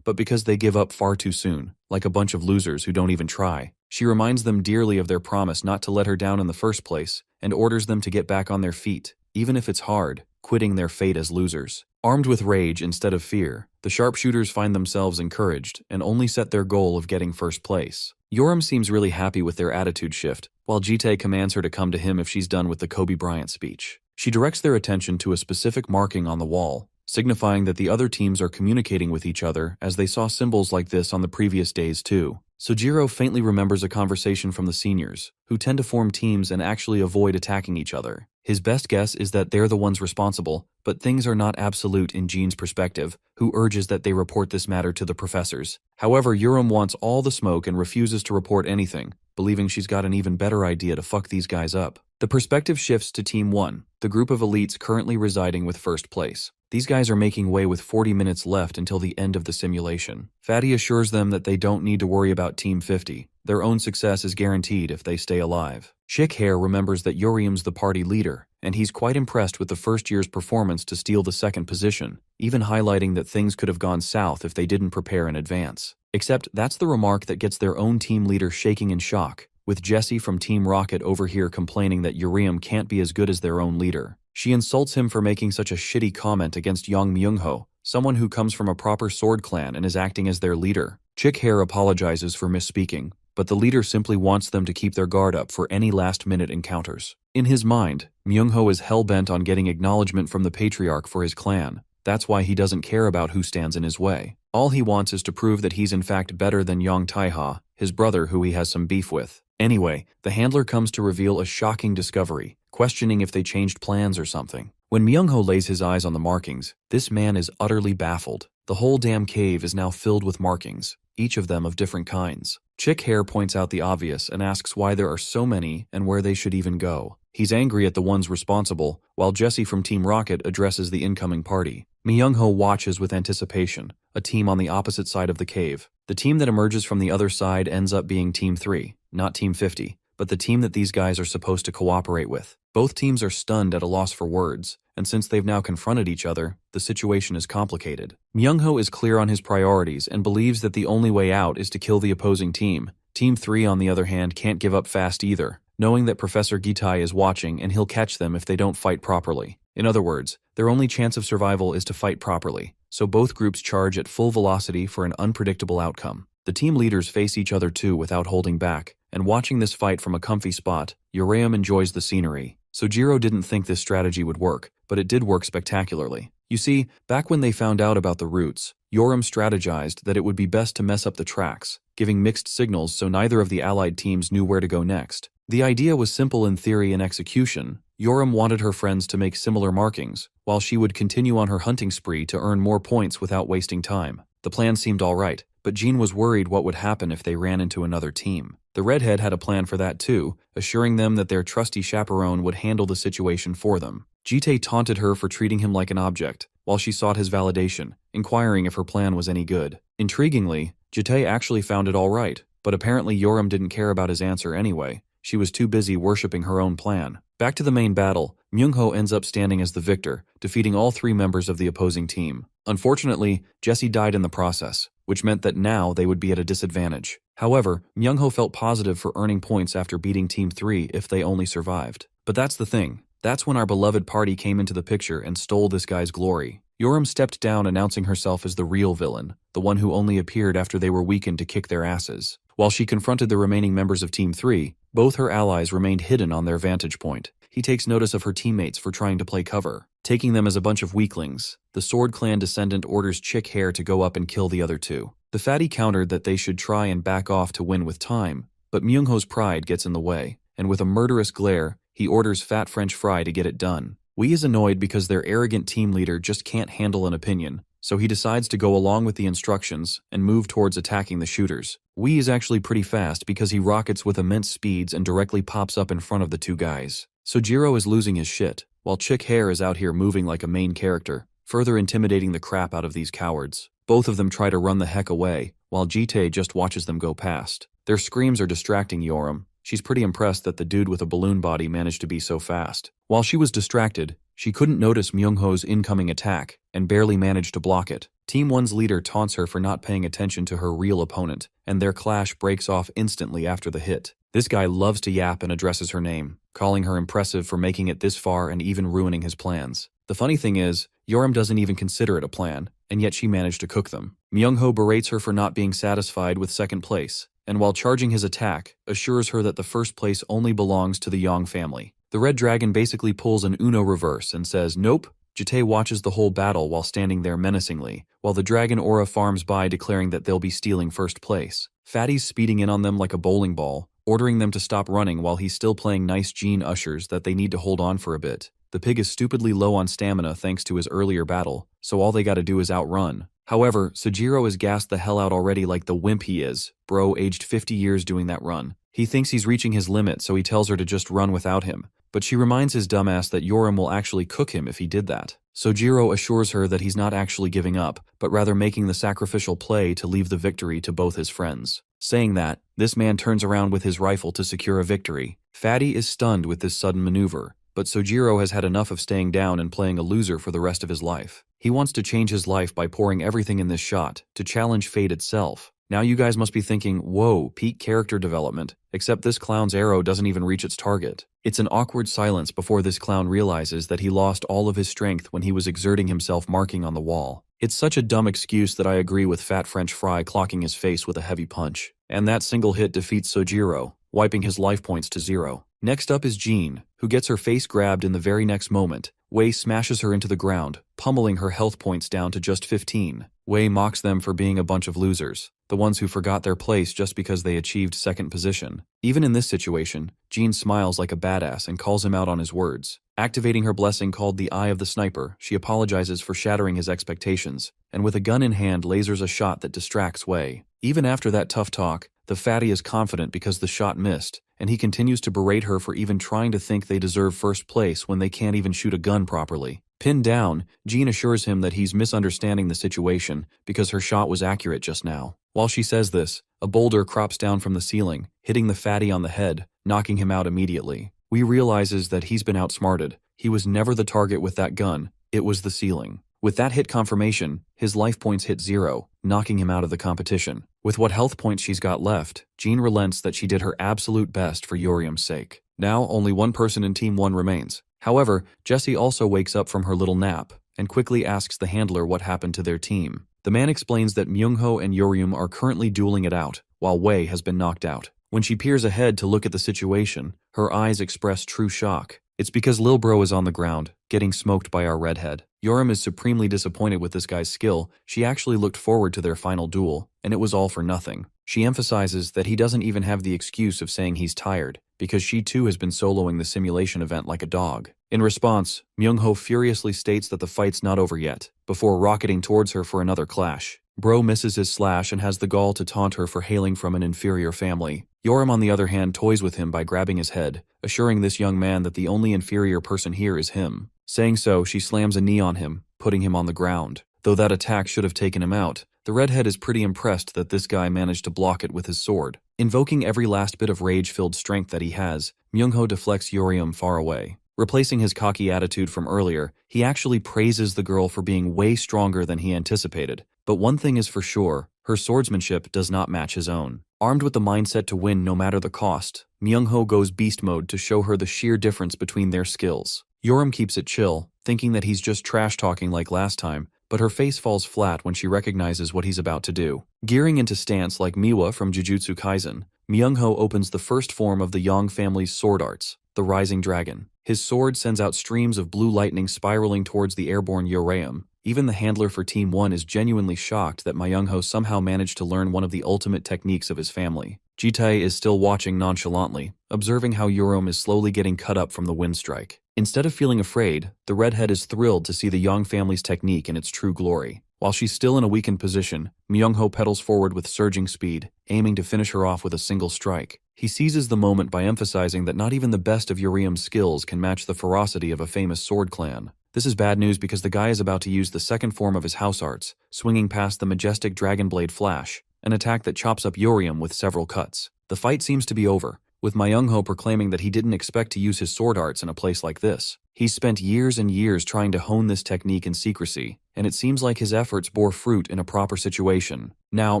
but because they give up far too soon, like a bunch of losers who don't even try. She reminds them dearly of their promise not to let her down in the first place, and orders them to get back on their feet, even if it's hard, quitting their fate as losers. Armed with rage instead of fear, the sharpshooters find themselves encouraged and only set their goal of getting first place. Yoram seems really happy with their attitude shift, while Jite commands her to come to him if she's done with the Kobe Bryant speech. She directs their attention to a specific marking on the wall, signifying that the other teams are communicating with each other as they saw symbols like this on the previous days too. Sojiro faintly remembers a conversation from the seniors, who tend to form teams and actually avoid attacking each other. His best guess is that they're the ones responsible, but things are not absolute in Jean's perspective, who urges that they report this matter to the professors. However, Yoram wants all the smoke and refuses to report anything, believing she's got an even better idea to fuck these guys up. The perspective shifts to Team 1, the group of elites currently residing with first place. These guys are making way with 40 minutes left until the end of the simulation. Fatty assures them that they don't need to worry about Team 50. Their own success is guaranteed if they stay alive. Chick Hair remembers that Yuriam's the party leader, and he's quite impressed with the first year's performance to steal the second position, even highlighting that things could have gone south if they didn't prepare in advance. Except that's the remark that gets their own team leader shaking in shock, with Jessie from Team Rocket over here complaining that Uriam can't be as good as their own leader. She insults him for making such a shitty comment against Yang Myungho, someone who comes from a proper sword clan and is acting as their leader. Chick Hair apologizes for misspeaking, but the leader simply wants them to keep their guard up for any last-minute encounters. In his mind, Myungho is hell-bent on getting acknowledgement from the patriarch for his clan. That's why he doesn't care about who stands in his way. All he wants is to prove that he's in fact better than Yang Taiha, his brother who he has some beef with. Anyway, the handler comes to reveal a shocking discovery, questioning if they changed plans or something. When Myungho lays his eyes on the markings, this man is utterly baffled. The whole damn cave is now filled with markings, each of them of different kinds. Chick Hair points out the obvious and asks why there are so many and where they should even go. He's angry at the ones responsible, while Jessie from Team Rocket addresses the incoming party. Myungho watches with anticipation, a team on the opposite side of the cave. The team that emerges from the other side ends up being Team 3, not Team 50, but the team that these guys are supposed to cooperate with. Both teams are stunned at a loss for words, and since they've now confronted each other, the situation is complicated. Myungho is clear on his priorities and believes that the only way out is to kill the opposing team. Team 3, on the other hand, can't give up fast either, knowing that Professor Gitai is watching and he'll catch them if they don't fight properly. In other words, their only chance of survival is to fight properly, so both groups charge at full velocity for an unpredictable outcome. The team leaders face each other too without holding back, and watching this fight from a comfy spot, Uraeum enjoys the scenery. Sojiro didn't think this strategy would work, but it did work spectacularly. You see, back when they found out about the routes, Yoram strategized that it would be best to mess up the tracks, giving mixed signals so neither of the allied teams knew where to go next. The idea was simple in theory and execution. Yoram wanted her friends to make similar markings, while she would continue on her hunting spree to earn more points without wasting time. The plan seemed alright, but Jean was worried what would happen if they ran into another team. The redhead had a plan for that too, assuring them that their trusty chaperone would handle the situation for them. Jite taunted her for treating him like an object, while she sought his validation, inquiring if her plan was any good. Intriguingly, Jite actually found it alright, but apparently Yoram didn't care about his answer anyway. She was too busy worshipping her own plan. Back to the main battle, Myungho ends up standing as the victor, defeating all 3 members of the opposing team. Unfortunately, Jesse died in the process, which meant that now they would be at a disadvantage. However, Myungho felt positive for earning points after beating Team 3 if they only survived. But that's the thing. That's when our beloved party came into the picture and stole this guy's glory. Yoram stepped down, announcing herself as the real villain, the one who only appeared after they were weakened to kick their asses. While she confronted the remaining members of Team 3, both her allies remained hidden on their vantage point. He takes notice of her teammates for trying to play cover, taking them as a bunch of weaklings. The Sword Clan descendant orders Chick Hair to go up and kill the other 2. The fatty countered that they should try and back off to win with time, but Myungho's pride gets in the way, and with a murderous glare, he orders Fat French Fry to get it done. Wee is annoyed because their arrogant team leader just can't handle an opinion, so he decides to go along with the instructions and move towards attacking the shooters. Wee is actually pretty fast because he rockets with immense speeds and directly pops up in front of the 2 guys. Sojiro is losing his shit, while Chick Hair is out here moving like a main character, further intimidating the crap out of these cowards. Both of them try to run the heck away, while Jite just watches them go past. Their screams are distracting Yoram. She's pretty impressed that the dude with a balloon body managed to be so fast. While she was distracted, she couldn't notice Myungho's incoming attack and barely managed to block it. Team 1's leader taunts her for not paying attention to her real opponent, and their clash breaks off instantly after the hit. This guy loves to yap and addresses her name, calling her impressive for making it this far and even ruining his plans. The funny thing is, Yoram doesn't even consider it a plan, and yet she managed to cook them. Myungho berates her for not being satisfied with second place, and while charging his attack, assures her that the first place only belongs to the Yang family. The Red Dragon basically pulls an Uno reverse and says, "Nope." Jite watches the whole battle while standing there menacingly, while the Dragon Aura farms by declaring that they'll be stealing first place. Fatty's speeding in on them like a bowling ball, ordering them to stop running while he's still playing nice Gene ushers that they need to hold on for a bit. The pig is stupidly low on stamina thanks to his earlier battle, so all they gotta do is outrun. However, Sojiro is gassed the hell out already like the wimp he is, bro aged 50 years doing that run. He thinks he's reaching his limit, so he tells her to just run without him, but she reminds his dumbass that Yoram will actually cook him if he did that. Sojiro assures her that he's not actually giving up, but rather making the sacrificial play to leave the victory to both his friends. Saying that, this man turns around with his rifle to secure a victory. Fatty is stunned with this sudden maneuver, but Sojiro has had enough of staying down and playing a loser for the rest of his life. He wants to change his life by pouring everything in this shot, to challenge fate itself. Now you guys must be thinking, whoa, peak character development, except this clown's arrow doesn't even reach its target. It's an awkward silence before this clown realizes that he lost all of his strength when he was exerting himself marking on the wall. It's such a dumb excuse that I agree with Fat French Fry clocking his face with a heavy punch. And that single hit defeats Sojiro, wiping his life points to 0. Next up is Jean, who gets her face grabbed in the very next moment. Wei smashes her into the ground, pummeling her health points down to just 15. Wei mocks them for being a bunch of losers, the ones who forgot their place just because they achieved second position. Even in this situation, Jean smiles like a badass and calls him out on his words. Activating her blessing called the Eye of the Sniper, she apologizes for shattering his expectations, and with a gun in hand lasers a shot that distracts Wei. Even after that tough talk, the fatty is confident because the shot missed, and he continues to berate her for even trying to think they deserve first place when they can't even shoot a gun properly. Pinned down, Jean assures him that he's misunderstanding the situation because her shot was accurate just now. While she says this, a boulder crops down from the ceiling, hitting the fatty on the head, knocking him out immediately. Wee realizes that he's been outsmarted. He was never the target with that gun, it was the ceiling. With that hit confirmation, his life points hit 0, knocking him out of the competition. With what health points she's got left, Jean relents that she did her absolute best for Yoriam's sake. Now, only one person in Team 1 remains. However, Jessie also wakes up from her little nap, and quickly asks the handler what happened to their team. The man explains that Myungho and Yoriam are currently dueling it out, while Wei has been knocked out. When she peers ahead to look at the situation, her eyes express true shock. It's because Lil Bro is on the ground, getting smoked by our redhead. Yoram is supremely disappointed with this guy's skill. She actually looked forward to their final duel, and it was all for nothing. She emphasizes that he doesn't even have the excuse of saying he's tired, because she too has been soloing the simulation event like a dog. In response, Myung-ho furiously states that the fight's not over yet, before rocketing towards her for another clash. Bro misses his slash and has the gall to taunt her for hailing from an inferior family. Yoram, on the other hand, toys with him by grabbing his head, assuring this young man that the only inferior person here is him. Saying so, she slams a knee on him, putting him on the ground. Though that attack should have taken him out, the redhead is pretty impressed that this guy managed to block it with his sword. Invoking every last bit of rage-filled strength that he has, Myung-ho deflects Yoram far away. Replacing his cocky attitude from earlier, he actually praises the girl for being way stronger than he anticipated. But one thing is for sure, her swordsmanship does not match his own. Armed with the mindset to win no matter the cost, Myung-ho goes beast mode to show her the sheer difference between their skills. Yoram keeps it chill, thinking that he's just trash-talking like last time, but her face falls flat when she recognizes what he's about to do. Gearing into stance like Miwa from Jujutsu Kaisen, Myung-ho opens the first form of the Yang family's sword arts, the Rising Dragon. His sword sends out streams of blue lightning spiraling towards the airborne Yoram. Even the handler for Team 1 is genuinely shocked that Myung-ho somehow managed to learn one of the ultimate techniques of his family. Ji-tae is still watching nonchalantly, observing how Yoram is slowly getting cut up from the wind strike. Instead of feeling afraid, the redhead is thrilled to see the Yang family's technique in its true glory. While she's still in a weakened position, Myung-ho pedals forward with surging speed, aiming to finish her off with a single strike. He seizes the moment by emphasizing that not even the best of Yoram's skills can match the ferocity of a famous sword clan. This is bad news because the guy is about to use the second form of his house arts, swinging past the majestic Dragon Blade Flash, an attack that chops up Yoram with several cuts. The fight seems to be over, with Myung-ho proclaiming that he didn't expect to use his sword arts in a place like this. He's spent years and years trying to hone this technique in secrecy, and it seems like his efforts bore fruit in a proper situation. Now,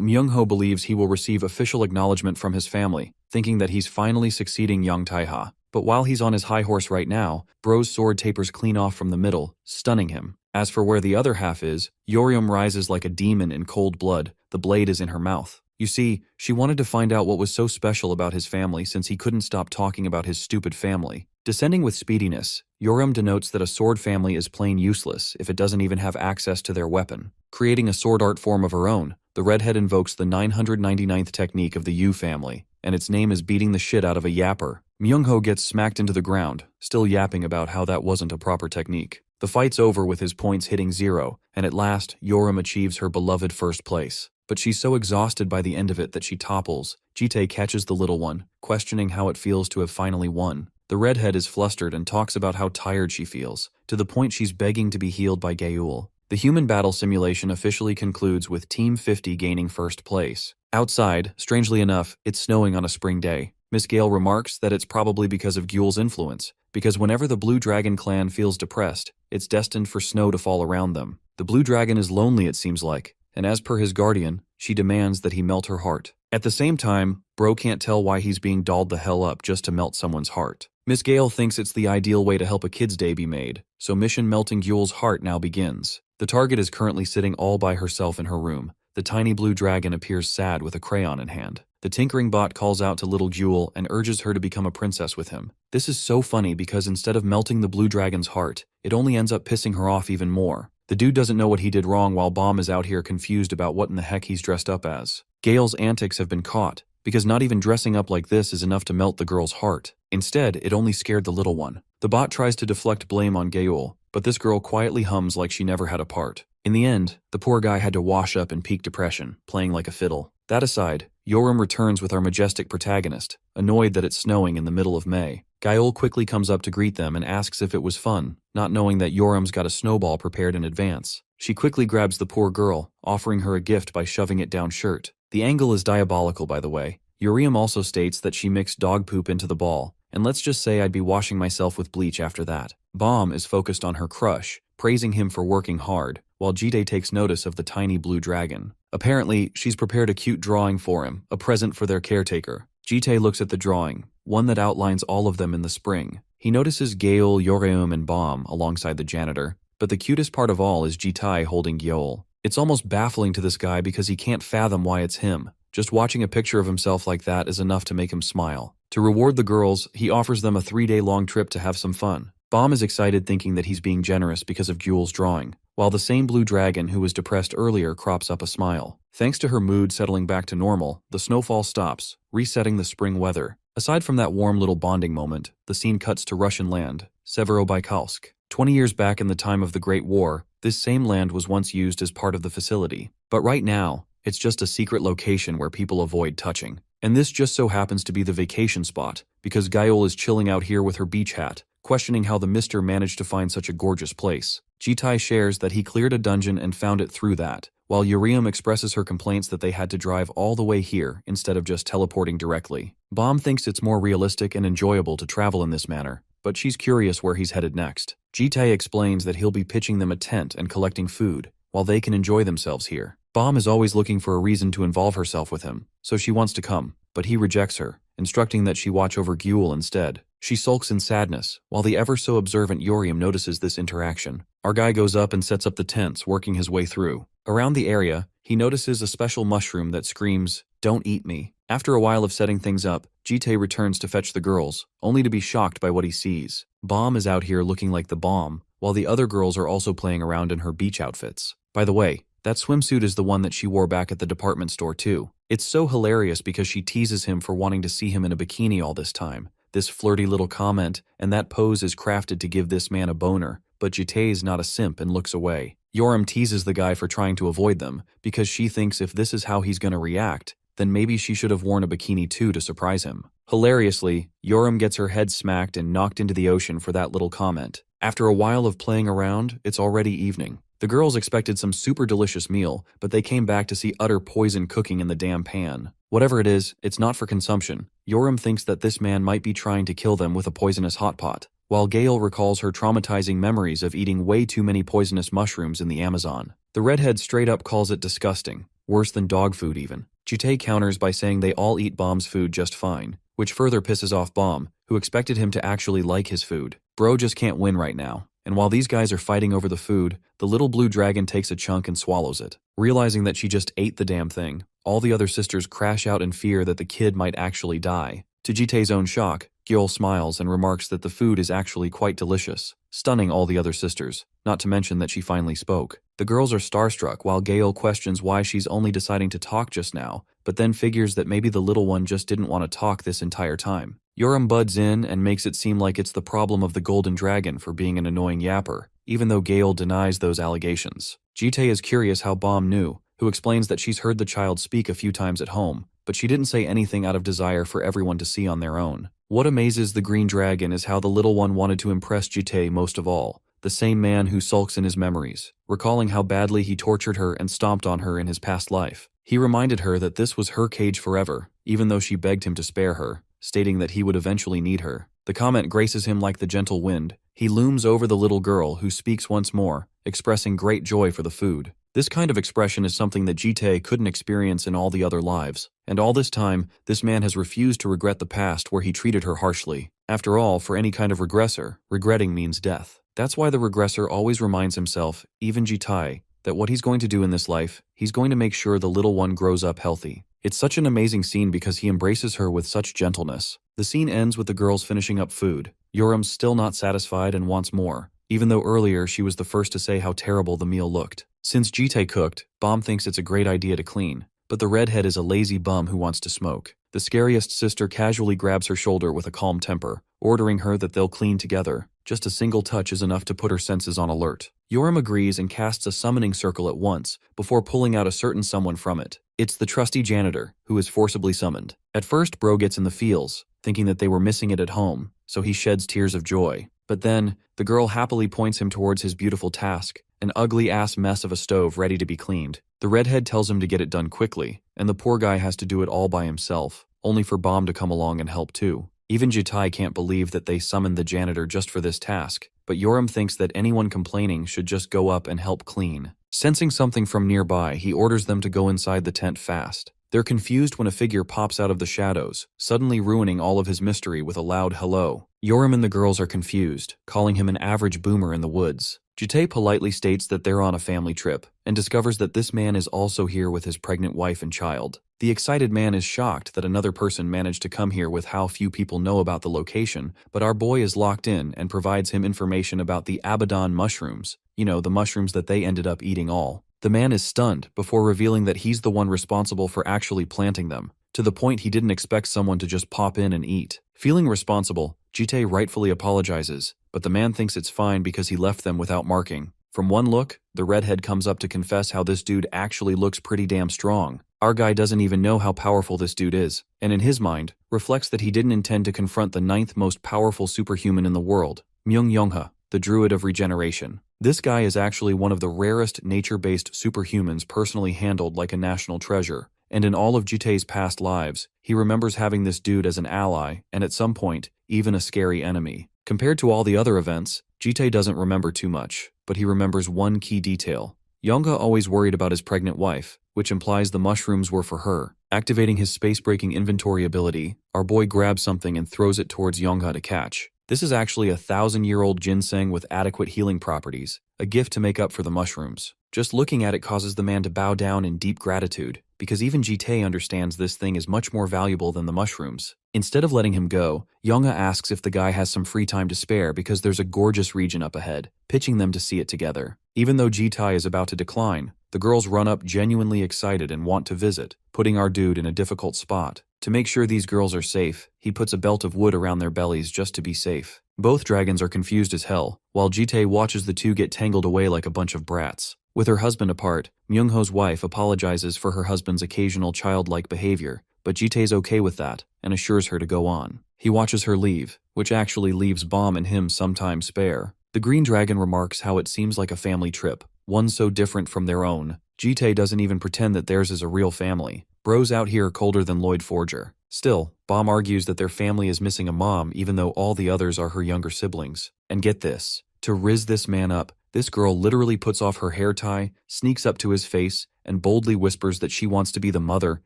Myung-ho believes he will receive official acknowledgement from his family, thinking that he's finally succeeding Yang Taiha. But while he's on his high horse right now, Bro's sword tapers clean off from the middle, stunning him. As for where the other half is, Yoram rises like a demon in cold blood. The blade is in her mouth. You see, she wanted to find out what was so special about his family since he couldn't stop talking about his stupid family. Descending with speediness, Yoram denotes that a sword family is plain useless if it doesn't even have access to their weapon. Creating a sword art form of her own, the redhead invokes the 999th technique of the Yu family, and its name is beating the shit out of a yapper. Myung-ho gets smacked into the ground, still yapping about how that wasn't a proper technique. The fight's over with his points hitting 0, and at last, Yoram achieves her beloved first place. But she's so exhausted by the end of it that she topples. Ji-tae catches the little one, questioning how it feels to have finally won. The redhead is flustered and talks about how tired she feels, to the point she's begging to be healed by Gaeul. The human battle simulation officially concludes with Team 50 gaining first place. Outside, strangely enough, it's snowing on a spring day. Miss Gale remarks that it's probably because of Guel's influence, because whenever the Blue Dragon clan feels depressed, it's destined for snow to fall around them. The Blue Dragon is lonely, it seems like, and as per his guardian, she demands that he melt her heart. At the same time, Bro can't tell why he's being dolled the hell up just to melt someone's heart. Miss Gale thinks it's the ideal way to help a kid's day be made, so mission melting Guel's heart now begins. The target is currently sitting all by herself in her room. The tiny blue dragon appears sad with a crayon in hand. The tinkering bot calls out to little Jewel and urges her to become a princess with him. This is so funny because instead of melting the blue dragon's heart, it only ends up pissing her off even more. The dude doesn't know what he did wrong while Bomb is out here confused about what in the heck he's dressed up as. Gale's antics have been caught, because not even dressing up like this is enough to melt the girl's heart. Instead, it only scared the little one. The bot tries to deflect blame on Gaeul, but this girl quietly hums like she never had a part. In the end, the poor guy had to wash up in peak depression, playing like a fiddle. That aside, Yoram returns with our majestic protagonist, annoyed that it's snowing in the middle of May. Gaeul quickly comes up to greet them and asks if it was fun, not knowing that Yoram's got a snowball prepared in advance. She quickly grabs the poor girl, offering her a gift by shoving it down shirt. The angle is diabolical, by the way. Yuriam also states that she mixed dog poop into the ball, and let's just say I'd be washing myself with bleach after that. Bomb is focused on her crush, praising him for working hard, while Jide takes notice of the tiny blue dragon. Apparently, she's prepared a cute drawing for him, a present for their caretaker. Jite looks at the drawing, one that outlines all of them in the spring. He notices Gaeul, Yoreum, and Bomb alongside the janitor, but the cutest part of all is Jitai holding Gyeol. It's almost baffling to this guy because he can't fathom why it's him. Just watching a picture of himself like that is enough to make him smile. To reward the girls, he offers them a 3-day-long trip to have some fun. Bomb is excited thinking that he's being generous because of Gyul's drawing, while the same blue dragon who was depressed earlier crops up a smile. Thanks to her mood settling back to normal, the snowfall stops, resetting the spring weather. Aside from that warm little bonding moment, the scene cuts to Russian land, Severobaykalsk. 20 years back in the time of the Great War, this same land was once used as part of the facility. But right now, it's just a secret location where people avoid touching. And this just so happens to be the vacation spot, because Gyul is chilling out here with her beach hat, questioning how the Mister managed to find such a gorgeous place. Jitai shares that he cleared a dungeon and found it through that, while Urium expresses her complaints that they had to drive all the way here instead of just teleporting directly. Bomb thinks it's more realistic and enjoyable to travel in this manner, but she's curious where he's headed next. Jitai explains that he'll be pitching them a tent and collecting food, while they can enjoy themselves here. Bomb is always looking for a reason to involve herself with him, so she wants to come, but he rejects her, instructing that she watch over Gyul instead. She sulks in sadness, while the ever-so-observant Urium notices this interaction. Our guy goes up and sets up the tents, working his way through. Around the area, he notices a special mushroom that screams, "Don't eat me." After a while of setting things up, Jitai returns to fetch the girls, only to be shocked by what he sees. Bomb is out here looking like the bomb, while the other girls are also playing around in her beach outfits. By the way, that swimsuit is the one that she wore back at the department store too. It's so hilarious because she teases him for wanting to see him in a bikini all this time. This flirty little comment, and that pose is crafted to give this man a boner, but Jitai is not a simp and looks away. Urium teases the guy for trying to avoid them, because she thinks if this is how he's gonna react, then maybe she should have worn a bikini too to surprise him. Hilariously, Urium gets her head smacked and knocked into the ocean for that little comment. After a while of playing around, it's already evening. The girls expected some super delicious meal, but they came back to see utter poison cooking in the damn pan. Whatever it is, it's not for consumption. Urium thinks that this man might be trying to kill them with a poisonous hot pot, while Gale recalls her traumatizing memories of eating way too many poisonous mushrooms in the Amazon. The redhead straight up calls it disgusting, worse than dog food even. Jitai counters by saying they all eat Bomb's food just fine, which further pisses off Bomb, who expected him to actually like his food. Bro just can't win right now. And while these guys are fighting over the food, the little blue dragon takes a chunk and swallows it. Realizing that she just ate the damn thing, all the other sisters crash out in fear that the kid might actually die. To Jitai's own shock, Gyul smiles and remarks that the food is actually quite delicious, stunning all the other sisters, not to mention that she finally spoke. The girls are starstruck while Gale questions why she's only deciding to talk just now, but then figures that maybe the little one just didn't want to talk this entire time. Urium buds in and makes it seem like it's the problem of the golden dragon for being an annoying yapper, even though Gale denies those allegations. Jitai is curious how Bomb knew, who explains that she's heard the child speak a few times at home, but she didn't say anything out of desire for everyone to see on their own. What amazes the green dragon is how the little one wanted to impress Jitai most of all, the same man who sulks in his memories, recalling how badly he tortured her and stomped on her in his past life. He reminded her that this was her cage forever, even though she begged him to spare her, stating that he would eventually need her. The comment graces him like the gentle wind. He looms over the little girl, who speaks once more, expressing great joy for the food. This kind of expression is something that Jitai couldn't experience in all the other lives, and all this time, this man has refused to regret the past where he treated her harshly. After all, for any kind of regressor, regretting means death. That's why the regressor always reminds himself, even Jitai, that what he's going to do in this life, he's going to make sure the little one grows up healthy. It's such an amazing scene because he embraces her with such gentleness. The scene ends with the girls finishing up food. Urium's still not satisfied and wants more, even though earlier she was the first to say how terrible the meal looked. Since Jitai cooked, Bomb thinks it's a great idea to clean, but the redhead is a lazy bum who wants to smoke. The scariest sister casually grabs her shoulder with a calm temper, ordering her that they'll clean together. Just a single touch is enough to put her senses on alert. Urium agrees and casts a summoning circle at once, before pulling out a certain someone from it. It's the trusty janitor, who is forcibly summoned. At first, Bro gets in the feels, thinking that they were missing it at home, so he sheds tears of joy. But then, the girl happily points him towards his beautiful task, an ugly-ass mess of a stove ready to be cleaned. The redhead tells him to get it done quickly, and the poor guy has to do it all by himself, only for Bomb to come along and help too. Even Jitai can't believe that they summoned the janitor just for this task, but Urium thinks that anyone complaining should just go up and help clean. Sensing something from nearby, he orders them to go inside the tent fast. They're confused when a figure pops out of the shadows, suddenly ruining all of his mystery with a loud hello. Yoram and the girls are confused, calling him an average boomer in the woods. Jitae politely states that they're on a family trip, and discovers that this man is also here with his pregnant wife and child. The excited man is shocked that another person managed to come here with how few people know about the location, but our boy is locked in and provides him information about the Abaddon mushrooms. You know, the mushrooms that they ended up eating all. The man is stunned before revealing that he's the one responsible for actually planting them, to the point he didn't expect someone to just pop in and eat. Feeling responsible, Jitae rightfully apologizes, but the man thinks it's fine because he left them without marking. From one look, the redhead comes up to confess how this dude actually looks pretty damn strong. Our guy doesn't even know how powerful this dude is, and in his mind, reflects that he didn't intend to confront the 9th most powerful superhuman in the world, Myung Yongha, the Druid of Regeneration. This guy is actually one of the rarest nature-based superhumans personally handled like a national treasure, and in all of Jitae's past lives, he remembers having this dude as an ally, and at some point, even a scary enemy. Compared to all the other events, Jitae doesn't remember too much, but he remembers one key detail. Yongha always worried about his pregnant wife, which implies the mushrooms were for her. Activating his space-breaking inventory ability, our boy grabs something and throws it towards Yongha to catch. This is actually a 1,000-year-old ginseng with adequate healing properties, a gift to make up for the mushrooms. Just looking at it causes the man to bow down in deep gratitude, because even Jitae understands this thing is much more valuable than the mushrooms. Instead of letting him go, Yongha asks if the guy has some free time to spare because there's a gorgeous region up ahead, pitching them to see it together. Even though Jitae is about to decline, the girls run up genuinely excited and want to visit, putting our dude in a difficult spot. To make sure these girls are safe, he puts a belt of wood around their bellies just to be safe. Both dragons are confused as hell, while Jitae watches the two get tangled away like a bunch of brats. With her husband apart, Myungho's wife apologizes for her husband's occasional childlike behavior, but Jitae's okay with that and assures her to go on. He watches her leave, which actually leaves Bomb and him some time spare. The green dragon remarks how it seems like a family trip, one so different from their own. Jitae doesn't even pretend that theirs is a real family. Bros out here colder than Lloyd Forger. Still, Bomb argues that their family is missing a mom even though all the others are her younger siblings. And get this, to rizz this man up, this girl literally puts off her hair tie, sneaks up to his face, and boldly whispers that she wants to be the mother.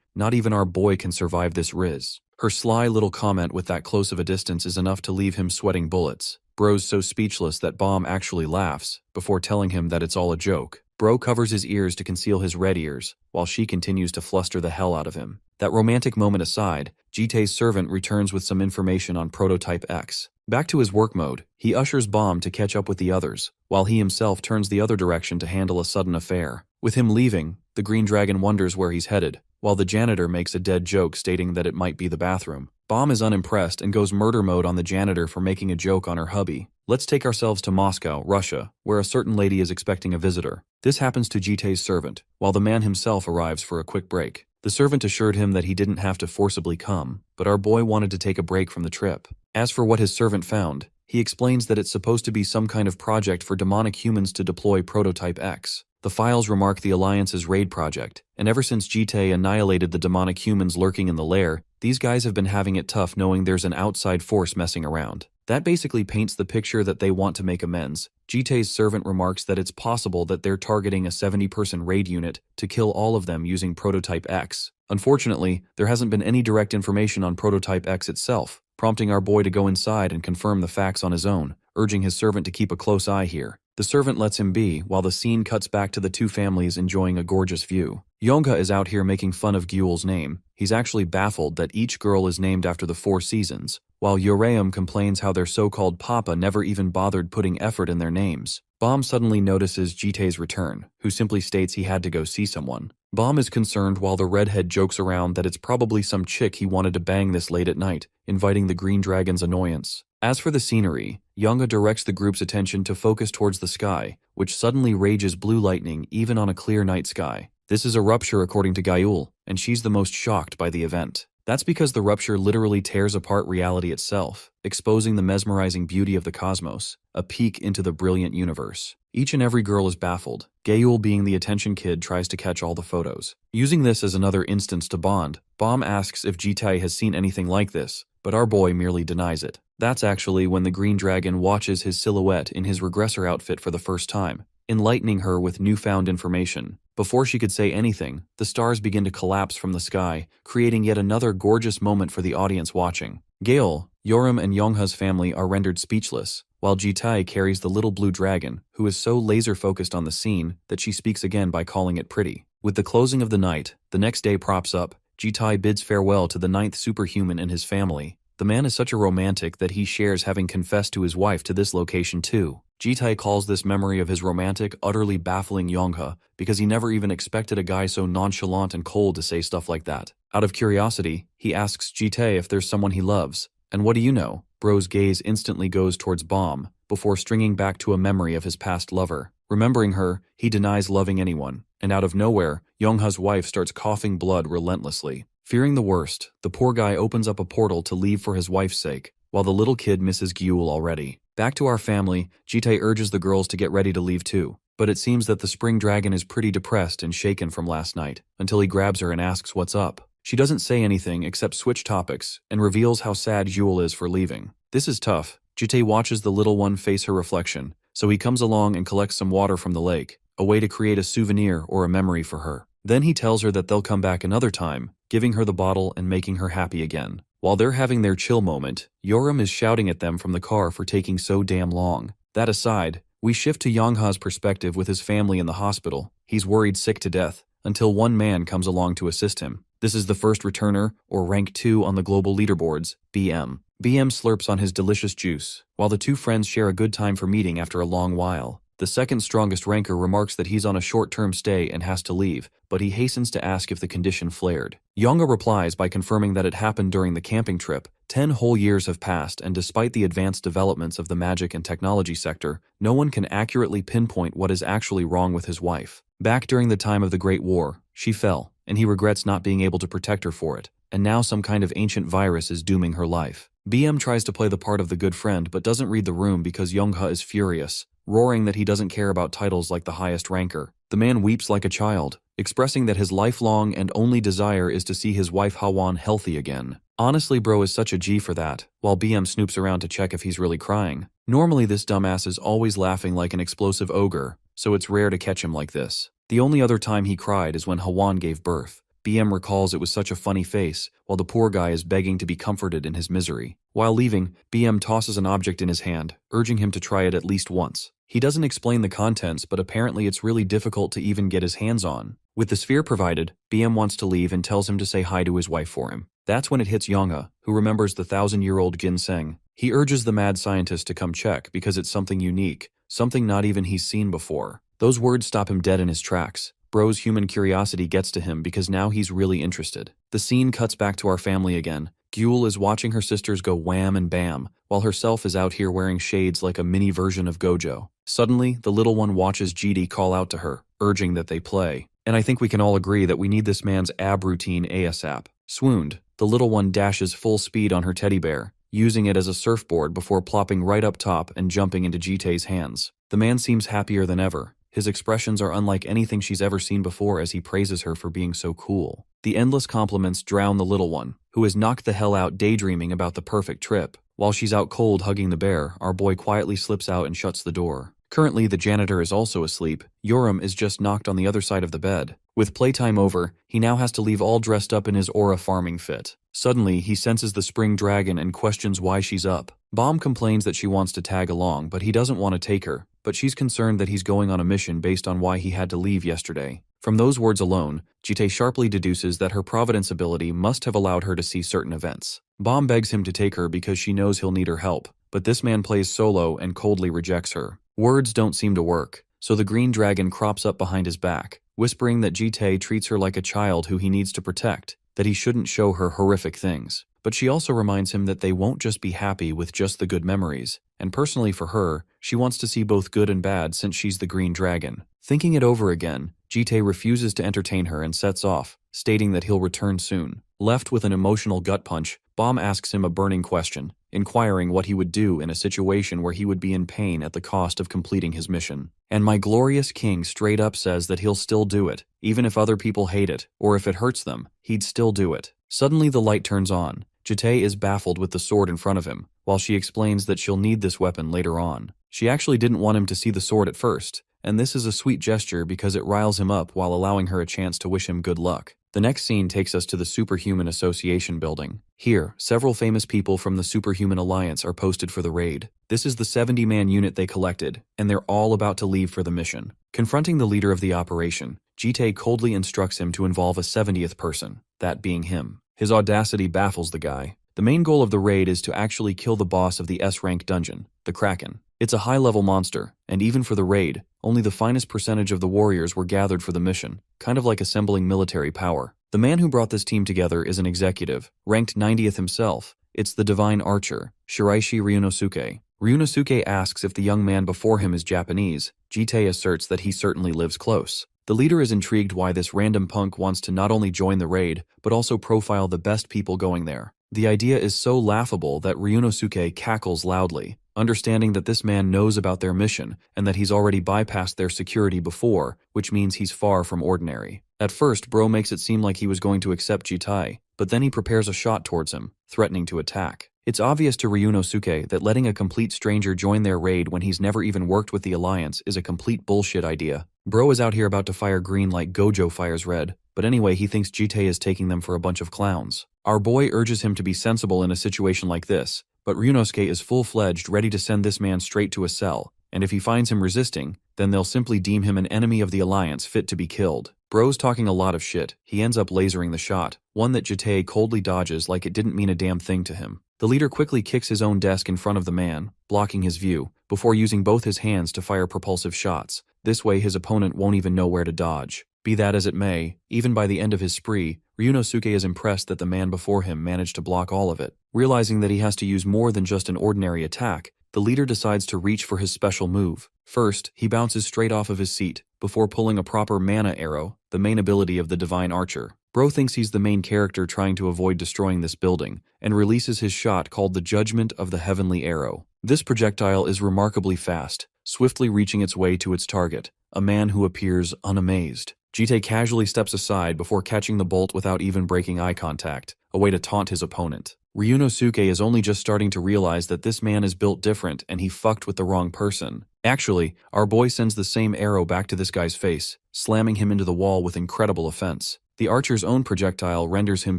Not even our boy can survive this rizz. Her sly little comment with that close of a distance is enough to leave him sweating bullets. Bro's so speechless that Bomb actually laughs, before telling him that it's all a joke. Bro covers his ears to conceal his red ears, while she continues to fluster the hell out of him. That romantic moment aside, Jitae's servant returns with some information on Prototype X. Back to his work mode, he ushers Bomb to catch up with the others, while he himself turns the other direction to handle a sudden affair. With him leaving, the green dragon wonders where he's headed, while the janitor makes a dead joke stating that it might be the bathroom. Bomb is unimpressed and goes murder mode on the janitor for making a joke on her hubby. Let's take ourselves to Moscow, Russia, where a certain lady is expecting a visitor. This happens to Jitae's servant, while the man himself arrives for a quick break. The servant assured him that he didn't have to forcibly come, but our boy wanted to take a break from the trip. As for what his servant found, he explains that it's supposed to be some kind of project for demonic humans to deploy Prototype X. The files remark the Alliance's raid project, and ever since Jitae annihilated the demonic humans lurking in the lair, these guys have been having it tough knowing there's an outside force messing around. That basically paints the picture that they want to make amends. Jitae's servant remarks that it's possible that they're targeting a 70-person raid unit to kill all of them using Prototype X. Unfortunately, there hasn't been any direct information on Prototype X itself, prompting our boy to go inside and confirm the facts on his own, urging his servant to keep a close eye here. The servant lets him be, while the scene cuts back to the two families enjoying a gorgeous view. Yongha is out here making fun of Gyul's name. He's actually baffled that each girl is named after the 4 seasons, while Yoreum complains how their so-called papa never even bothered putting effort in their names. Bomb suddenly notices Jitae's return, who simply states he had to go see someone. Bomb is concerned while the redhead jokes around that it's probably some chick he wanted to bang this late at night, inviting the green dragon's annoyance. As for the scenery, Yongha directs the group's attention to focus towards the sky, which suddenly rages blue lightning even on a clear night sky. This is a rupture according to Gyul, and she's the most shocked by the event. That's because the rupture literally tears apart reality itself, exposing the mesmerizing beauty of the cosmos, a peek into the brilliant universe. Each and every girl is baffled. Gyul, being the attention kid, tries to catch all the photos. Using this as another instance to bond, Bomb asks if Jitae has seen anything like this, but our boy merely denies it. That's actually when the green dragon watches his silhouette in his regressor outfit for the first time, enlightening her with newfound information. Before she could say anything, the stars begin to collapse from the sky, creating yet another gorgeous moment for the audience watching. Gale, Yoram and Yongha's family are rendered speechless, while Jitai carries the little blue dragon, who is so laser-focused on the scene that she speaks again by calling it pretty. With the closing of the night, the next day props up, Jitai bids farewell to the 9th superhuman and his family. The man is such a romantic that he shares having confessed to his wife to this location too. Jitai calls this memory of his romantic, utterly baffling Yongha because he never even expected a guy so nonchalant and cold to say stuff like that. Out of curiosity, he asks Jitai if there's someone he loves. And what do you know? Bro's gaze instantly goes towards Bomb, before stringing back to a memory of his past lover. Remembering her, he denies loving anyone, and out of nowhere, Yongha's wife starts coughing blood relentlessly. Fearing the worst, the poor guy opens up a portal to leave for his wife's sake, while the little kid misses Gyul already. Back to our family, Jitai urges the girls to get ready to leave too, but it seems that the spring dragon is pretty depressed and shaken from last night, until he grabs her and asks what's up. She doesn't say anything except switch topics, and reveals how sad Gyul is for leaving. This is tough. Jitai watches the little one face her reflection, so he comes along and collects some water from the lake, a way to create a souvenir or a memory for her. Then he tells her that they'll come back another time, giving her the bottle and making her happy again. While they're having their chill moment, Yoram is shouting at them from the car for taking so damn long. That aside, we shift to Yongha's perspective with his family in the hospital. He's worried sick to death, until one man comes along to assist him. This is the first returner, or rank 2 on the global leaderboards, BM. BM slurps on his delicious juice, while the two friends share a good time for meeting after a long while. The second strongest ranker remarks that he's on a short-term stay and has to leave, but he hastens to ask if the condition flared. Yongha replies by confirming that it happened during the camping trip. 10 whole years have passed, and despite the advanced developments of the magic and technology sector, no one can accurately pinpoint what is actually wrong with his wife. Back during the time of the Great War, she fell, and he regrets not being able to protect her for it, and now some kind of ancient virus is dooming her life. BM tries to play the part of the good friend but doesn't read the room because Yongha is furious, roaring that he doesn't care about titles like the highest ranker. The man weeps like a child, expressing that his lifelong and only desire is to see his wife Hawan healthy again. Honestly, bro is such a G for that, while BM snoops around to check if he's really crying. Normally this dumbass is always laughing like an explosive ogre, so it's rare to catch him like this. The only other time he cried is when Hawan gave birth. BM recalls it was such a funny face, while the poor guy is begging to be comforted in his misery. While leaving, BM tosses an object in his hand, urging him to try it at least once. He doesn't explain the contents, but apparently it's really difficult to even get his hands on. With the sphere provided, BM wants to leave and tells him to say hi to his wife for him. That's when it hits Yongha, who remembers the 1,000-year-old ginseng. He urges the mad scientist to come check because it's something unique, something not even he's seen before. Those words stop him dead in his tracks. Bro's human curiosity gets to him because now he's really interested. The scene cuts back to our family again. Gyul is watching her sisters go wham and bam, while herself is out here wearing shades like a mini version of Gojo. Suddenly, the little one watches GD call out to her, urging that they play. And I think we can all agree that we need this man's ab routine ASAP. Swooned, the little one dashes full speed on her teddy bear, using it as a surfboard before plopping right up top and jumping into Jitai's hands. The man seems happier than ever. His expressions are unlike anything she's ever seen before as he praises her for being so cool. The endless compliments drown the little one, who is knocked the hell out daydreaming about the perfect trip. While she's out cold hugging the bear, our boy quietly slips out and shuts the door. Currently, the janitor is also asleep. Yoram is just knocked on the other side of the bed. With playtime over, he now has to leave all dressed up in his aura farming fit. Suddenly, he senses the spring dragon and questions why she's up. Bomb complains that she wants to tag along, but he doesn't want to take her. But she's concerned that he's going on a mission based on why he had to leave yesterday. From those words alone, Jitai sharply deduces that her providence ability must have allowed her to see certain events. Bomb begs him to take her because she knows he'll need her help, but this man plays solo and coldly rejects her. Words don't seem to work, so the green dragon crops up behind his back, whispering that Jitai treats her like a child who he needs to protect, that he shouldn't show her horrific things. But she also reminds him that they won't just be happy with just the good memories, and personally for her, she wants to see both good and bad since she's the green dragon. Thinking it over again, Jitai refuses to entertain her and sets off, stating that he'll return soon. Left with an emotional gut punch, Bomb asks him a burning question, inquiring what he would do in a situation where he would be in pain at the cost of completing his mission. And my glorious king straight up says that he'll still do it, even if other people hate it, or if it hurts them, he'd still do it. Suddenly the light turns on. Jitai is baffled with the sword in front of him, while she explains that she'll need this weapon later on. She actually didn't want him to see the sword at first, and this is a sweet gesture because it riles him up while allowing her a chance to wish him good luck. The next scene takes us to the Superhuman Association building. Here, several famous people from the Superhuman Alliance are posted for the raid. This is the 70-man unit they collected, and they're all about to leave for the mission. Confronting the leader of the operation, Jitae coldly instructs him to involve a 70th person, that being him. His audacity baffles the guy. The main goal of the raid is to actually kill the boss of the S-rank dungeon, the Kraken. It's a high-level monster, and even for the raid, only the finest percentage of the warriors were gathered for the mission, kind of like assembling military power. The man who brought this team together is an executive, ranked 90th himself. It's the divine archer, Shiraishi Ryunosuke. Ryunosuke asks if the young man before him is Japanese. Jitae asserts that he certainly lives close. The leader is intrigued why this random punk wants to not only join the raid, but also profile the best people going there. The idea is so laughable that Ryunosuke cackles loudly, understanding that this man knows about their mission and that he's already bypassed their security before, which means he's far from ordinary. At first, Bro makes it seem like he was going to accept Jitae, but then he prepares a shot towards him, threatening to attack. It's obvious to Ryunosuke that letting a complete stranger join their raid when he's never even worked with the Alliance is a complete bullshit idea. Bro is out here about to fire green like Gojo fires red, but anyway he thinks Jitae is taking them for a bunch of clowns. Our boy urges him to be sensible in a situation like this, but Ryunosuke is full-fledged ready to send this man straight to a cell, and if he finds him resisting, then they'll simply deem him an enemy of the Alliance fit to be killed. Bro's talking a lot of shit. He ends up lasering the shot, one that Jitae coldly dodges like it didn't mean a damn thing to him. The leader quickly kicks his own desk in front of the man, blocking his view, before using both his hands to fire propulsive shots. This way his opponent won't even know where to dodge. Be that as it may, even by the end of his spree, Ryunosuke is impressed that the man before him managed to block all of it. Realizing that he has to use more than just an ordinary attack, the leader decides to reach for his special move. First, he bounces straight off of his seat, before pulling a proper mana arrow, the main ability of the divine archer. Bro thinks he's the main character trying to avoid destroying this building, and releases his shot called the Judgment of the Heavenly Arrow. This projectile is remarkably fast, swiftly reaching its way to its target, a man who appears unamazed. Jitae casually steps aside before catching the bolt without even breaking eye contact, a way to taunt his opponent. Ryunosuke is only just starting to realize that this man is built different and he fucked with the wrong person. Actually, our boy sends the same arrow back to this guy's face, slamming him into the wall with incredible offense. The archer's own projectile renders him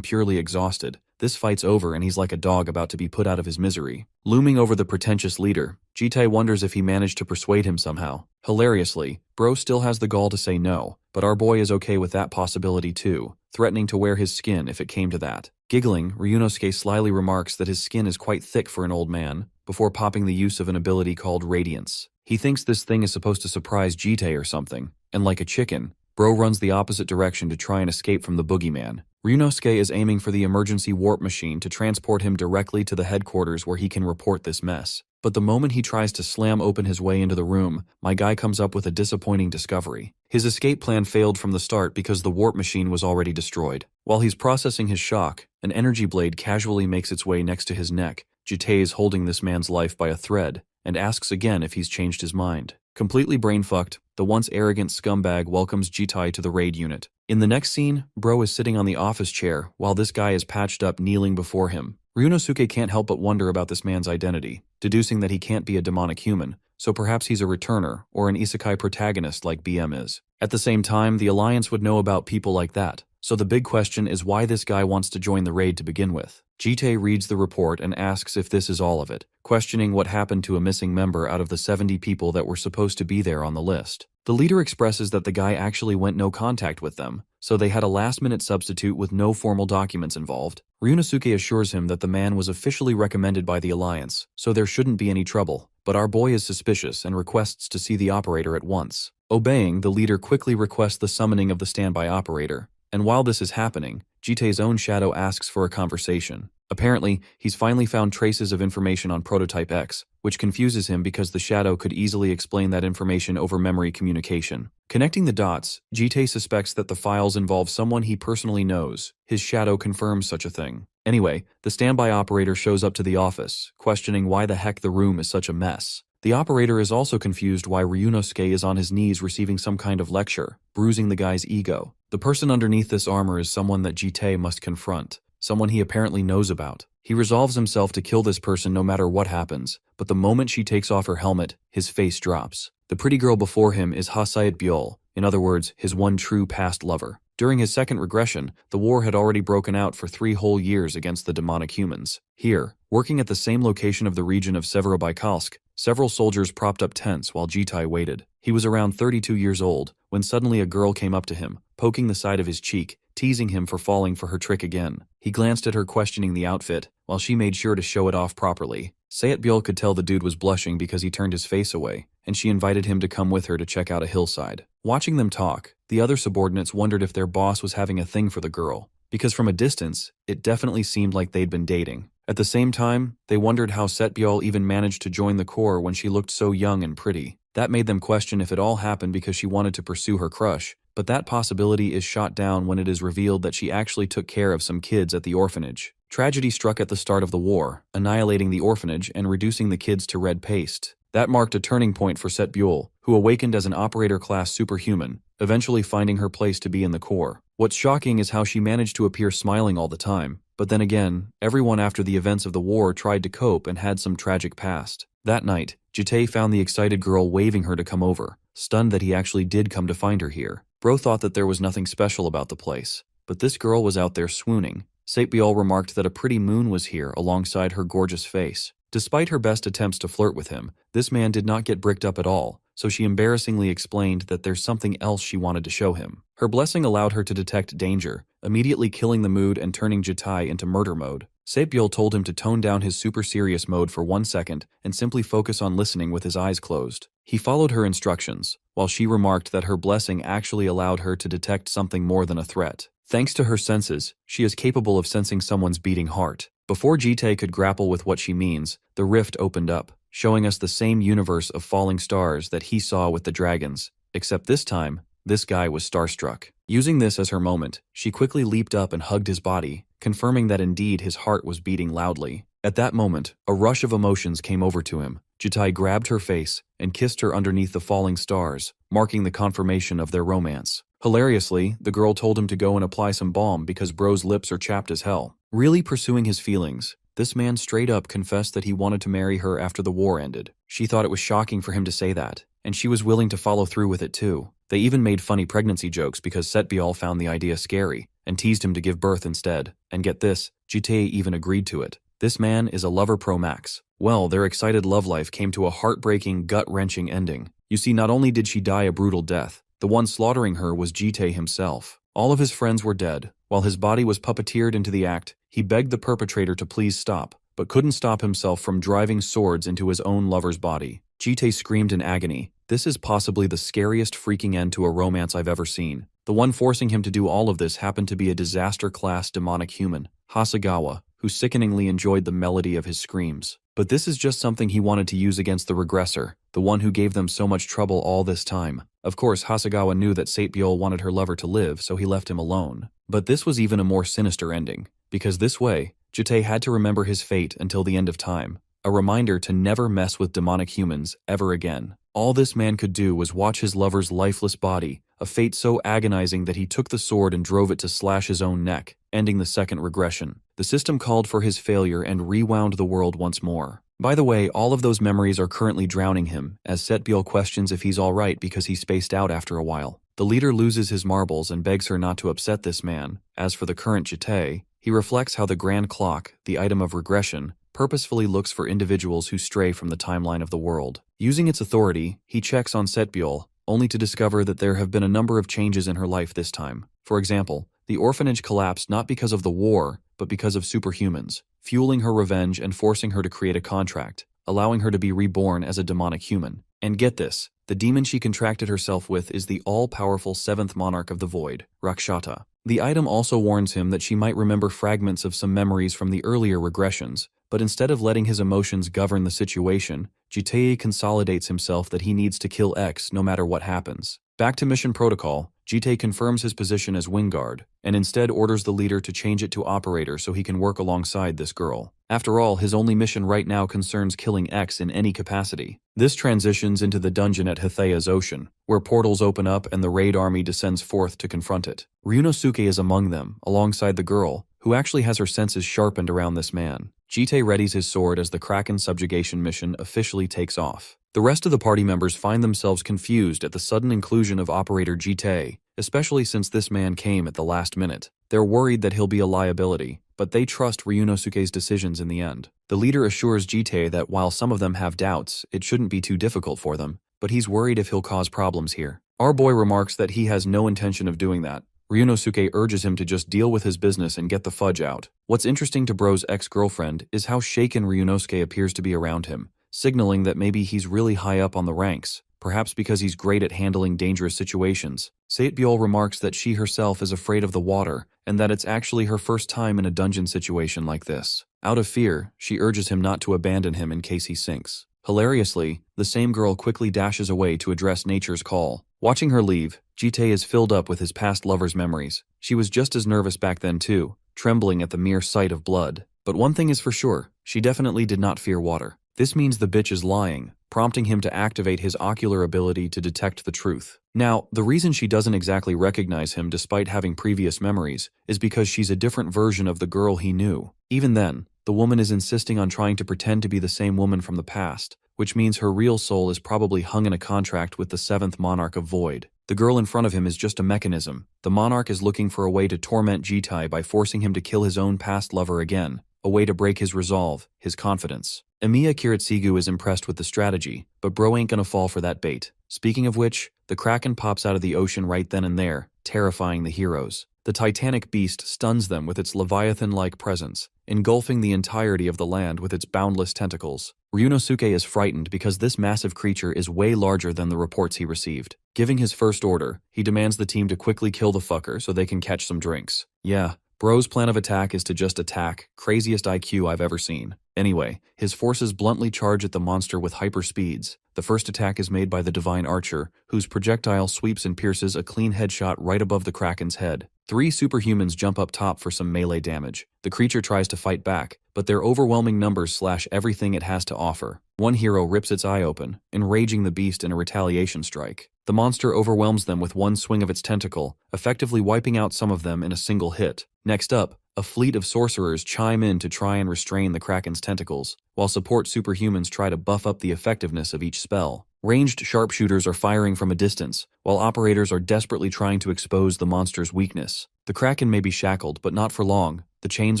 purely exhausted. This fight's over and he's like a dog about to be put out of his misery. Looming over the pretentious leader, Jitae wonders if he managed to persuade him somehow. Hilariously, Bro still has the gall to say no, but our boy is okay with that possibility too, threatening to wear his skin if it came to that. Giggling, Ryunosuke slyly remarks that his skin is quite thick for an old man, before popping the use of an ability called Radiance. He thinks this thing is supposed to surprise Jitae or something, and like a chicken, Bro runs the opposite direction to try and escape from the boogeyman. Ryunosuke is aiming for the emergency warp machine to transport him directly to the headquarters where he can report this mess. But the moment he tries to slam open his way into the room, my guy comes up with a disappointing discovery. His escape plan failed from the start because the warp machine was already destroyed. While he's processing his shock, an energy blade casually makes its way next to his neck. Jitae is holding this man's life by a thread, and asks again if he's changed his mind. Completely brain-fucked, the once arrogant scumbag welcomes Jitae to the raid unit. In the next scene, Bro is sitting on the office chair while this guy is patched up kneeling before him. Ryunosuke can't help but wonder about this man's identity, deducing that he can't be a demonic human, so perhaps he's a returner or an isekai protagonist like BM is. At the same time, the Alliance would know about people like that, so the big question is why this guy wants to join the raid to begin with. Jitae reads the report and asks if this is all of it, questioning what happened to a missing member out of the 70 people that were supposed to be there on the list. The leader expresses that the guy actually went no contact with them, so they had a last-minute substitute with no formal documents involved. Ryunosuke assures him that the man was officially recommended by the Alliance, so there shouldn't be any trouble, but our boy is suspicious and requests to see the operator at once. Obeying, the leader quickly requests the summoning of the standby operator, and while this is happening, Jitae's own shadow asks for a conversation. Apparently, he's finally found traces of information on Prototype X, which confuses him because the shadow could easily explain that information over memory communication. Connecting the dots, Jitae suspects that the files involve someone he personally knows. His shadow confirms such a thing. Anyway, the standby operator shows up to the office, questioning why the heck the room is such a mess. The operator is also confused why Ryunosuke is on his knees receiving some kind of lecture, bruising the guy's ego. The person underneath this armor is someone that Jitae must confront, someone he apparently knows about. He resolves himself to kill this person no matter what happens, but the moment she takes off her helmet, his face drops. The pretty girl before him is Hasayat Byul, in other words, his one true past lover. During his second regression, the war had already broken out for 3 whole years against the demonic humans. Here, working at the same location of the region of Severodvaikalsk, several soldiers propped up tents while Jitai waited. He was around 32 years old, when suddenly a girl came up to him, poking the side of his cheek, teasing him for falling for her trick again. He glanced at her, questioning the outfit, while she made sure to show it off properly. Sayat Byul could tell the dude was blushing because he turned his face away, and she invited him to come with her to check out a hillside. Watching them talk, the other subordinates wondered if their boss was having a thing for the girl, because from a distance, it definitely seemed like they'd been dating. At the same time, they wondered how Sayat Byul even managed to join the corps when she looked so young and pretty. That made them question if it all happened because she wanted to pursue her crush, but that possibility is shot down when it is revealed that she actually took care of some kids at the orphanage. Tragedy struck at the start of the war, annihilating the orphanage and reducing the kids to red paste. That marked a turning point for Sayat Byul, who awakened as an operator-class superhuman, eventually finding her place to be in the corps. What's shocking is how she managed to appear smiling all the time, but then again, everyone after the events of the war tried to cope and had some tragic past. That night, Jitai found the excited girl waving her to come over, stunned that he actually did come to find her here. Bro thought that there was nothing special about the place, but this girl was out there swooning. Sayat Byul remarked that a pretty moon was here alongside her gorgeous face. Despite her best attempts to flirt with him, this man did not get bricked up at all, so she embarrassingly explained that there's something else she wanted to show him. Her blessing allowed her to detect danger, immediately killing the mood and turning Jitai into murder mode. Sayat Byul told him to tone down his super serious mode for 1 second and simply focus on listening with his eyes closed. He followed her instructions, while she remarked that her blessing actually allowed her to detect something more than a threat. Thanks to her senses, she is capable of sensing someone's beating heart. Before Jitai could grapple with what she means, the rift opened up, showing us the same universe of falling stars that he saw with the dragons, except this time, this guy was starstruck. Using this as her moment, she quickly leaped up and hugged his body, confirming that indeed his heart was beating loudly. At that moment, a rush of emotions came over to him. Jitai grabbed her face and kissed her underneath the falling stars, marking the confirmation of their romance. Hilariously, the girl told him to go and apply some balm because bro's lips are chapped as hell. Really pursuing his feelings, this man straight up confessed that he wanted to marry her after the war ended. She thought it was shocking for him to say that, and she was willing to follow through with it too. They even made funny pregnancy jokes because Sayat Byul found the idea scary and teased him to give birth instead. And get this, Jitai even agreed to it. This man is a lover pro max. Well, their excited love life came to a heartbreaking, gut-wrenching ending. You see, not only did she die a brutal death, the one slaughtering her was Jitai himself. All of his friends were dead. While his body was puppeteered into the act, he begged the perpetrator to please stop, but couldn't stop himself from driving swords into his own lover's body. Jitai screamed in agony. This is possibly the scariest freaking end to a romance I've ever seen. The one forcing him to do all of this happened to be a disaster-class demonic human, Hasegawa, who sickeningly enjoyed the melody of his screams. But this is just something he wanted to use against the regressor, the one who gave them so much trouble all this time. Of course, Hasegawa knew that Sayat Byul wanted her lover to live, so he left him alone. But this was even a more sinister ending, because this way, Jitai had to remember his fate until the end of time, a reminder to never mess with demonic humans ever again. All this man could do was watch his lover's lifeless body, a fate so agonizing that he took the sword and drove it to slash his own neck, ending the second regression. The system called for his failure and rewound the world once more. By the way, all of those memories are currently drowning him, as Sayat Byul questions if he's alright because he spaced out after a while. The leader loses his marbles and begs her not to upset this man. As for the current Jitai, he reflects how the grand clock, the item of regression, purposefully looks for individuals who stray from the timeline of the world. Using its authority, he checks on Sayat Byul, only to discover that there have been a number of changes in her life this time. For example, the orphanage collapsed not because of the war, but because of superhumans, fueling her revenge and forcing her to create a contract, allowing her to be reborn as a demonic human. And get this, the demon she contracted herself with is the all-powerful 7th monarch of the void, Rakshata. The item also warns him that she might remember fragments of some memories from the earlier regressions, but instead of letting his emotions govern the situation, Jitai consolidates himself that he needs to kill X no matter what happens. Back to mission protocol, Jitai confirms his position as Wingguard, and instead orders the leader to change it to Operator so he can work alongside this girl. After all, his only mission right now concerns killing X in any capacity. This transitions into the dungeon at Hithea's Ocean, where portals open up and the raid army descends forth to confront it. Ryunosuke is among them, alongside the girl, who actually has her senses sharpened around this man. Jite readies his sword as the Kraken subjugation mission officially takes off. The rest of the party members find themselves confused at the sudden inclusion of Operator Jite, especially since this man came at the last minute. They're worried that he'll be a liability, but they trust Ryunosuke's decisions in the end. The leader assures Jite that while some of them have doubts, it shouldn't be too difficult for them, but he's worried if he'll cause problems here. Our boy remarks that he has no intention of doing that. Ryunosuke urges him to just deal with his business and get the fudge out. What's interesting to Bro's ex-girlfriend is how shaken Ryunosuke appears to be around him, signaling that maybe he's really high up on the ranks, perhaps because he's great at handling dangerous situations. Satebiol remarks that she herself is afraid of the water, and that it's actually her first time in a dungeon situation like this. Out of fear, she urges him not to abandon him in case he sinks. Hilariously, the same girl quickly dashes away to address nature's call. Watching her leave, Jite is filled up with his past lover's memories. She was just as nervous back then too, trembling at the mere sight of blood. But one thing is for sure, she definitely did not fear water. This means the bitch is lying, prompting him to activate his ocular ability to detect the truth. Now, the reason she doesn't exactly recognize him despite having previous memories is because she's a different version of the girl he knew. Even then, the woman is insisting on trying to pretend to be the same woman from the past, which means her real soul is probably hung in a contract with the 7th Monarch of Void. The girl in front of him is just a mechanism. The Monarch is looking for a way to torment Jitai by forcing him to kill his own past lover again, a way to break his resolve, his confidence. Emiya Kiritsugu is impressed with the strategy, but bro ain't gonna fall for that bait. Speaking of which, the Kraken pops out of the ocean right then and there, terrifying the heroes. The titanic beast stuns them with its leviathan-like presence, engulfing the entirety of the land with its boundless tentacles. Ryunosuke is frightened because this massive creature is way larger than the reports he received. Giving his first order, he demands the team to quickly kill the fucker so they can catch some drinks. Yeah, bro's plan of attack is to just attack, craziest IQ I've ever seen. Anyway, his forces bluntly charge at the monster with hyper speeds. The first attack is made by the Divine Archer, whose projectile sweeps and pierces a clean headshot right above the Kraken's head. 3 superhumans jump up top for some melee damage. The creature tries to fight back, but their overwhelming numbers slash everything it has to offer. One hero rips its eye open, enraging the beast in a retaliation strike. The monster overwhelms them with one swing of its tentacle, effectively wiping out some of them in a single hit. Next up, a fleet of sorcerers chime in to try and restrain the Kraken's tentacles, while support superhumans try to buff up the effectiveness of each spell. Ranged sharpshooters are firing from a distance, while operators are desperately trying to expose the monster's weakness. The Kraken may be shackled, but not for long. The chains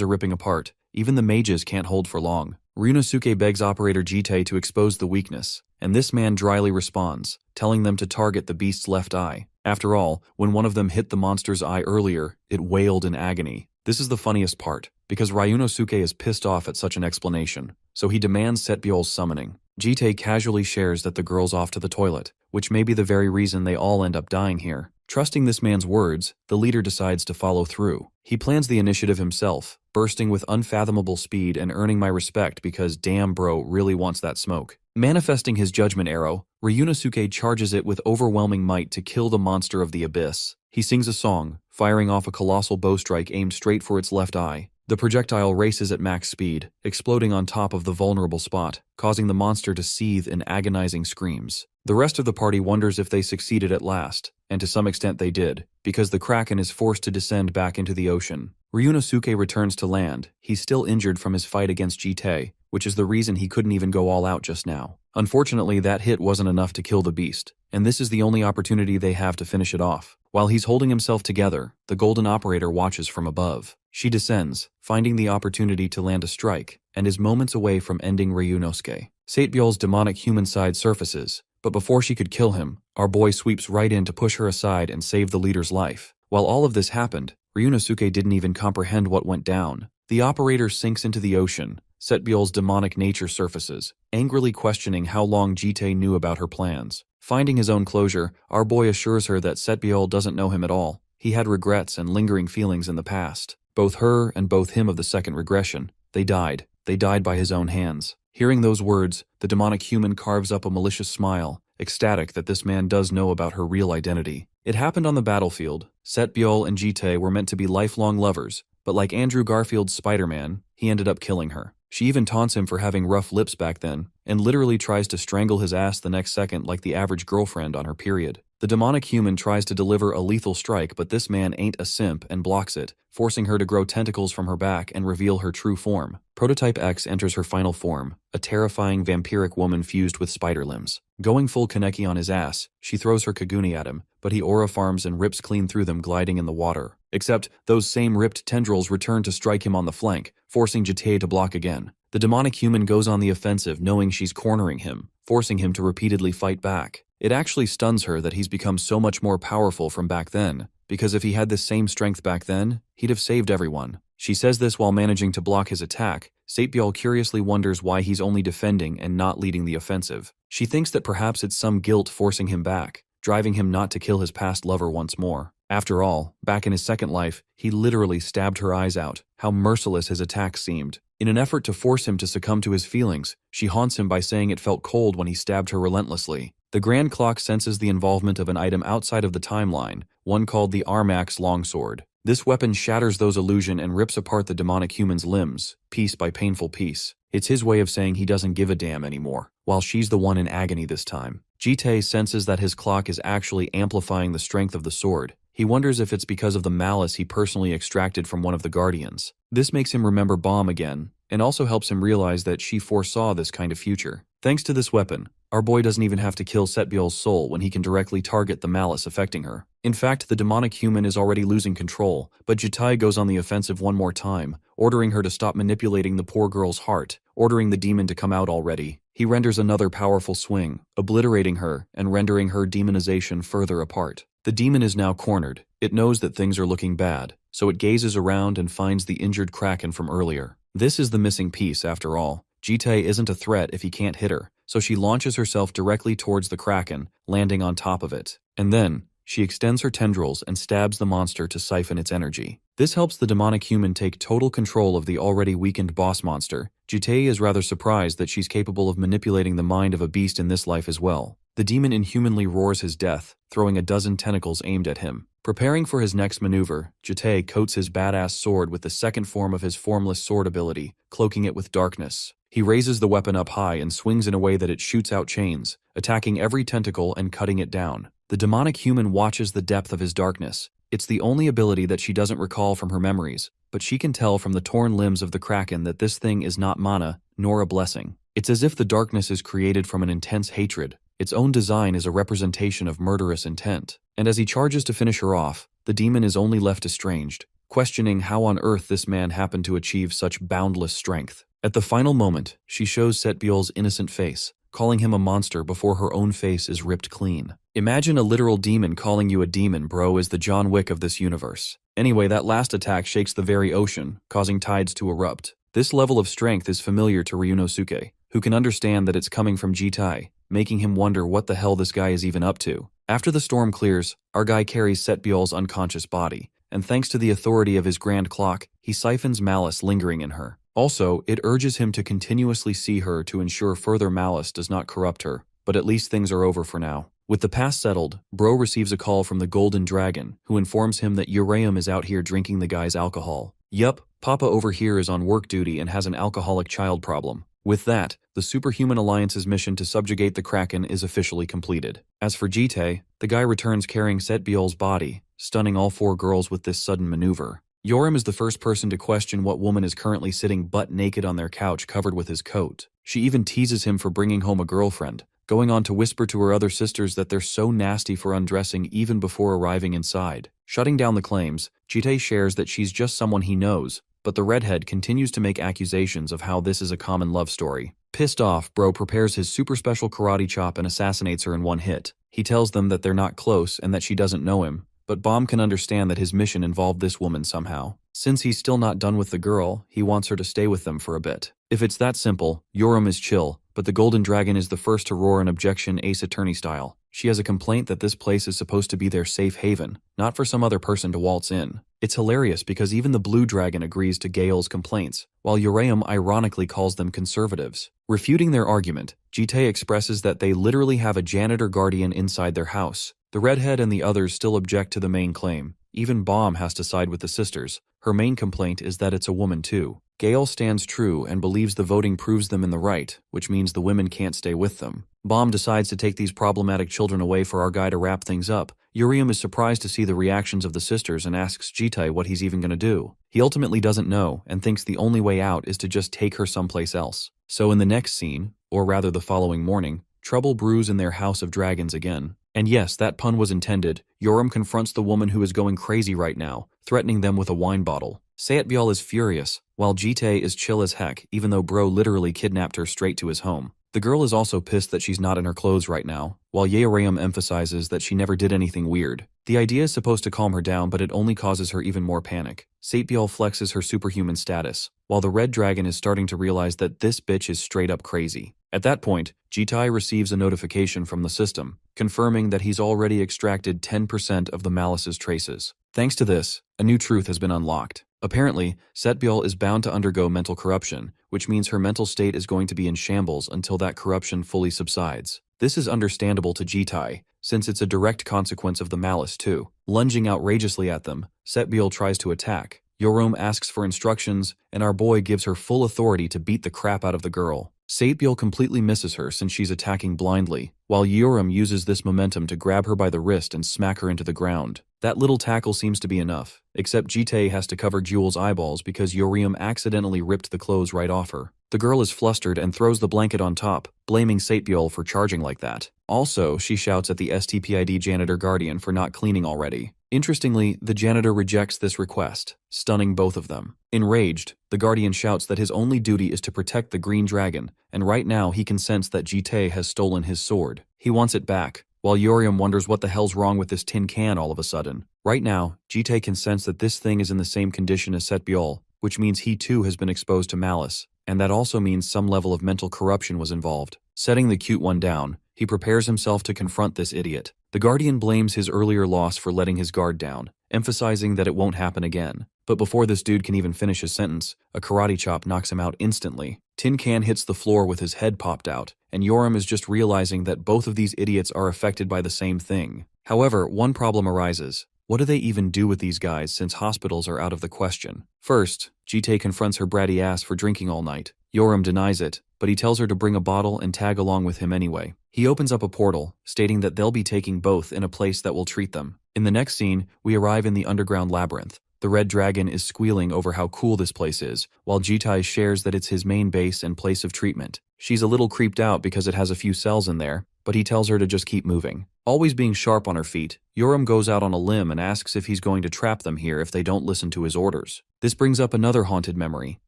are ripping apart. Even the mages can't hold for long. Ryunosuke begs Operator Jite to expose the weakness, and this man dryly responds, telling them to target the beast's left eye. After all, when one of them hit the monster's eye earlier, it wailed in agony. This is the funniest part, because Ryunosuke is pissed off at such an explanation, so he demands Setbiol's summoning. Jite casually shares that the girl's off to the toilet, which may be the very reason they all end up dying here. Trusting this man's words, the leader decides to follow through. He plans the initiative himself, bursting with unfathomable speed and earning my respect because damn bro really wants that smoke. Manifesting his judgment arrow, Ryunosuke charges it with overwhelming might to kill the monster of the abyss. He sings a song, firing off a colossal bow strike aimed straight for its left eye. The projectile races at max speed, exploding on top of the vulnerable spot, causing the monster to seethe in agonizing screams. The rest of the party wonders if they succeeded at last, and to some extent they did, because the Kraken is forced to descend back into the ocean. Ryunosuke returns to land. He's still injured from his fight against Jite, which is the reason he couldn't even go all out just now. Unfortunately, that hit wasn't enough to kill the beast, and this is the only opportunity they have to finish it off. While he's holding himself together, the Golden Operator watches from above. She descends, finding the opportunity to land a strike, and is moments away from ending Ryunosuke. Satebiol's demonic human side surfaces, but before she could kill him, our boy sweeps right in to push her aside and save the leader's life. While all of this happened, Ryunosuke didn't even comprehend what went down. The operator sinks into the ocean. Setbiol's demonic nature surfaces, angrily questioning how long Jite knew about her plans. Finding his own closure, our boy assures her that Setbiol doesn't know him at all. He had regrets and lingering feelings in the past. Both her and both him of the second regression. They died. They died by his own hands. Hearing those words, the demonic human carves up a malicious smile, ecstatic that this man does know about her real identity. It happened on the battlefield. Setbiol and Jite were meant to be lifelong lovers, but like Andrew Garfield's Spider-Man, he ended up killing her. She even taunts him for having rough lips back then, and literally tries to strangle his ass the next second like the average girlfriend on her period. The demonic human tries to deliver a lethal strike, but this man ain't a simp and blocks it, forcing her to grow tentacles from her back and reveal her true form. Prototype X enters her final form, a terrifying vampiric woman fused with spider limbs. Going full Kaneki on his ass, she throws her Kaguni at him, but he aura farms and rips clean through them, gliding in the water. Except, those same ripped tendrils return to strike him on the flank, forcing Jite to block again. The demonic human goes on the offensive, knowing she's cornering him, forcing him to repeatedly fight back. It actually stuns her that he's become so much more powerful from back then, because if he had this same strength back then, he'd have saved everyone. She says this while managing to block his attack. Satebiol curiously wonders why he's only defending and not leading the offensive. She thinks that perhaps it's some guilt forcing him back, driving him not to kill his past lover once more. After all, back in his second life, he literally stabbed her eyes out. How merciless his attacks seemed. In an effort to force him to succumb to his feelings, she haunts him by saying it felt cold when he stabbed her relentlessly. The Grand Clock senses the involvement of an item outside of the timeline, one called the Armax Longsword. This weapon shatters those illusion and rips apart the demonic human's limbs, piece by painful piece. It's his way of saying he doesn't give a damn anymore, while she's the one in agony this time. Jite senses that his clock is actually amplifying the strength of the sword. He wonders if it's because of the malice he personally extracted from one of the Guardians. This makes him remember Bomb again, and also helps him realize that she foresaw this kind of future. Thanks to this weapon, our boy doesn't even have to kill Setbiol's soul when he can directly target the malice affecting her. In fact, the demonic human is already losing control, but Jitai goes on the offensive one more time, ordering her to stop manipulating the poor girl's heart, ordering the demon to come out already. He renders another powerful swing, obliterating her and rendering her demonization further apart. The demon is now cornered. It knows that things are looking bad, so it gazes around and finds the injured Kraken from earlier. This is the missing piece after all. Jite isn't a threat if he can't hit her, so she launches herself directly towards the Kraken, landing on top of it. And then, she extends her tendrils and stabs the monster to siphon its energy. This helps the demonic human take total control of the already weakened boss monster. Jite is rather surprised that she's capable of manipulating the mind of a beast in this life as well. The demon inhumanly roars his death, throwing a dozen tentacles aimed at him. Preparing for his next maneuver, Jite coats his badass sword with the second form of his formless sword ability, cloaking it with darkness. He raises the weapon up high and swings in a way that it shoots out chains, attacking every tentacle and cutting it down. The demonic human watches the depth of his darkness. It's the only ability that she doesn't recall from her memories, but she can tell from the torn limbs of the Kraken that this thing is not mana, nor a blessing. It's as if the darkness is created from an intense hatred. Its own design is a representation of murderous intent. And as he charges to finish her off, the demon is only left estranged, questioning how on earth this man happened to achieve such boundless strength. At the final moment, she shows Setbiol's innocent face, calling him a monster before her own face is ripped clean. Imagine a literal demon calling you a demon, bro, is the John Wick of this universe. Anyway, that last attack shakes the very ocean, causing tides to erupt. This level of strength is familiar to Ryunosuke, who can understand that it's coming from Jitai, making him wonder what the hell this guy is even up to. After the storm clears, our guy carries Setbiol's unconscious body, and thanks to the authority of his grand clock, he siphons malice lingering in her. Also, it urges him to continuously see her to ensure further malice does not corrupt her, but at least things are over for now. With the past settled, Bro receives a call from the Golden Dragon, who informs him that Uraeum is out here drinking the guy's alcohol. Yup, Papa over here is on work duty and has an alcoholic child problem. With that, the Superhuman Alliance's mission to subjugate the Kraken is officially completed. As for Jite, the guy returns carrying Setbiol's body, stunning all four girls with this sudden maneuver. Yoram is the first person to question what woman is currently sitting butt naked on their couch covered with his coat. She even teases him for bringing home a girlfriend, going on to whisper to her other sisters that they're so nasty for undressing even before arriving inside. Shutting down the claims, Jite shares that she's just someone he knows, but the redhead continues to make accusations of how this is a common love story. Pissed off, Bro prepares his super special karate chop and assassinates her in one hit. He tells them that they're not close and that she doesn't know him, but Bomb can understand that his mission involved this woman somehow. Since he's still not done with the girl, he wants her to stay with them for a bit. If it's that simple, Yoram is chill, but the Golden Dragon is the first to roar an objection Ace Attorney style. She has a complaint that this place is supposed to be their safe haven, not for some other person to waltz in. It's hilarious because even the Blue Dragon agrees to Gale's complaints, while Uraeum ironically calls them conservatives. Refuting their argument, Jite expresses that they literally have a janitor guardian inside their house. The redhead and the others still object to the main claim. Even Bomb has to side with the sisters. Her main complaint is that it's a woman too. Gale stands true and believes the voting proves them in the right, which means the women can't stay with them. Bomb decides to take these problematic children away for our guy to wrap things up. Urium is surprised to see the reactions of the sisters and asks Jitae what he's even gonna do. He ultimately doesn't know and thinks the only way out is to just take her someplace else. So in the next scene, or rather the following morning, trouble brews in their house of dragons again. And yes, that pun was intended. Urium confronts the woman who is going crazy right now, threatening them with a wine bottle. Saetbyul is furious, while Jitae is chill as heck even though bro literally kidnapped her straight to his home. The girl is also pissed that she's not in her clothes right now, while Yeoreum emphasizes that she never did anything weird. The idea is supposed to calm her down, but it only causes her even more panic. Saetbyul flexes her superhuman status, while the red dragon is starting to realize that this bitch is straight up crazy. At that point, Jitae receives a notification from the system, confirming that he's already extracted 10% of the Malice's traces. Thanks to this, a new truth has been unlocked. Apparently, Saetbyul is bound to undergo mental corruption, which means her mental state is going to be in shambles until that corruption fully subsides. This is understandable to Jitae, since it's a direct consequence of the malice too. Lunging outrageously at them, Saetbyul tries to attack. Urium asks for instructions, and our boy gives her full authority to beat the crap out of the girl. Saetbyul completely misses her since she's attacking blindly, while Urium uses this momentum to grab her by the wrist and smack her into the ground. That little tackle seems to be enough, except Jitae has to cover Jewel's eyeballs because Urium accidentally ripped the clothes right off her. The girl is flustered and throws the blanket on top, blaming Saetbyul for charging like that. Also, she shouts at the STPID janitor guardian for not cleaning already. Interestingly, the janitor rejects this request, stunning both of them. Enraged, the guardian shouts that his only duty is to protect the green dragon, and right now he can sense that Jitae has stolen his sword. He wants it back, while Urium wonders what the hell's wrong with this tin can all of a sudden. Right now, Jitae can sense that this thing is in the same condition as Saetbyul, which means he too has been exposed to malice, and that also means some level of mental corruption was involved. Setting the cute one down, he prepares himself to confront this idiot. The guardian blames his earlier loss for letting his guard down, emphasizing that it won't happen again. But before this dude can even finish his sentence, a karate chop knocks him out instantly. Tin Can hits the floor with his head popped out, and Urium is just realizing that both of these idiots are affected by the same thing. However, one problem arises. What do they even do with these guys since hospitals are out of the question? First, Jitae confronts her bratty ass for drinking all night. Urium denies it, but he tells her to bring a bottle and tag along with him anyway. He opens up a portal, stating that they'll be taking both in a place that will treat them. In the next scene, we arrive in the underground labyrinth. The red dragon is squealing over how cool this place is, while Jitae shares that it's his main base and place of treatment. She's a little creeped out because it has a few cells in there, but he tells her to just keep moving. Always being sharp on her feet, Urium goes out on a limb and asks if he's going to trap them here if they don't listen to his orders. This brings up another haunted memory.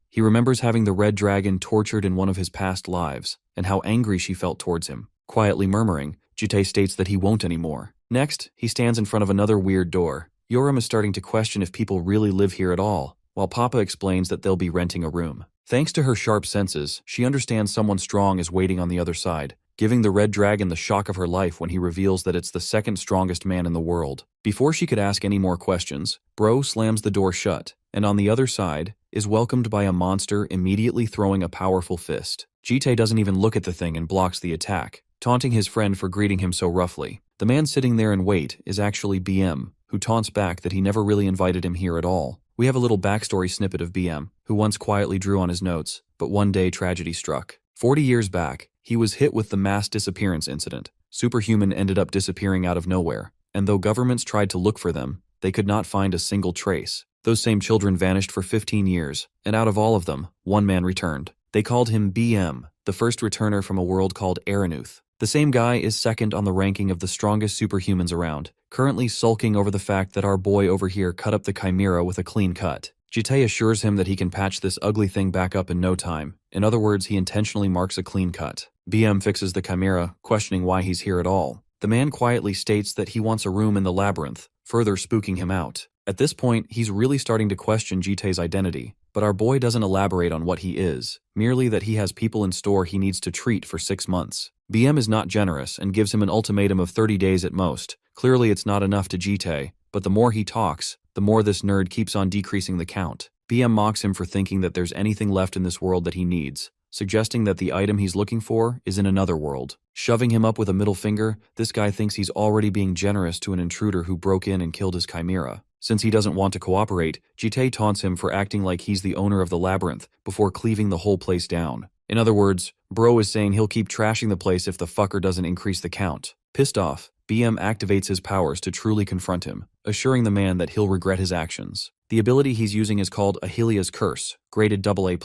He remembers having the red dragon tortured in one of his past lives, and how angry she felt towards him. Quietly murmuring, Jitae states that he won't anymore. Next, he stands in front of another weird door. Urium is starting to question if people really live here at all, while Papa explains that they'll be renting a room. Thanks to her sharp senses, she understands someone strong is waiting on the other side, giving the red dragon the shock of her life when he reveals that it's the second strongest man in the world. Before she could ask any more questions, Bro slams the door shut, and on the other side, is welcomed by a monster immediately throwing a powerful fist. Jitae doesn't even look at the thing and blocks the attack, taunting his friend for greeting him so roughly. The man sitting there in wait is actually BM, who taunts back that he never really invited him here at all. We have a little backstory snippet of BM, who once quietly drew on his notes, but one day tragedy struck. 40 years back, he was hit with the mass disappearance incident. Superhuman ended up disappearing out of nowhere, and though governments tried to look for them, they could not find a single trace. Those same children vanished for 15 years, and out of all of them, one man returned. They called him BM, the first returner from a world called Aranuth. The same guy is second on the ranking of the strongest superhumans around, currently sulking over the fact that our boy over here cut up the chimera with a clean cut. Jitae assures him that he can patch this ugly thing back up in no time. In other words, he intentionally marks a clean cut. BM fixes the chimera, questioning why he's here at all. The man quietly states that he wants a room in the labyrinth, further spooking him out. At this point, he's really starting to question Jitae's identity, but our boy doesn't elaborate on what he is, merely that he has people in store he needs to treat for 6 months. BM is not generous and gives him an ultimatum of 30 days at most. Clearly it's not enough to Jitae, but the more he talks, the more this nerd keeps on decreasing the count. BM mocks him for thinking that there's anything left in this world that he needs, suggesting that the item he's looking for is in another world. Shoving him up with a middle finger, this guy thinks he's already being generous to an intruder who broke in and killed his chimera. Since he doesn't want to cooperate, Jitae taunts him for acting like he's the owner of the labyrinth before cleaving the whole place down. In other words, bro is saying he'll keep trashing the place if the fucker doesn't increase the count. Pissed off, BM activates his powers to truly confront him, assuring the man that he'll regret his actions. The ability he's using is called Ahilia's Curse, graded AA+.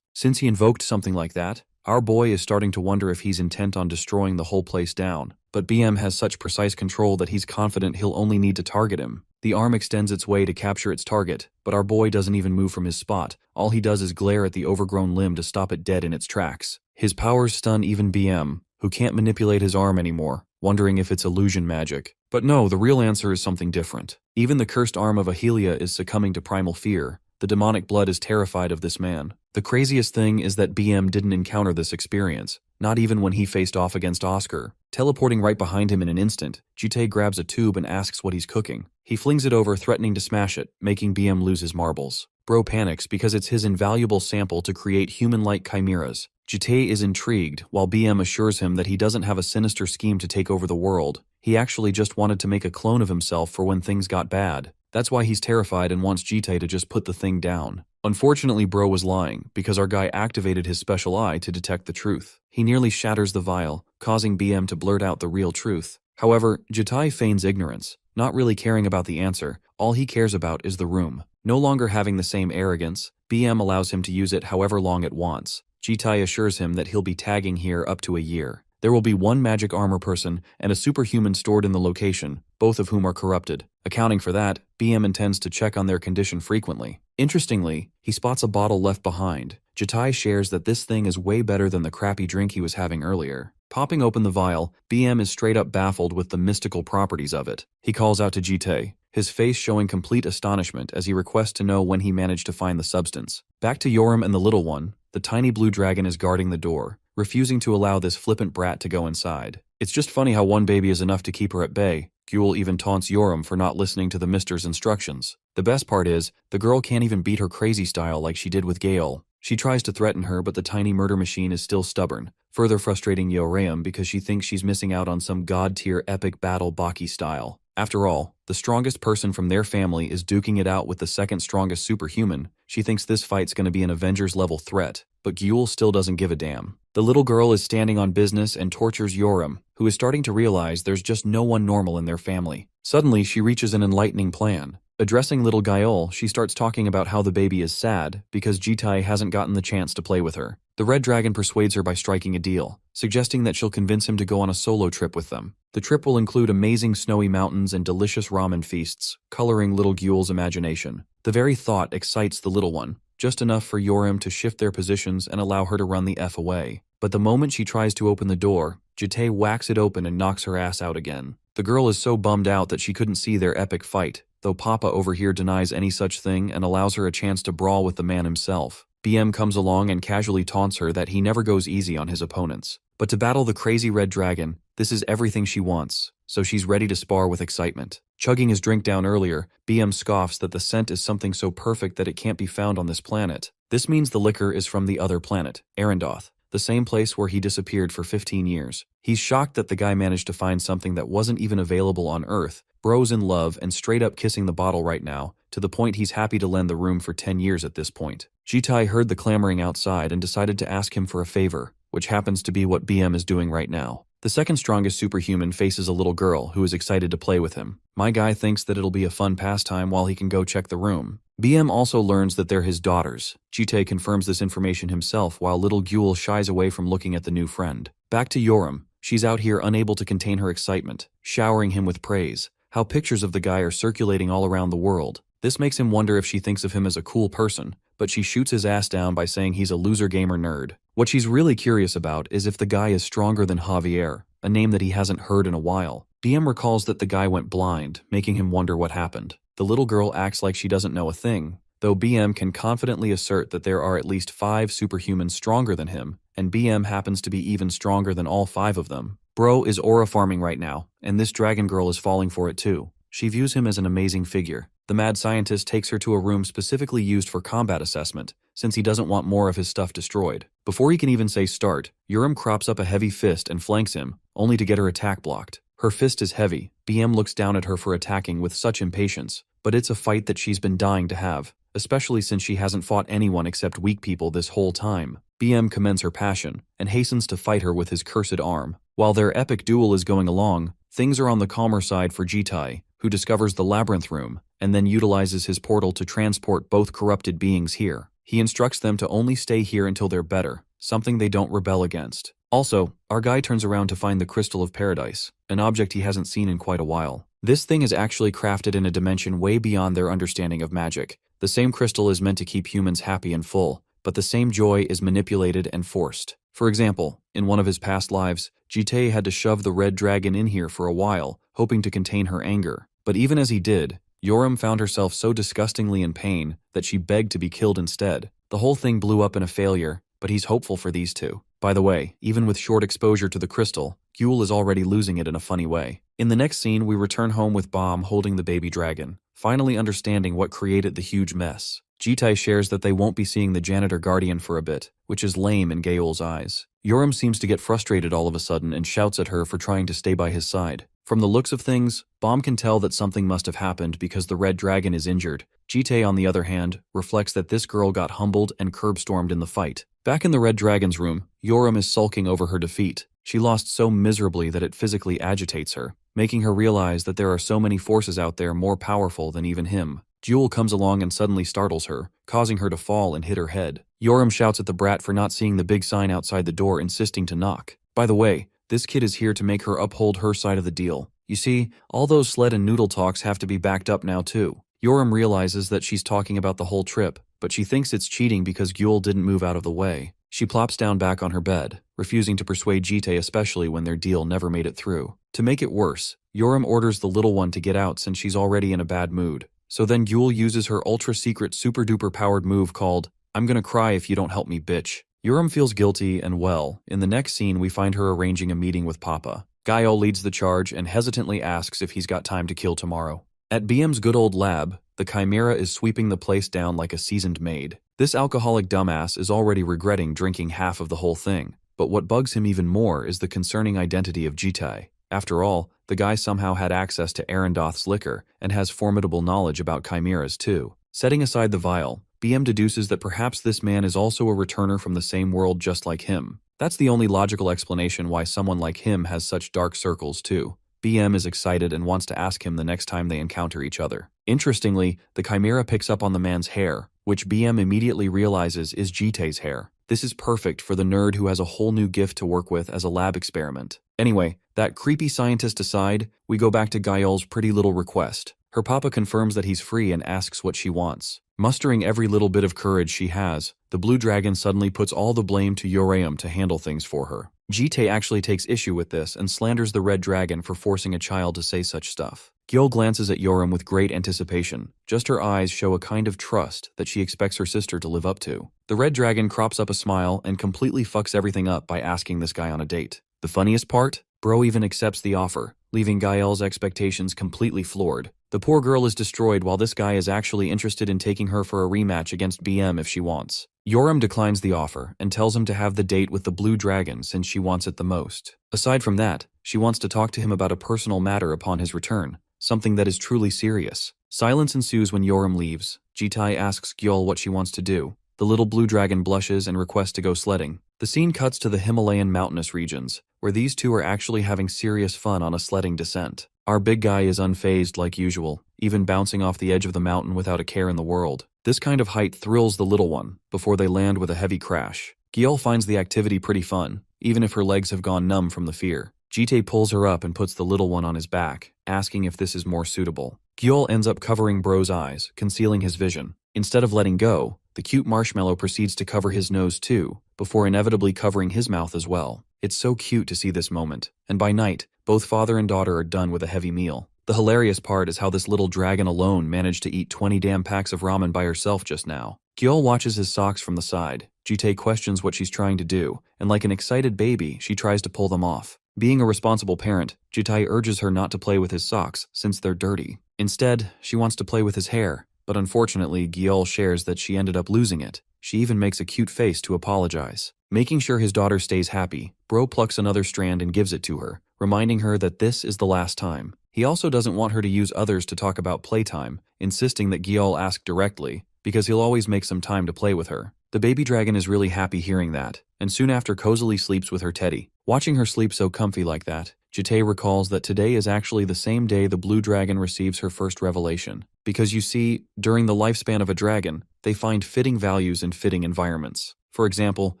Since he invoked something like that, our boy is starting to wonder if he's intent on destroying the whole place down. But BM has such precise control that he's confident he'll only need to target him. The arm extends its way to capture its target, but our boy doesn't even move from his spot. All he does is glare at the overgrown limb to stop it dead in its tracks. His powers stun even BM, who can't manipulate his arm anymore, wondering if it's illusion magic. But no, the real answer is something different. Even the cursed arm of Ahilia is succumbing to primal fear. The demonic blood is terrified of this man. The craziest thing is that BM didn't encounter this experience, not even when he faced off against Oscar. Teleporting right behind him in an instant, Jite grabs a tube and asks what he's cooking. He flings it over, threatening to smash it, making BM lose his marbles. Bro panics because it's his invaluable sample to create human-like chimeras. Jite is intrigued, while BM assures him that he doesn't have a sinister scheme to take over the world. He actually just wanted to make a clone of himself for when things got bad. That's why he's terrified and wants Jite to just put the thing down. Unfortunately, bro was lying, because our guy activated his special eye to detect the truth. He nearly shatters the vial, causing BM to blurt out the real truth. However, Jite feigns ignorance, not really caring about the answer. All he cares about is the room. No longer having the same arrogance, BM allows him to use it however long it wants. Jite assures him that he'll be tagging here up to a year. There will be one magic armor person and a superhuman stored in the location, both of whom are corrupted. Accounting for that, BM intends to check on their condition frequently. Interestingly, he spots a bottle left behind. Jite shares that this thing is way better than the crappy drink he was having earlier. Popping open the vial, BM is straight up baffled with the mystical properties of it. He calls out to Jite, his face showing complete astonishment as he requests to know when he managed to find the substance. Back to Yoram and the little one, the tiny blue dragon is guarding the door, refusing to allow this flippant brat to go inside. It's just funny how one baby is enough to keep her at bay. Ghoul even taunts Yoram for not listening to the mister's instructions. The best part is, the girl can't even beat her crazy style like she did with Gale. She tries to threaten her, but the tiny murder machine is still stubborn, further frustrating Yoram because she thinks she's missing out on some god-tier epic battle Baki style. After all, the strongest person from their family is duking it out with the second strongest superhuman. She thinks this fight's gonna be an Avengers-level threat, but Ghoul still doesn't give a damn. The little girl is standing on business and tortures Yoram, who is starting to realize there's just no one normal in their family. Suddenly, she reaches an enlightening plan. Addressing little Gael, she starts talking about how the baby is sad because Jite hasn't gotten the chance to play with her. The red dragon persuades her by striking a deal, suggesting that she'll convince him to go on a solo trip with them. The trip will include amazing snowy mountains and delicious ramen feasts, coloring little Ghoul's imagination. The very thought excites the little one, just enough for Yoram to shift their positions and allow her to run the F away. But the moment she tries to open the door, Jite whacks it open and knocks her ass out again. The girl is so bummed out that she couldn't see their epic fight, though Papa over here denies any such thing and allows her a chance to brawl with the man himself. BM comes along and casually taunts her that he never goes easy on his opponents. But to battle the crazy red dragon, this is everything she wants, so she's ready to spar with excitement. Chugging his drink down earlier, BM scoffs that the scent is something so perfect that it can't be found on this planet. This means the liquor is from the other planet, Arendoth, the same place where he disappeared for 15 years. He's shocked that the guy managed to find something that wasn't even available on Earth. Bro's in love and straight up kissing the bottle right now, to the point he's happy to lend the room for 10 years at this point. Jite heard the clamoring outside and decided to ask him for a favor, which happens to be what BM is doing right now. The second strongest superhuman faces a little girl who is excited to play with him. My guy thinks that it'll be a fun pastime while he can go check the room. BM also learns that they're his daughters. Jite confirms this information himself while little Ghoul shies away from looking at the new friend. Back to Yoram. She's out here unable to contain her excitement, showering him with praise. How pictures of the guy are circulating all around the world. This makes him wonder if she thinks of him as a cool person, but she shoots his ass down by saying he's a loser gamer nerd. What she's really curious about is if the guy is stronger than Javier, a name that he hasn't heard in a while. BM recalls that the guy went blind, making him wonder what happened. The little girl acts like she doesn't know a thing, though BM can confidently assert that there are at least 5 superhumans stronger than him, and BM happens to be even stronger than all 5 of them. Bro is aura farming right now, and this dragon girl is falling for it too. She views him as an amazing figure. The mad scientist takes her to a room specifically used for combat assessment, since he doesn't want more of his stuff destroyed. Before he can even say start, Yoram crops up a heavy fist and flanks him, only to get her attack blocked. Her fist is heavy. BM looks down at her for attacking with such impatience, but it's a fight that she's been dying to have, especially since she hasn't fought anyone except weak people this whole time. BM commends her passion and hastens to fight her with his cursed arm. While their epic duel is going along, things are on the calmer side for Jitai, who discovers the labyrinth room and then utilizes his portal to transport both corrupted beings here. He instructs them to only stay here until they're better, something they don't rebel against. Also, our guy turns around to find the Crystal of Paradise, an object he hasn't seen in quite a while. This thing is actually crafted in a dimension way beyond their understanding of magic. The same crystal is meant to keep humans happy and full, but the same joy is manipulated and forced. For example, in one of his past lives, Jite had to shove the red dragon in here for a while, hoping to contain her anger. But even as he did, Yoram found herself so disgustingly in pain that she begged to be killed instead. The whole thing blew up in a failure, but he's hopeful for these two. By the way, even with short exposure to the crystal, Gyul is already losing it in a funny way. In the next scene, we return home with Bomb holding the baby dragon, finally understanding what created the huge mess. Jitai shares that they won't be seeing the janitor guardian for a bit, which is lame in Gaol's eyes. Yoram seems to get frustrated all of a sudden and shouts at her for trying to stay by his side. From the looks of things, Bomb can tell that something must have happened because the red dragon is injured. Jitai, on the other hand, reflects that this girl got humbled and curb-stormed in the fight. Back in the red dragon's room, Yoram is sulking over her defeat. She lost so miserably that it physically agitates her, making her realize that there are so many forces out there more powerful than even him. Jewel comes along and suddenly startles her, causing her to fall and hit her head. Yoram shouts at the brat for not seeing the big sign outside the door, insisting to knock. By the way, this kid is here to make her uphold her side of the deal. You see, all those sled and noodle talks have to be backed up now too. Yoram realizes that she's talking about the whole trip, but she thinks it's cheating because Gyul didn't move out of the way. She plops down back on her bed, refusing to persuade Jite, especially when their deal never made it through. To make it worse, Yoram orders the little one to get out since she's already in a bad mood. So then Gyul uses her ultra-secret super-duper powered move called, "I'm gonna cry if you don't help me, bitch." Yoram feels guilty and well, in the next scene we find her arranging a meeting with Papa. Gael leads the charge and hesitantly asks if he's got time to kill tomorrow. At BM's good old lab, the Chimera is sweeping the place down like a seasoned maid. This alcoholic dumbass is already regretting drinking half of the whole thing, but what bugs him even more is the concerning identity of Jitai. After all, the guy somehow had access to Arendoth's liquor and has formidable knowledge about chimeras too. Setting aside the vial, BM deduces that perhaps this man is also a returner from the same world just like him. That's the only logical explanation why someone like him has such dark circles too. BM is excited and wants to ask him the next time they encounter each other. Interestingly, the Chimera picks up on the man's hair, which BM immediately realizes is Jite's hair. This is perfect for the nerd who has a whole new gift to work with as a lab experiment. Anyway, that creepy scientist aside, we go back to Gael's pretty little request. Her papa confirms that he's free and asks what she wants. Mustering every little bit of courage she has, the blue dragon suddenly puts all the blame to Yoram to handle things for her. Jite actually takes issue with this and slanders the red dragon for forcing a child to say such stuff. Gyul glances at Yoram with great anticipation. Just her eyes show a kind of trust that she expects her sister to live up to. The red dragon crops up a smile and completely fucks everything up by asking this guy on a date. The funniest part? Bro even accepts the offer, leaving Gael's expectations completely floored. The poor girl is destroyed while this guy is actually interested in taking her for a rematch against BM if she wants. Yoram declines the offer and tells him to have the date with the blue dragon since she wants it the most. Aside from that, she wants to talk to him about a personal matter upon his return, something that is truly serious. Silence ensues when Yoram leaves. Jitai asks Gyul what she wants to do. The little blue dragon blushes and requests to go sledding. The scene cuts to the Himalayan mountainous regions, where these two are actually having serious fun on a sledding descent. Our big guy is unfazed like usual, even bouncing off the edge of the mountain without a care in the world. This kind of height thrills the little one, before they land with a heavy crash. Gyul finds the activity pretty fun, even if her legs have gone numb from the fear. Jite pulls her up and puts the little one on his back, asking if this is more suitable. Gyul ends up covering Bro's eyes, concealing his vision. Instead of letting go, the cute marshmallow proceeds to cover his nose too, before inevitably covering his mouth as well. It's so cute to see this moment, and by night, both father and daughter are done with a heavy meal. The hilarious part is how this little dragon alone managed to eat 20 damn packs of ramen by herself just now. Gyul watches his socks from the side. Jite questions what she's trying to do, and like an excited baby, she tries to pull them off. Being a responsible parent, Jite urges her not to play with his socks since they're dirty. Instead, she wants to play with his hair, but unfortunately, Gyul shares that she ended up losing it. She even makes a cute face to apologize. Making sure his daughter stays happy, Bro plucks another strand and gives it to her, reminding her that this is the last time. He also doesn't want her to use others to talk about playtime, insisting that Gyul ask directly, because he'll always make some time to play with her. The baby dragon is really happy hearing that, and soon after cozily sleeps with her teddy. Watching her sleep so comfy like that, Jite recalls that today is actually the same day the blue dragon receives her first revelation. Because you see, during the lifespan of a dragon, they find fitting values in fitting environments. For example,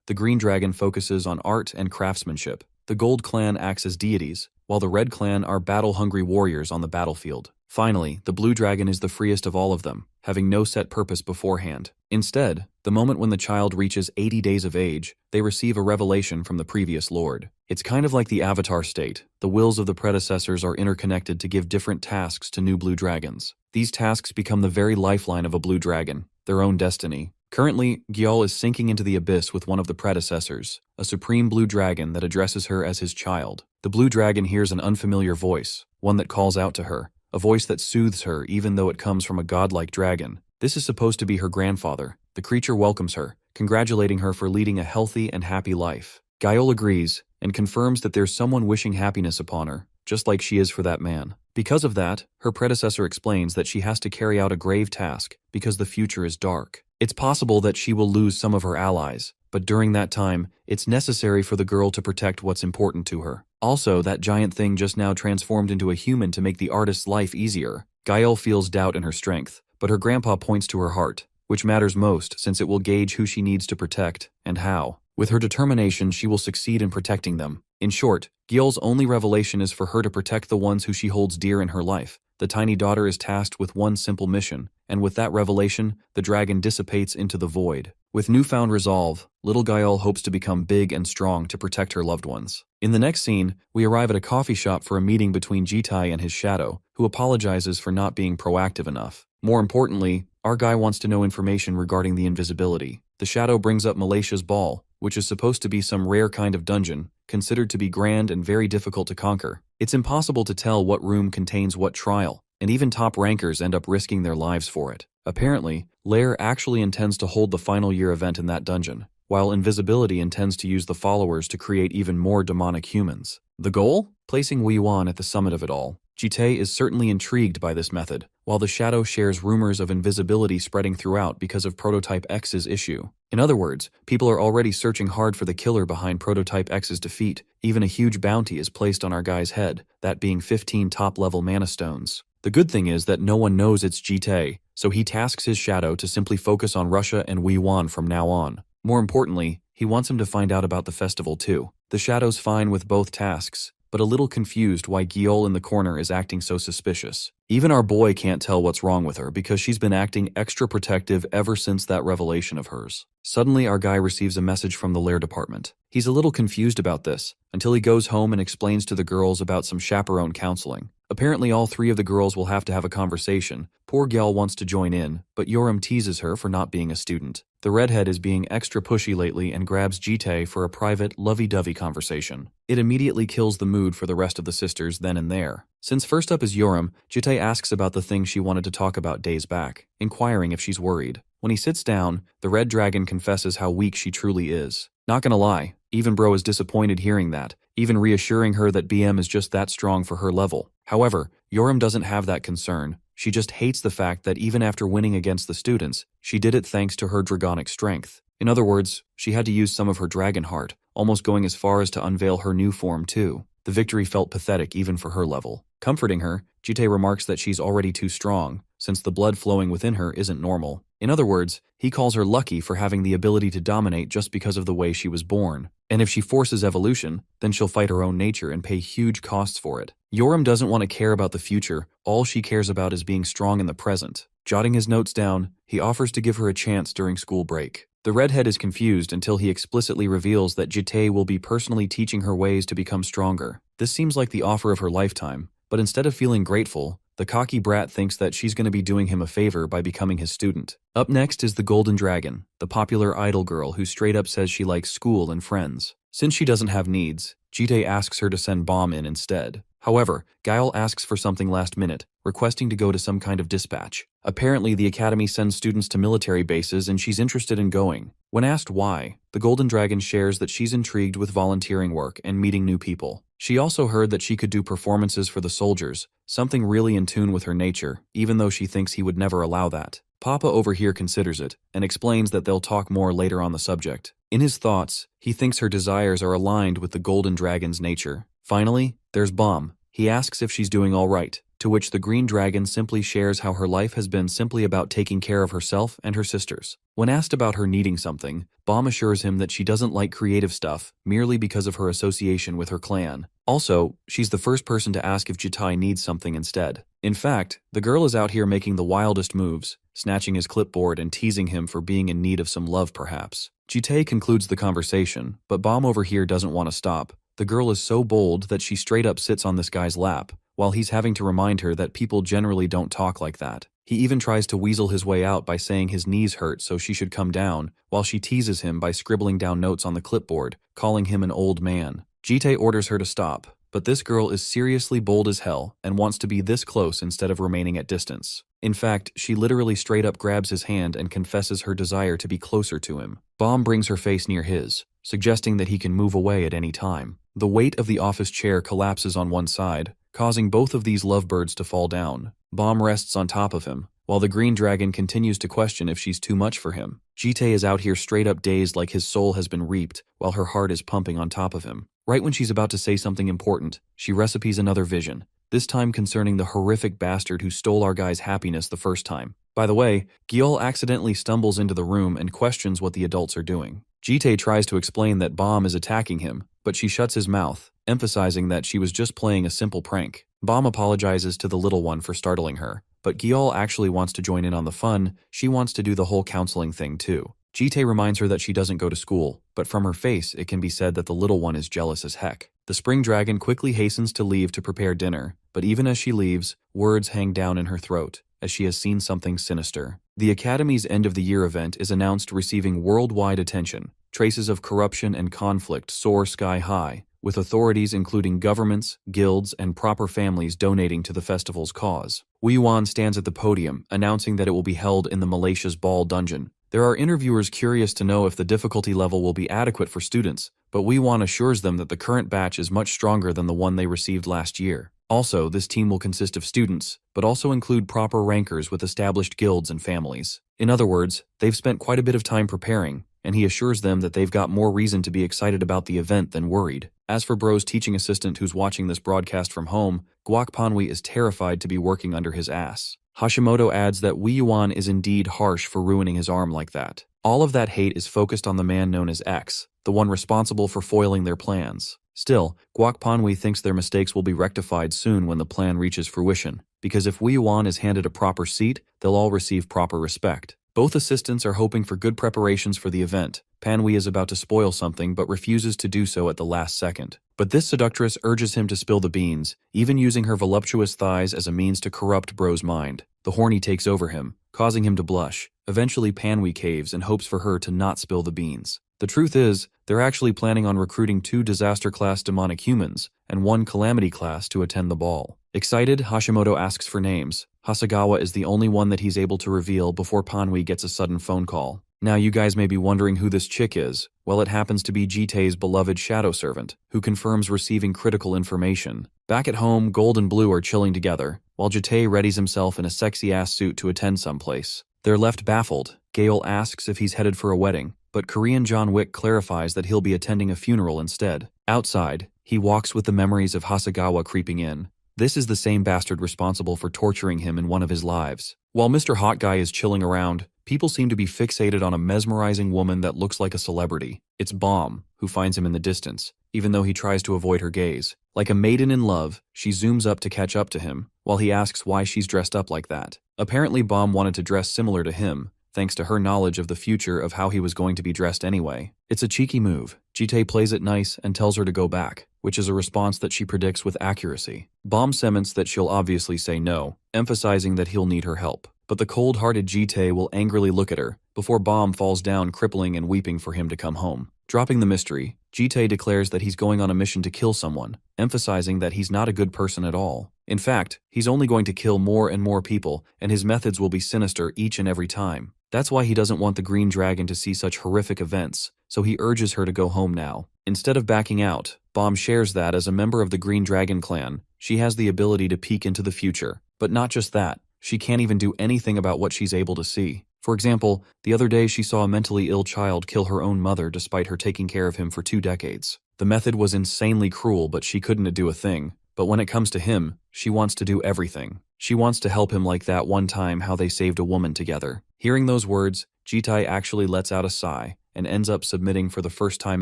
the green dragon focuses on art and craftsmanship. The gold clan acts as deities, while the red clan are battle-hungry warriors on the battlefield. Finally, the blue dragon is the freest of all of them, having no set purpose beforehand. Instead, the moment when the child reaches 80 days of age, they receive a revelation from the previous lord. It's kind of like the Avatar state. The wills of the predecessors are interconnected to give different tasks to new blue dragons. These tasks become the very lifeline of a blue dragon, their own destiny. Currently, Gyal is sinking into the abyss with one of the predecessors, a supreme blue dragon that addresses her as his child. The blue dragon hears an unfamiliar voice, one that calls out to her, a voice that soothes her even though it comes from a godlike dragon. This is supposed to be her grandfather. The creature welcomes her, congratulating her for leading a healthy and happy life. Gyal agrees, and confirms that there's someone wishing happiness upon her, just like she is for that man. Because of that, her predecessor explains that she has to carry out a grave task because the future is dark. It's possible that she will lose some of her allies, but during that time, it's necessary for the girl to protect what's important to her. Also, that giant thing just now transformed into a human to make the artist's life easier. Gyal feels doubt in her strength, but her grandpa points to her heart, which matters most since it will gauge who she needs to protect and how. With her determination, she will succeed in protecting them. In short, Gyal's only revelation is for her to protect the ones who she holds dear in her life. The tiny daughter is tasked with one simple mission, and with that revelation, the dragon dissipates into the void. With newfound resolve, little Gyal hopes to become big and strong to protect her loved ones. In the next scene, we arrive at a coffee shop for a meeting between Jitai and his shadow, who apologizes for not being proactive enough. More importantly, our guy wants to know information regarding the invisibility. The shadow brings up Malaysia's ball, which is supposed to be some rare kind of dungeon, considered to be grand and very difficult to conquer. It's impossible to tell what room contains what trial, and even top rankers end up risking their lives for it. Apparently, Lair actually intends to hold the final year event in that dungeon, while Invisibility intends to use the followers to create even more demonic humans. The goal? Placing Wei Yuan at the summit of it all. Jite is certainly intrigued by this method, while the shadow shares rumors of invisibility spreading throughout because of Prototype X's issue. In other words, people are already searching hard for the killer behind Prototype X's defeat. Even a huge bounty is placed on our guy's head, that being 15 top-level mana stones. The good thing is that no one knows it's Jite, so he tasks his shadow to simply focus on Russia and Wei Yuan from now on. More importantly, he wants him to find out about the festival too. The shadow's fine with both tasks, but a little confused why Gyal in the corner is acting so suspicious. Even our boy can't tell what's wrong with her because she's been acting extra protective ever since that revelation of hers. Suddenly, our guy receives a message from the Lair department. He's a little confused about this, until he goes home and explains to the girls about some chaperone counseling. Apparently all three of the girls will have to have a conversation. Poor Gyal wants to join in, but Yoram teases her for not being a student. The redhead is being extra pushy lately and grabs Jite for a private, lovey-dovey conversation. It immediately kills the mood for the rest of the sisters then and there. Since first up is Yoram, Jite asks about the thing she wanted to talk about days back, inquiring if she's worried. When he sits down, the red dragon confesses how weak she truly is. Not gonna lie, even bro is disappointed hearing that, even reassuring her that BM is just that strong for her level. However, Yoram doesn't have that concern. She just hates the fact that even after winning against the students, she did it thanks to her dragonic strength. In other words, she had to use some of her dragon heart, almost going as far as to unveil her new form too. The victory felt pathetic even for her level. Comforting her, Jite remarks that she's already too strong, since the blood flowing within her isn't normal. In other words, he calls her lucky for having the ability to dominate just because of the way she was born. And if she forces evolution, then she'll fight her own nature and pay huge costs for it. Yoram doesn't want to care about the future, all she cares about is being strong in the present. Jotting his notes down, he offers to give her a chance during school break. The redhead is confused until he explicitly reveals that Jite will be personally teaching her ways to become stronger. This seems like the offer of her lifetime, but instead of feeling grateful, the cocky brat thinks that she's going to be doing him a favor by becoming his student. Up next is the Golden Dragon, the popular idol girl who straight up says she likes school and friends. Since she doesn't have needs, Jite asks her to send Bomb in instead. However, Gyal asks for something last minute, requesting to go to some kind of dispatch. Apparently, the academy sends students to military bases and she's interested in going. When asked why, the Golden Dragon shares that she's intrigued with volunteering work and meeting new people. She also heard that she could do performances for the soldiers, something really in tune with her nature, even though she thinks he would never allow that. Papa over here considers it, and explains that they'll talk more later on the subject. In his thoughts, he thinks her desires are aligned with the golden dragon's nature. Finally, there's Bomb. He asks if she's doing all right, to which the green dragon simply shares how her life has been simply about taking care of herself and her sisters. When asked about her needing something, Bomb assures him that she doesn't like creative stuff merely because of her association with her clan. Also, she's the first person to ask if Jitai needs something instead. In fact, the girl is out here making the wildest moves, snatching his clipboard and teasing him for being in need of some love perhaps. Jitai concludes the conversation, but Bomb over here doesn't want to stop. The girl is so bold that she straight up sits on this guy's lap, while he's having to remind her that people generally don't talk like that. He even tries to weasel his way out by saying his knees hurt so she should come down, while she teases him by scribbling down notes on the clipboard, calling him an old man. Jitai orders her to stop, but this girl is seriously bold as hell and wants to be this close instead of remaining at distance. In fact, she literally straight up grabs his hand and confesses her desire to be closer to him. Bomb brings her face near his, suggesting that he can move away at any time. The weight of the office chair collapses on one side, causing both of these lovebirds to fall down. Bomb rests on top of him, while the green dragon continues to question if she's too much for him. Jitai is out here straight up dazed like his soul has been reaped, while her heart is pumping on top of him. Right when she's about to say something important, she recipes another vision, this time concerning the horrific bastard who stole our guy's happiness the first time. By the way, Gyeol accidentally stumbles into the room and questions what the adults are doing. Jitai tries to explain that Bomb is attacking him, but she shuts his mouth, emphasizing that she was just playing a simple prank. Bomb apologizes to the little one for startling her, but Gyeol actually wants to join in on the fun. She wants to do the whole counseling thing too. Jitai reminds her that she doesn't go to school, but from her face it can be said that the little one is jealous as heck. The spring dragon quickly hastens to leave to prepare dinner, but even as she leaves, words hang down in her throat, as she has seen something sinister. The Academy's end-of-the-year event is announced receiving worldwide attention. Traces of corruption and conflict soar sky-high, with authorities including governments, guilds, and proper families donating to the festival's cause. Wu Yuan stands at the podium, announcing that it will be held in the Malaysia's Ball Dungeon. There are interviewers curious to know if the difficulty level will be adequate for students, but Wu Yuan assures them that the current batch is much stronger than the one they received last year. Also, this team will consist of students, but also include proper rankers with established guilds and families. In other words, they've spent quite a bit of time preparing, and he assures them that they've got more reason to be excited about the event than worried. As for Bro's teaching assistant who's watching this broadcast from home, Guak Panwi is terrified to be working under his ass. Hashimoto adds that Wu Yuan is indeed harsh for ruining his arm like that. All of that hate is focused on the man known as X, the one responsible for foiling their plans. Still, Guak Panwi thinks their mistakes will be rectified soon when the plan reaches fruition, because if Wu Yuan is handed a proper seat, they'll all receive proper respect. Both assistants are hoping for good preparations for the event. Panwi is about to spoil something but refuses to do so at the last second. But this seductress urges him to spill the beans, even using her voluptuous thighs as a means to corrupt Bro's mind. The horny takes over him, causing him to blush. Eventually Panwi caves and hopes for her to not spill the beans. The truth is, they're actually planning on recruiting 2 disaster-class demonic humans and 1 calamity class to attend the ball. Excited, Hashimoto asks for names. Hasegawa is the only one that he's able to reveal before Panwi gets a sudden phone call. Now you guys may be wondering who this chick is. Well, it happens to be Jitai's beloved shadow servant, who confirms receiving critical information. Back at home, Gold and Blue are chilling together, while Jitai readies himself in a sexy-ass suit to attend someplace. They're left baffled. Gale asks if he's headed for a wedding, but Korean John Wick clarifies that he'll be attending a funeral instead. Outside, he walks with the memories of Hasegawa creeping in. This is the same bastard responsible for torturing him in one of his lives. While Mr. Hot Guy is chilling around, people seem to be fixated on a mesmerizing woman that looks like a celebrity. It's Bomb, who finds him in the distance, even though he tries to avoid her gaze. Like a maiden in love, she zooms up to catch up to him, while he asks why she's dressed up like that. Apparently Bomb wanted to dress similar to him, thanks to her knowledge of the future of how he was going to be dressed anyway. It's a cheeky move. Jitai plays it nice and tells her to go back, which is a response that she predicts with accuracy. Bomb cements that she'll obviously say no, emphasizing that he'll need her help. But the cold-hearted Jitai will angrily look at her, before Bomb falls down crippling and weeping for him to come home. Dropping the mystery, Jitai declares that he's going on a mission to kill someone, emphasizing that he's not a good person at all. In fact, he's only going to kill more and more people, and his methods will be sinister each and every time. That's why he doesn't want the Green Dragon to see such horrific events, so he urges her to go home now. Instead of backing out, Bomb shares that as a member of the Green Dragon clan, she has the ability to peek into the future. But not just that, she can't even do anything about what she's able to see. For example, the other day she saw a mentally ill child kill her own mother despite her taking care of him for 2 decades. The method was insanely cruel, but she couldn't do a thing. But when it comes to him, she wants to do everything. She wants to help him like that one time how they saved a woman together. Hearing those words, Jitai actually lets out a sigh and ends up submitting for the first time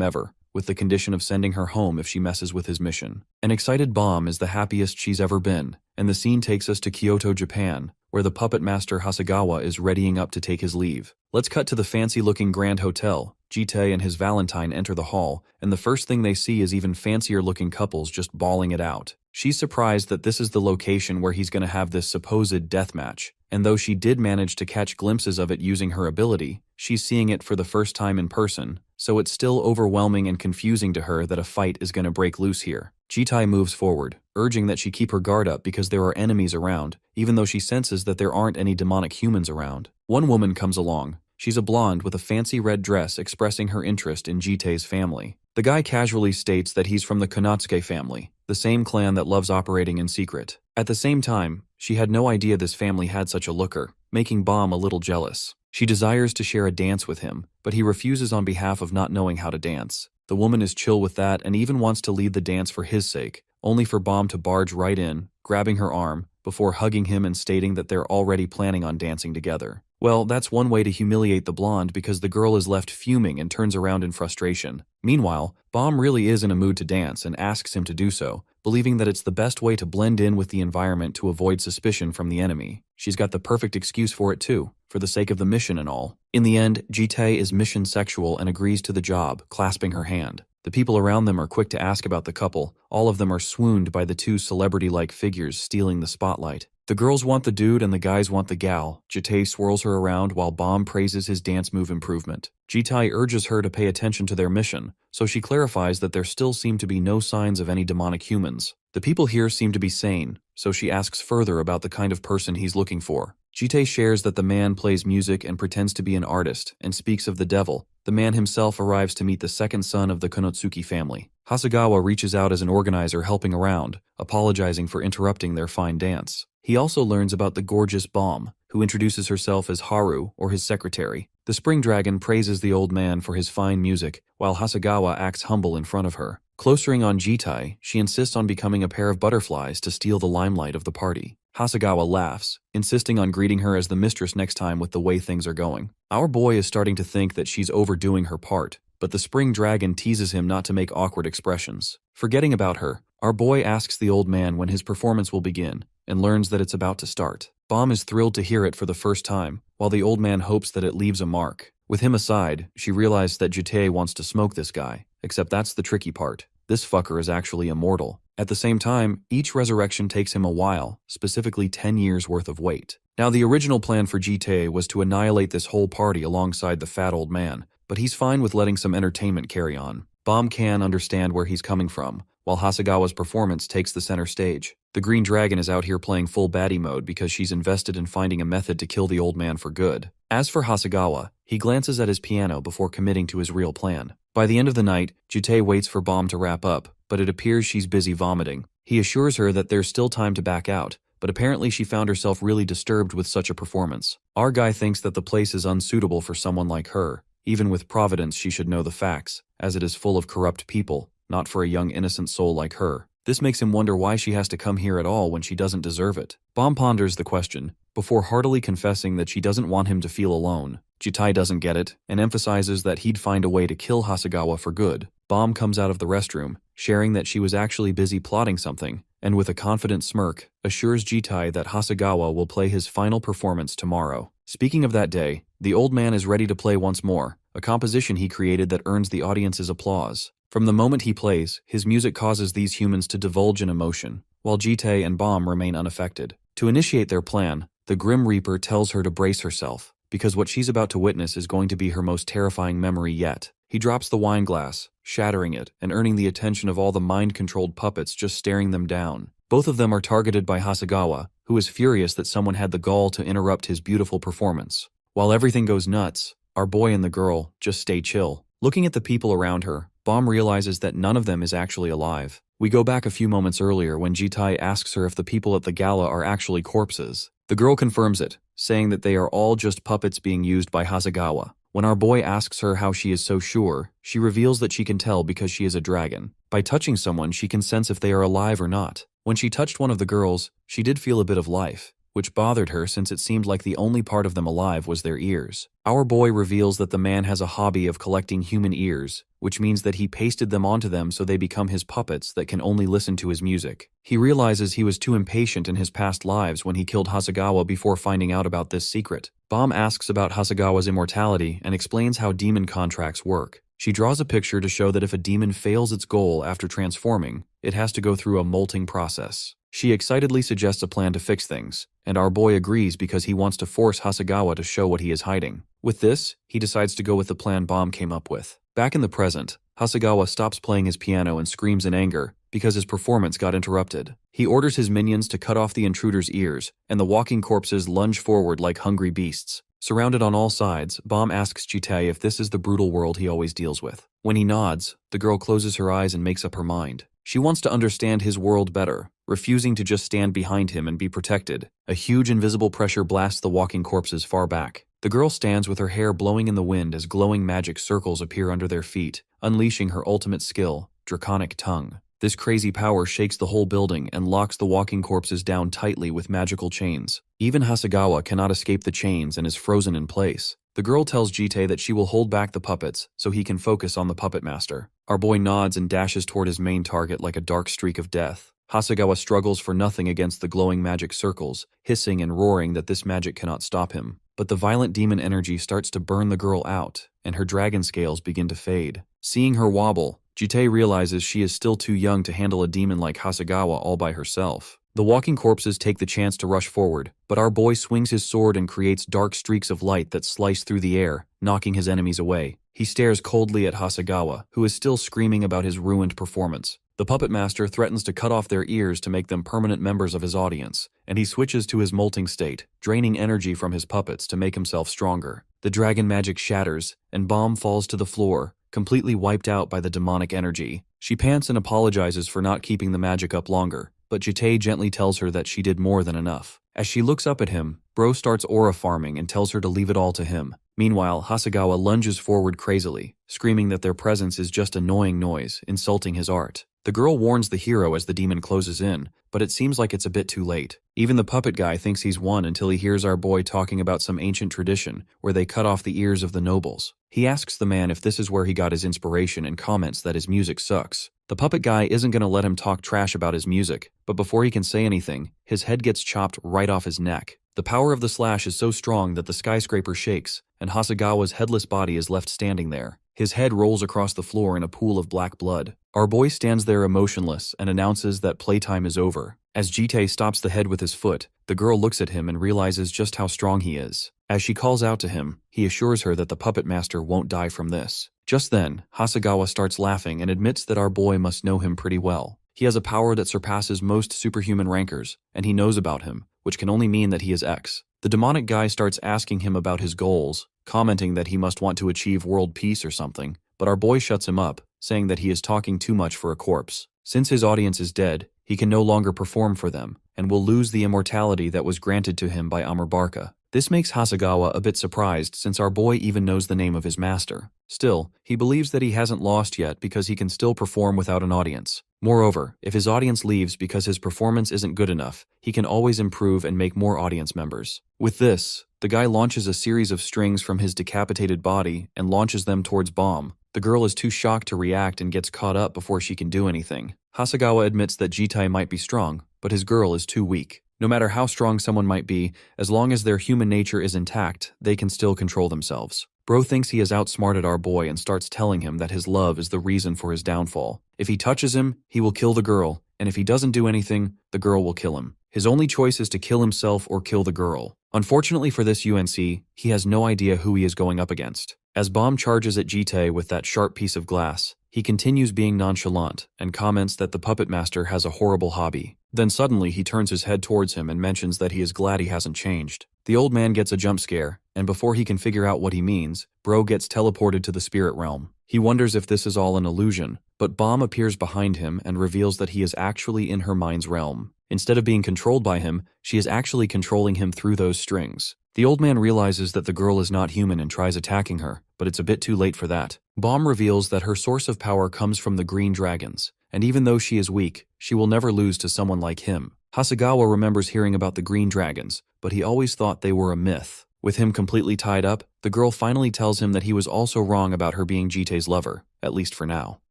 ever, with the condition of sending her home if she messes with his mission. An excited Bomb is the happiest she's ever been, and the scene takes us to Kyoto, Japan, where the puppet master Hasegawa is readying up to take his leave. Let's cut to the fancy-looking Grand Hotel. Jitai and his Valentine enter the hall, and the first thing they see is even fancier-looking couples just bawling it out. She's surprised that this is the location where he's going to have this supposed death match, and though she did manage to catch glimpses of it using her ability, she's seeing it for the first time in person, so it's still overwhelming and confusing to her that a fight is going to break loose here. Jitai moves forward, urging that she keep her guard up because there are enemies around, even though she senses that there aren't any demonic humans around. One woman comes along. She's a blonde with a fancy red dress expressing her interest in Jitai's family. The guy casually states that he's from the Konotsuke family, the same clan that loves operating in secret. At the same time, she had no idea this family had such a looker, making Bomb a little jealous. She desires to share a dance with him, but he refuses on behalf of not knowing how to dance. The woman is chill with that and even wants to lead the dance for his sake, only for Bomb to barge right in, grabbing her arm, before hugging him and stating that they're already planning on dancing together. Well, that's one way to humiliate the blonde because the girl is left fuming and turns around in frustration. Meanwhile, Bomb really is in a mood to dance and asks him to do so, believing that it's the best way to blend in with the environment to avoid suspicion from the enemy. She's got the perfect excuse for it too, for the sake of the mission and all. In the end, Jitai is mission sexual and agrees to the job, clasping her hand. The people around them are quick to ask about the couple. All of them are swooned by the two celebrity-like figures stealing the spotlight. The girls want the dude and the guys want the gal. Jitai swirls her around while Bomb praises his dance move improvement. Jitai urges her to pay attention to their mission, so she clarifies that there still seem to be no signs of any demonic humans. The people here seem to be sane, so she asks further about the kind of person he's looking for. Jitai shares that the man plays music and pretends to be an artist, and speaks of the devil. The man himself arrives to meet the second son of the Konotsuke family. Hasegawa reaches out as an organizer helping around, apologizing for interrupting their fine dance. He also learns about the gorgeous Bomb, who introduces herself as Haru, or his secretary. The spring dragon praises the old man for his fine music, while Hasegawa acts humble in front of her. Closering on Jitai, she insists on becoming a pair of butterflies to steal the limelight of the party. Hasegawa laughs, insisting on greeting her as the mistress next time with the way things are going. Our boy is starting to think that she's overdoing her part, but the spring dragon teases him not to make awkward expressions. Forgetting about her, our boy asks the old man when his performance will begin, and learns that it's about to start. Bomb is thrilled to hear it for the first time, while the old man hopes that it leaves a mark. With him aside, she realizes that Jitai wants to smoke this guy, except that's the tricky part. This fucker is actually immortal. At the same time, each resurrection takes him a while, specifically 10 years worth of wait. Now the original plan for Jitai was to annihilate this whole party alongside the fat old man, but he's fine with letting some entertainment carry on. Bomb can understand where he's coming from, while Hasegawa's performance takes the center stage. The Green Dragon is out here playing full baddie mode because she's invested in finding a method to kill the old man for good. As for Hasegawa, he glances at his piano before committing to his real plan. By the end of the night, Jitai waits for Bomb to wrap up, but it appears she's busy vomiting. He assures her that there's still time to back out, but apparently she found herself really disturbed with such a performance. Our guy thinks that the place is unsuitable for someone like her. Even with Providence, she should know the facts, as it is full of corrupt people, not for a young innocent soul like her. This makes him wonder why she has to come here at all when she doesn't deserve it. Bomb ponders the question, before heartily confessing that she doesn't want him to feel alone. Jitai doesn't get it, and emphasizes that he'd find a way to kill Hasegawa for good. Bomb comes out of the restroom, sharing that she was actually busy plotting something, and with a confident smirk, assures Jitai that Hasegawa will play his final performance tomorrow. Speaking of that day, the old man is ready to play once more, a composition he created that earns the audience's applause. From the moment he plays, his music causes these humans to divulge in emotion, while Jitai and Bomb remain unaffected. To initiate their plan, the Grim Reaper tells her to brace herself, because what she's about to witness is going to be her most terrifying memory yet. He drops the wine glass, shattering it and earning the attention of all the mind-controlled puppets just staring them down. Both of them are targeted by Hasegawa, who is furious that someone had the gall to interrupt his beautiful performance. While everything goes nuts, our boy and the girl just stay chill. Looking at the people around her, Bomb realizes that none of them is actually alive. We go back a few moments earlier when Jitai asks her if the people at the gala are actually corpses. The girl confirms it, saying that they are all just puppets being used by Hasegawa. When our boy asks her how she is so sure, she reveals that she can tell because she is a dragon. By touching someone, she can sense if they are alive or not. When she touched one of the girls, she did feel a bit of life, which bothered her since it seemed like the only part of them alive was their ears. Our boy reveals that the man has a hobby of collecting human ears, which means that he pasted them onto them so they become his puppets that can only listen to his music. He realizes he was too impatient in his past lives when he killed Hasegawa before finding out about this secret. Bomb asks about Hasegawa's immortality and explains how demon contracts work. She draws a picture to show that if a demon fails its goal after transforming, it has to go through a molting process. She excitedly suggests a plan to fix things, and our boy agrees because he wants to force Hasegawa to show what he is hiding. With this, he decides to go with the plan Bomb came up with. Back in the present, Hasegawa stops playing his piano and screams in anger because his performance got interrupted. He orders his minions to cut off the intruder's ears, and the walking corpses lunge forward like hungry beasts. Surrounded on all sides, Bomb asks Jitei if this is the brutal world he always deals with. When he nods, the girl closes her eyes and makes up her mind. She wants to understand his world better, refusing to just stand behind him and be protected. A huge invisible pressure blasts the walking corpses far back. The girl stands with her hair blowing in the wind as glowing magic circles appear under their feet, unleashing her ultimate skill, Draconic Tongue. This crazy power shakes the whole building and locks the walking corpses down tightly with magical chains. Even Hasegawa cannot escape the chains and is frozen in place. The girl tells Jitei that she will hold back the puppets so he can focus on the puppet master. Our boy nods and dashes toward his main target like a dark streak of death. Hasegawa struggles for nothing against the glowing magic circles, hissing and roaring that this magic cannot stop him. But the violent demon energy starts to burn the girl out, and her dragon scales begin to fade. Seeing her wobble, Jitei realizes she is still too young to handle a demon like Hasegawa all by herself. The walking corpses take the chance to rush forward, but our boy swings his sword and creates dark streaks of light that slice through the air, knocking his enemies away. He stares coldly at Hasegawa, who is still screaming about his ruined performance. The puppet master threatens to cut off their ears to make them permanent members of his audience, and he switches to his molting state, draining energy from his puppets to make himself stronger. The dragon magic shatters, and Bomb falls to the floor, completely wiped out by the demonic energy. She pants and apologizes for not keeping the magic up longer, but Jitei gently tells her that she did more than enough. As she looks up at him, Bro starts aura farming and tells her to leave it all to him. Meanwhile, Hasegawa lunges forward crazily, screaming that their presence is just annoying noise, insulting his art. The girl warns the hero as the demon closes in, but it seems like it's a bit too late. Even the puppet guy thinks he's won until he hears our boy talking about some ancient tradition where they cut off the ears of the nobles. He asks the man if this is where he got his inspiration and comments that his music sucks. The puppet guy isn't going to let him talk trash about his music, but before he can say anything, his head gets chopped right off his neck. The power of the slash is so strong that the skyscraper shakes, and Hasegawa's headless body is left standing there. His head rolls across the floor in a pool of black blood. Our boy stands there emotionless and announces that playtime is over. As Jitei stops the head with his foot, the girl looks at him and realizes just how strong he is. As she calls out to him, he assures her that the puppet master won't die from this. Just then, Hasegawa starts laughing and admits that our boy must know him pretty well. He has a power that surpasses most superhuman rankers, and he knows about him, which can only mean that he is X. The demonic guy starts asking him about his goals, commenting that he must want to achieve world peace or something, but our boy shuts him up, saying that he is talking too much for a corpse. Since his audience is dead, he can no longer perform for them, and will lose the immortality that was granted to him by Amarbarka. This makes Hasegawa a bit surprised since our boy even knows the name of his master. Still, he believes that he hasn't lost yet because he can still perform without an audience. Moreover, if his audience leaves because his performance isn't good enough, he can always improve and make more audience members. With this, the guy launches a series of strings from his decapitated body and launches them towards Bomb. The girl is too shocked to react and gets caught up before she can do anything. Hasegawa admits that Jitei might be strong, but his girl is too weak. No matter how strong someone might be, as long as their human nature is intact, they can still control themselves. Bro thinks he has outsmarted our boy and starts telling him that his love is the reason for his downfall. If he touches him, he will kill the girl, and if he doesn't do anything, the girl will kill him. His only choice is to kill himself or kill the girl. Unfortunately for this UNC, he has no idea who he is going up against. As Bomb charges at Jitei with that sharp piece of glass, he continues being nonchalant and comments that the puppet master has a horrible hobby. Then suddenly he turns his head towards him and mentions that he is glad he hasn't changed. The old man gets a jump scare, and before he can figure out what he means, Bro gets teleported to the spirit realm. He wonders if this is all an illusion, but Bomb appears behind him and reveals that he is actually in her mind's realm. Instead of being controlled by him, she is actually controlling him through those strings. The old man realizes that the girl is not human and tries attacking her, but it's a bit too late for that. Bomb reveals that her source of power comes from the green dragons, and even though she is weak, she will never lose to someone like him. Hasegawa remembers hearing about the green dragons, but he always thought they were a myth. With him completely tied up, the girl finally tells him that he was also wrong about her being Jitei's lover, at least for now.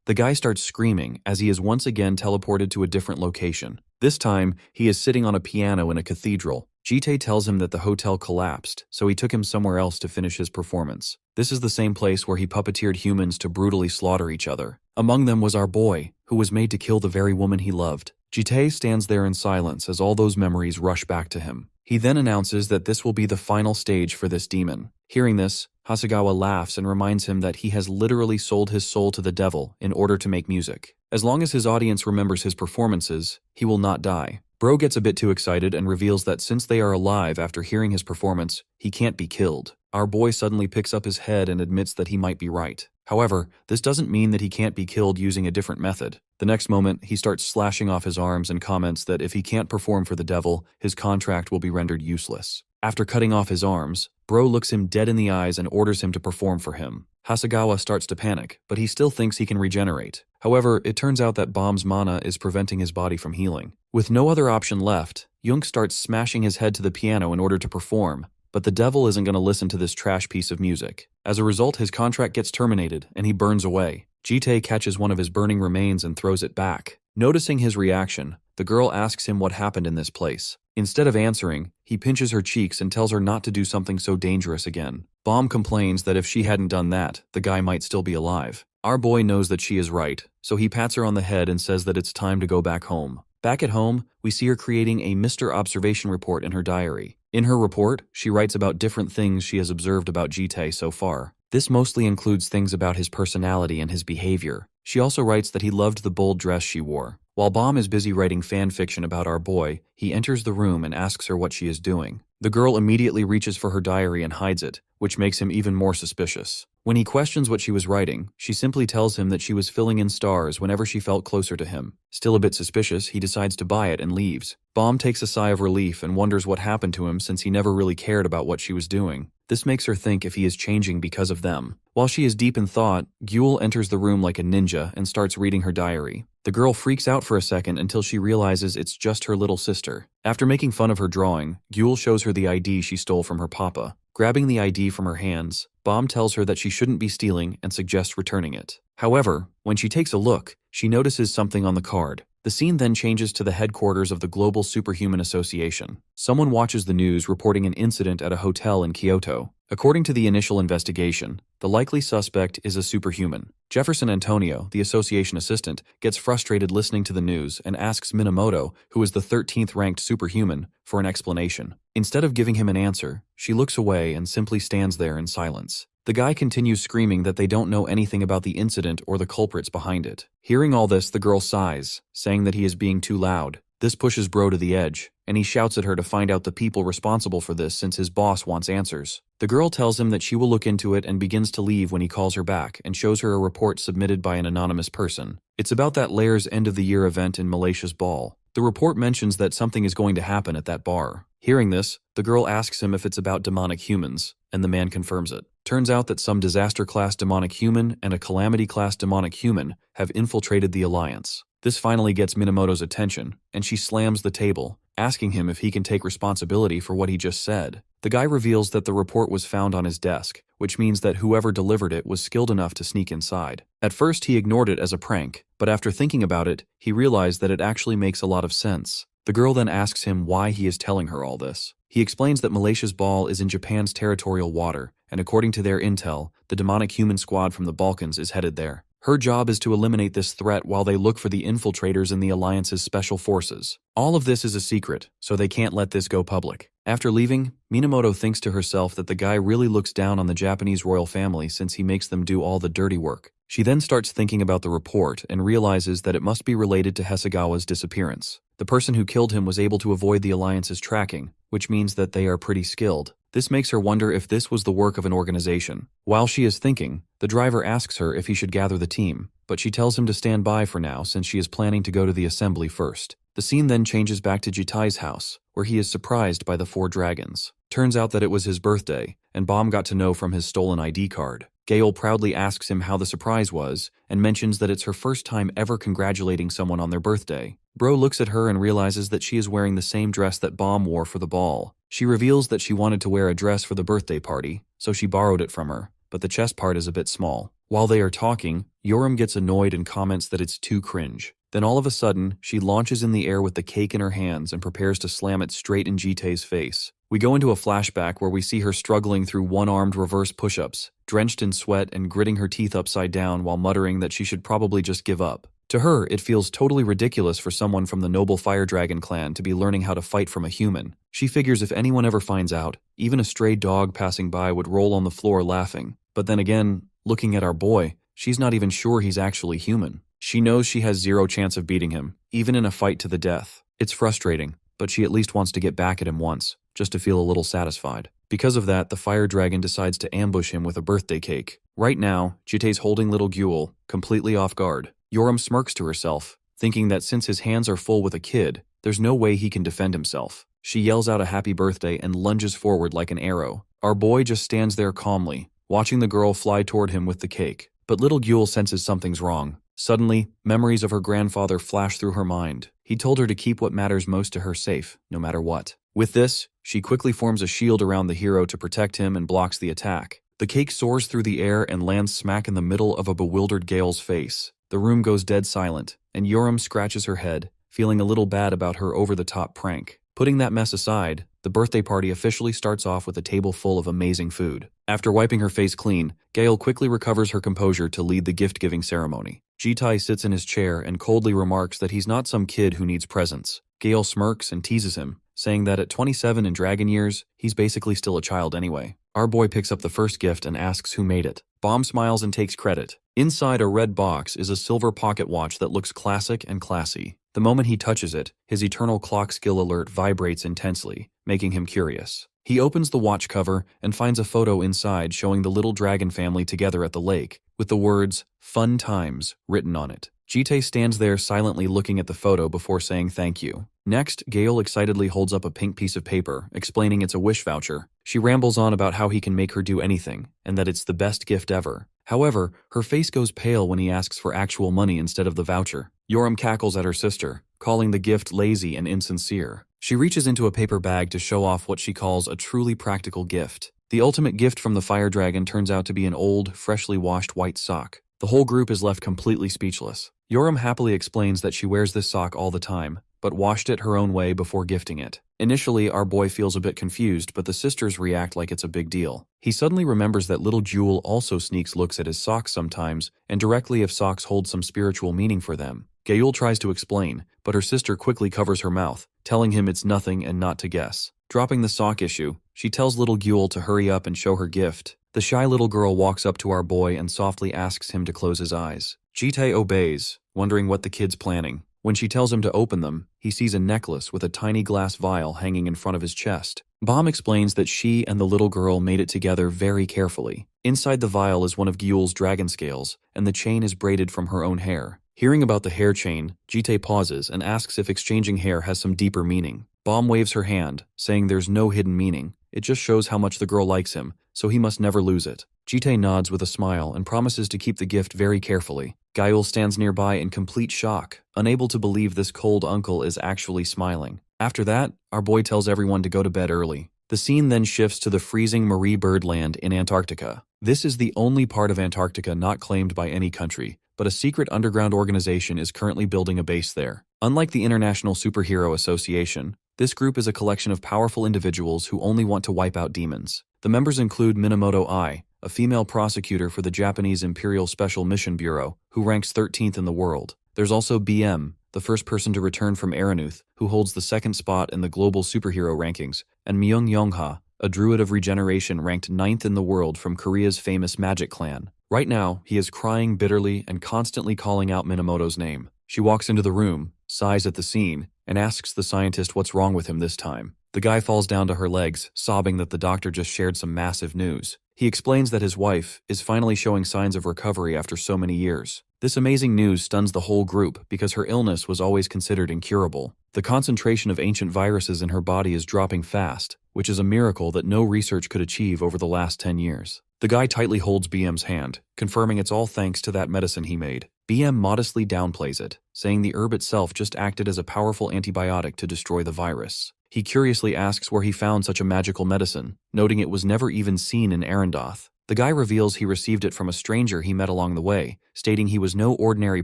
The guy starts screaming as he is once again teleported to a different location. This time, he is sitting on a piano in a cathedral. Jitei tells him that the hotel collapsed, so he took him somewhere else to finish his performance. This is the same place where he puppeteered humans to brutally slaughter each other. Among them was our boy, who was made to kill the very woman he loved. Jitei stands there in silence as all those memories rush back to him. He then announces that this will be the final stage for this demon. Hearing this, Hasegawa laughs and reminds him that he has literally sold his soul to the devil in order to make music. As long as his audience remembers his performances, he will not die. Bro gets a bit too excited and reveals that since they are alive after hearing his performance, he can't be killed. Our boy suddenly picks up his head and admits that he might be right. However, this doesn't mean that he can't be killed using a different method. The next moment, he starts slashing off his arms and comments that if he can't perform for the devil, his contract will be rendered useless. After cutting off his arms, Bro looks him dead in the eyes and orders him to perform for him. Hasegawa starts to panic, but he still thinks he can regenerate. However, it turns out that Bomb's mana is preventing his body from healing. With no other option left, Jung starts smashing his head to the piano in order to perform, but the devil isn't going to listen to this trash piece of music. As a result, his contract gets terminated, and he burns away. Jitei catches one of his burning remains and throws it back. Noticing his reaction, the girl asks him what happened in this place. Instead of answering, he pinches her cheeks and tells her not to do something so dangerous again. Bomb complains that if she hadn't done that, the guy might still be alive. Our boy knows that she is right, so he pats her on the head and says that it's time to go back home. Back at home, we see her creating a Mr. Observation report in her diary. In her report, she writes about different things she has observed about Jitei so far. This mostly includes things about his personality and his behavior. She also writes that he loved the bold dress she wore. While Bomb is busy writing fan fiction about our boy, he enters the room and asks her what she is doing. The girl immediately reaches for her diary and hides it, which makes him even more suspicious. When he questions what she was writing, she simply tells him that she was filling in stars whenever she felt closer to him. Still a bit suspicious, he decides to buy it and leaves. Bomb takes a sigh of relief and wonders what happened to him since he never really cared about what she was doing. This makes her think if he is changing because of them. While she is deep in thought, Gyul enters the room like a ninja and starts reading her diary. The girl freaks out for a second until she realizes it's just her little sister. After making fun of her drawing, Gyul shows her the ID she stole from her papa. Grabbing the ID from her hands, Bomb tells her that she shouldn't be stealing and suggests returning it. However, when she takes a look, she notices something on the card. The scene then changes to the headquarters of the Global Superhuman Association. Someone watches the news reporting an incident at a hotel in Kyoto. According to the initial investigation, the likely suspect is a superhuman. Jefferson Antonio, the association assistant, gets frustrated listening to the news and asks Minamoto, who is the 13th ranked superhuman, for an explanation. Instead of giving him an answer, she looks away and simply stands there in silence. The guy continues screaming that they don't know anything about the incident or the culprits behind it. Hearing all this, the girl sighs, saying that he is being too loud. This pushes Bro to the edge, and he shouts at her to find out the people responsible for this since his boss wants answers. The girl tells him that she will look into it and begins to leave when he calls her back and shows her a report submitted by an anonymous person. It's about that Lairs end-of-the-year event in Malaysia's ball. The report mentions that something is going to happen at that bar. Hearing this, the girl asks him if it's about demonic humans, and the man confirms it. Turns out that some disaster-class demonic human and a calamity-class demonic human have infiltrated the alliance. This finally gets Minamoto's attention, and she slams the table, asking him if he can take responsibility for what he just said. The guy reveals that the report was found on his desk, which means that whoever delivered it was skilled enough to sneak inside. At first, he ignored it as a prank, but after thinking about it, he realized that it actually makes a lot of sense. The girl then asks him why he is telling her all this. He explains that Malaysia's ball is in Japan's territorial water, and according to their intel, the demonic human squad from the Balkans is headed there. Her job is to eliminate this threat while they look for the infiltrators in the Alliance's special forces. All of this is a secret, so they can't let this go public. After leaving, Minamoto thinks to herself that the guy really looks down on the Japanese royal family since he makes them do all the dirty work. She then starts thinking about the report and realizes that it must be related to Hasegawa's disappearance. The person who killed him was able to avoid the Alliance's tracking, which means that they are pretty skilled. This makes her wonder if this was the work of an organization. While she is thinking, the driver asks her if he should gather the team, but she tells him to stand by for now since she is planning to go to the assembly first. The scene then changes back to Jitai's house, where he is surprised by the 4 dragons. Turns out that it was his birthday, and Bom got to know from his stolen ID card. Gale proudly asks him how the surprise was, and mentions that it's her first time ever congratulating someone on their birthday. Bro looks at her and realizes that she is wearing the same dress that Bom wore for the ball. She reveals that she wanted to wear a dress for the birthday party, so she borrowed it from her, but the chest part is a bit small. While they are talking, Yoram gets annoyed and comments that it's too cringe. Then all of a sudden, she launches in the air with the cake in her hands and prepares to slam it straight in Jitai's face. We go into a flashback where we see her struggling through one-armed reverse push-ups, drenched in sweat and gritting her teeth upside down while muttering that she should probably just give up. To her, it feels totally ridiculous for someone from the noble Fire Dragon clan to be learning how to fight from a human. She figures if anyone ever finds out, even a stray dog passing by would roll on the floor laughing. But then again, looking at our boy, she's not even sure he's actually human. She knows she has zero chance of beating him, even in a fight to the death. It's frustrating, but she at least wants to get back at him once, just to feel a little satisfied. Because of that, the Fire Dragon decides to ambush him with a birthday cake. Right now, Jitai's holding little Gyul, completely off guard. Yoram smirks to herself, thinking that since his hands are full with a kid, there's no way he can defend himself. She yells out a happy birthday and lunges forward like an arrow. Our boy just stands there calmly, watching the girl fly toward him with the cake. But little Gyul senses something's wrong. Suddenly, memories of her grandfather flash through her mind. He told her to keep what matters most to her safe, no matter what. With this, she quickly forms a shield around the hero to protect him and blocks the attack. The cake soars through the air and lands smack in the middle of a bewildered Gale's face. The room goes dead silent, and Yoram scratches her head, feeling a little bad about her over-the-top prank. Putting that mess aside, the birthday party officially starts off with a table full of amazing food. After wiping her face clean, Gale quickly recovers her composure to lead the gift-giving ceremony. Jitai sits in his chair and coldly remarks that he's not some kid who needs presents. Gale smirks and teases him, saying that at 27 in dragon years, he's basically still a child anyway. Our boy picks up the first gift and asks who made it. Bom smiles and takes credit. Inside a red box is a silver pocket watch that looks classic and classy. The moment he touches it, his eternal clock skill alert vibrates intensely, making him curious. He opens the watch cover and finds a photo inside showing the little dragon family together at the lake, with the words, "Fun Times," written on it. Jitai stands there silently looking at the photo before saying thank you. Next, Gale excitedly holds up a pink piece of paper, explaining it's a wish voucher. She rambles on about how he can make her do anything, and that it's the best gift ever. However, her face goes pale when he asks for actual money instead of the voucher. Yoram cackles at her sister, calling the gift lazy and insincere. She reaches into a paper bag to show off what she calls a truly practical gift. The ultimate gift from the Fire Dragon turns out to be an old, freshly washed white sock. The whole group is left completely speechless. Yoram happily explains that she wears this sock all the time, but washed it her own way before gifting it. Initially, our boy feels a bit confused, but the sisters react like it's a big deal. He suddenly remembers that little Jewel also sneaks looks at his socks sometimes, and directly if socks hold some spiritual meaning for them. Gayul tries to explain, but her sister quickly covers her mouth, telling him it's nothing and not to guess. Dropping the sock issue, she tells little Gyul to hurry up and show her gift. The shy little girl walks up to our boy and softly asks him to close his eyes. Jitai obeys, wondering what the kid's planning. When she tells him to open them, he sees a necklace with a tiny glass vial hanging in front of his chest. Bom explains that she and the little girl made it together very carefully. Inside the vial is one of Gyul's dragon scales, and the chain is braided from her own hair. Hearing about the hair chain, Jitai pauses and asks if exchanging hair has some deeper meaning. Bom waves her hand, saying there's no hidden meaning. It just shows how much the girl likes him, so he must never lose it. Jitai nods with a smile and promises to keep the gift very carefully. Gyul stands nearby in complete shock, unable to believe this cold uncle is actually smiling. After that, our boy tells everyone to go to bed early. The scene then shifts to the freezing Marie Birdland in Antarctica. This is the only part of Antarctica not claimed by any country, but a secret underground organization is currently building a base there. Unlike the International Superhero Association, this group is a collection of powerful individuals who only want to wipe out demons. The members include Minamoto Ai, a female prosecutor for the Japanese Imperial Special Mission Bureau, who ranks 13th in the world. There's also BM, the first person to return from Aranuth, who holds the second spot in the global superhero rankings, and Myung Yongha, a druid of regeneration ranked 9th in the world from Korea's famous Magic Clan. Right now, he is crying bitterly and constantly calling out Minamoto's name. She walks into the room, sighs at the scene, and asks the scientist what's wrong with him this time. The guy falls down to her legs, sobbing that the doctor just shared some massive news. He explains that his wife is finally showing signs of recovery after so many years. This amazing news stuns the whole group because her illness was always considered incurable. The concentration of ancient viruses in her body is dropping fast, which is a miracle that no research could achieve over the last 10 years. The guy tightly holds BM's hand, confirming it's all thanks to that medicine he made. BM modestly downplays it, saying the herb itself just acted as a powerful antibiotic to destroy the virus. He curiously asks where he found such a magical medicine, noting it was never even seen in Arendoth. The guy reveals he received it from a stranger he met along the way, stating he was no ordinary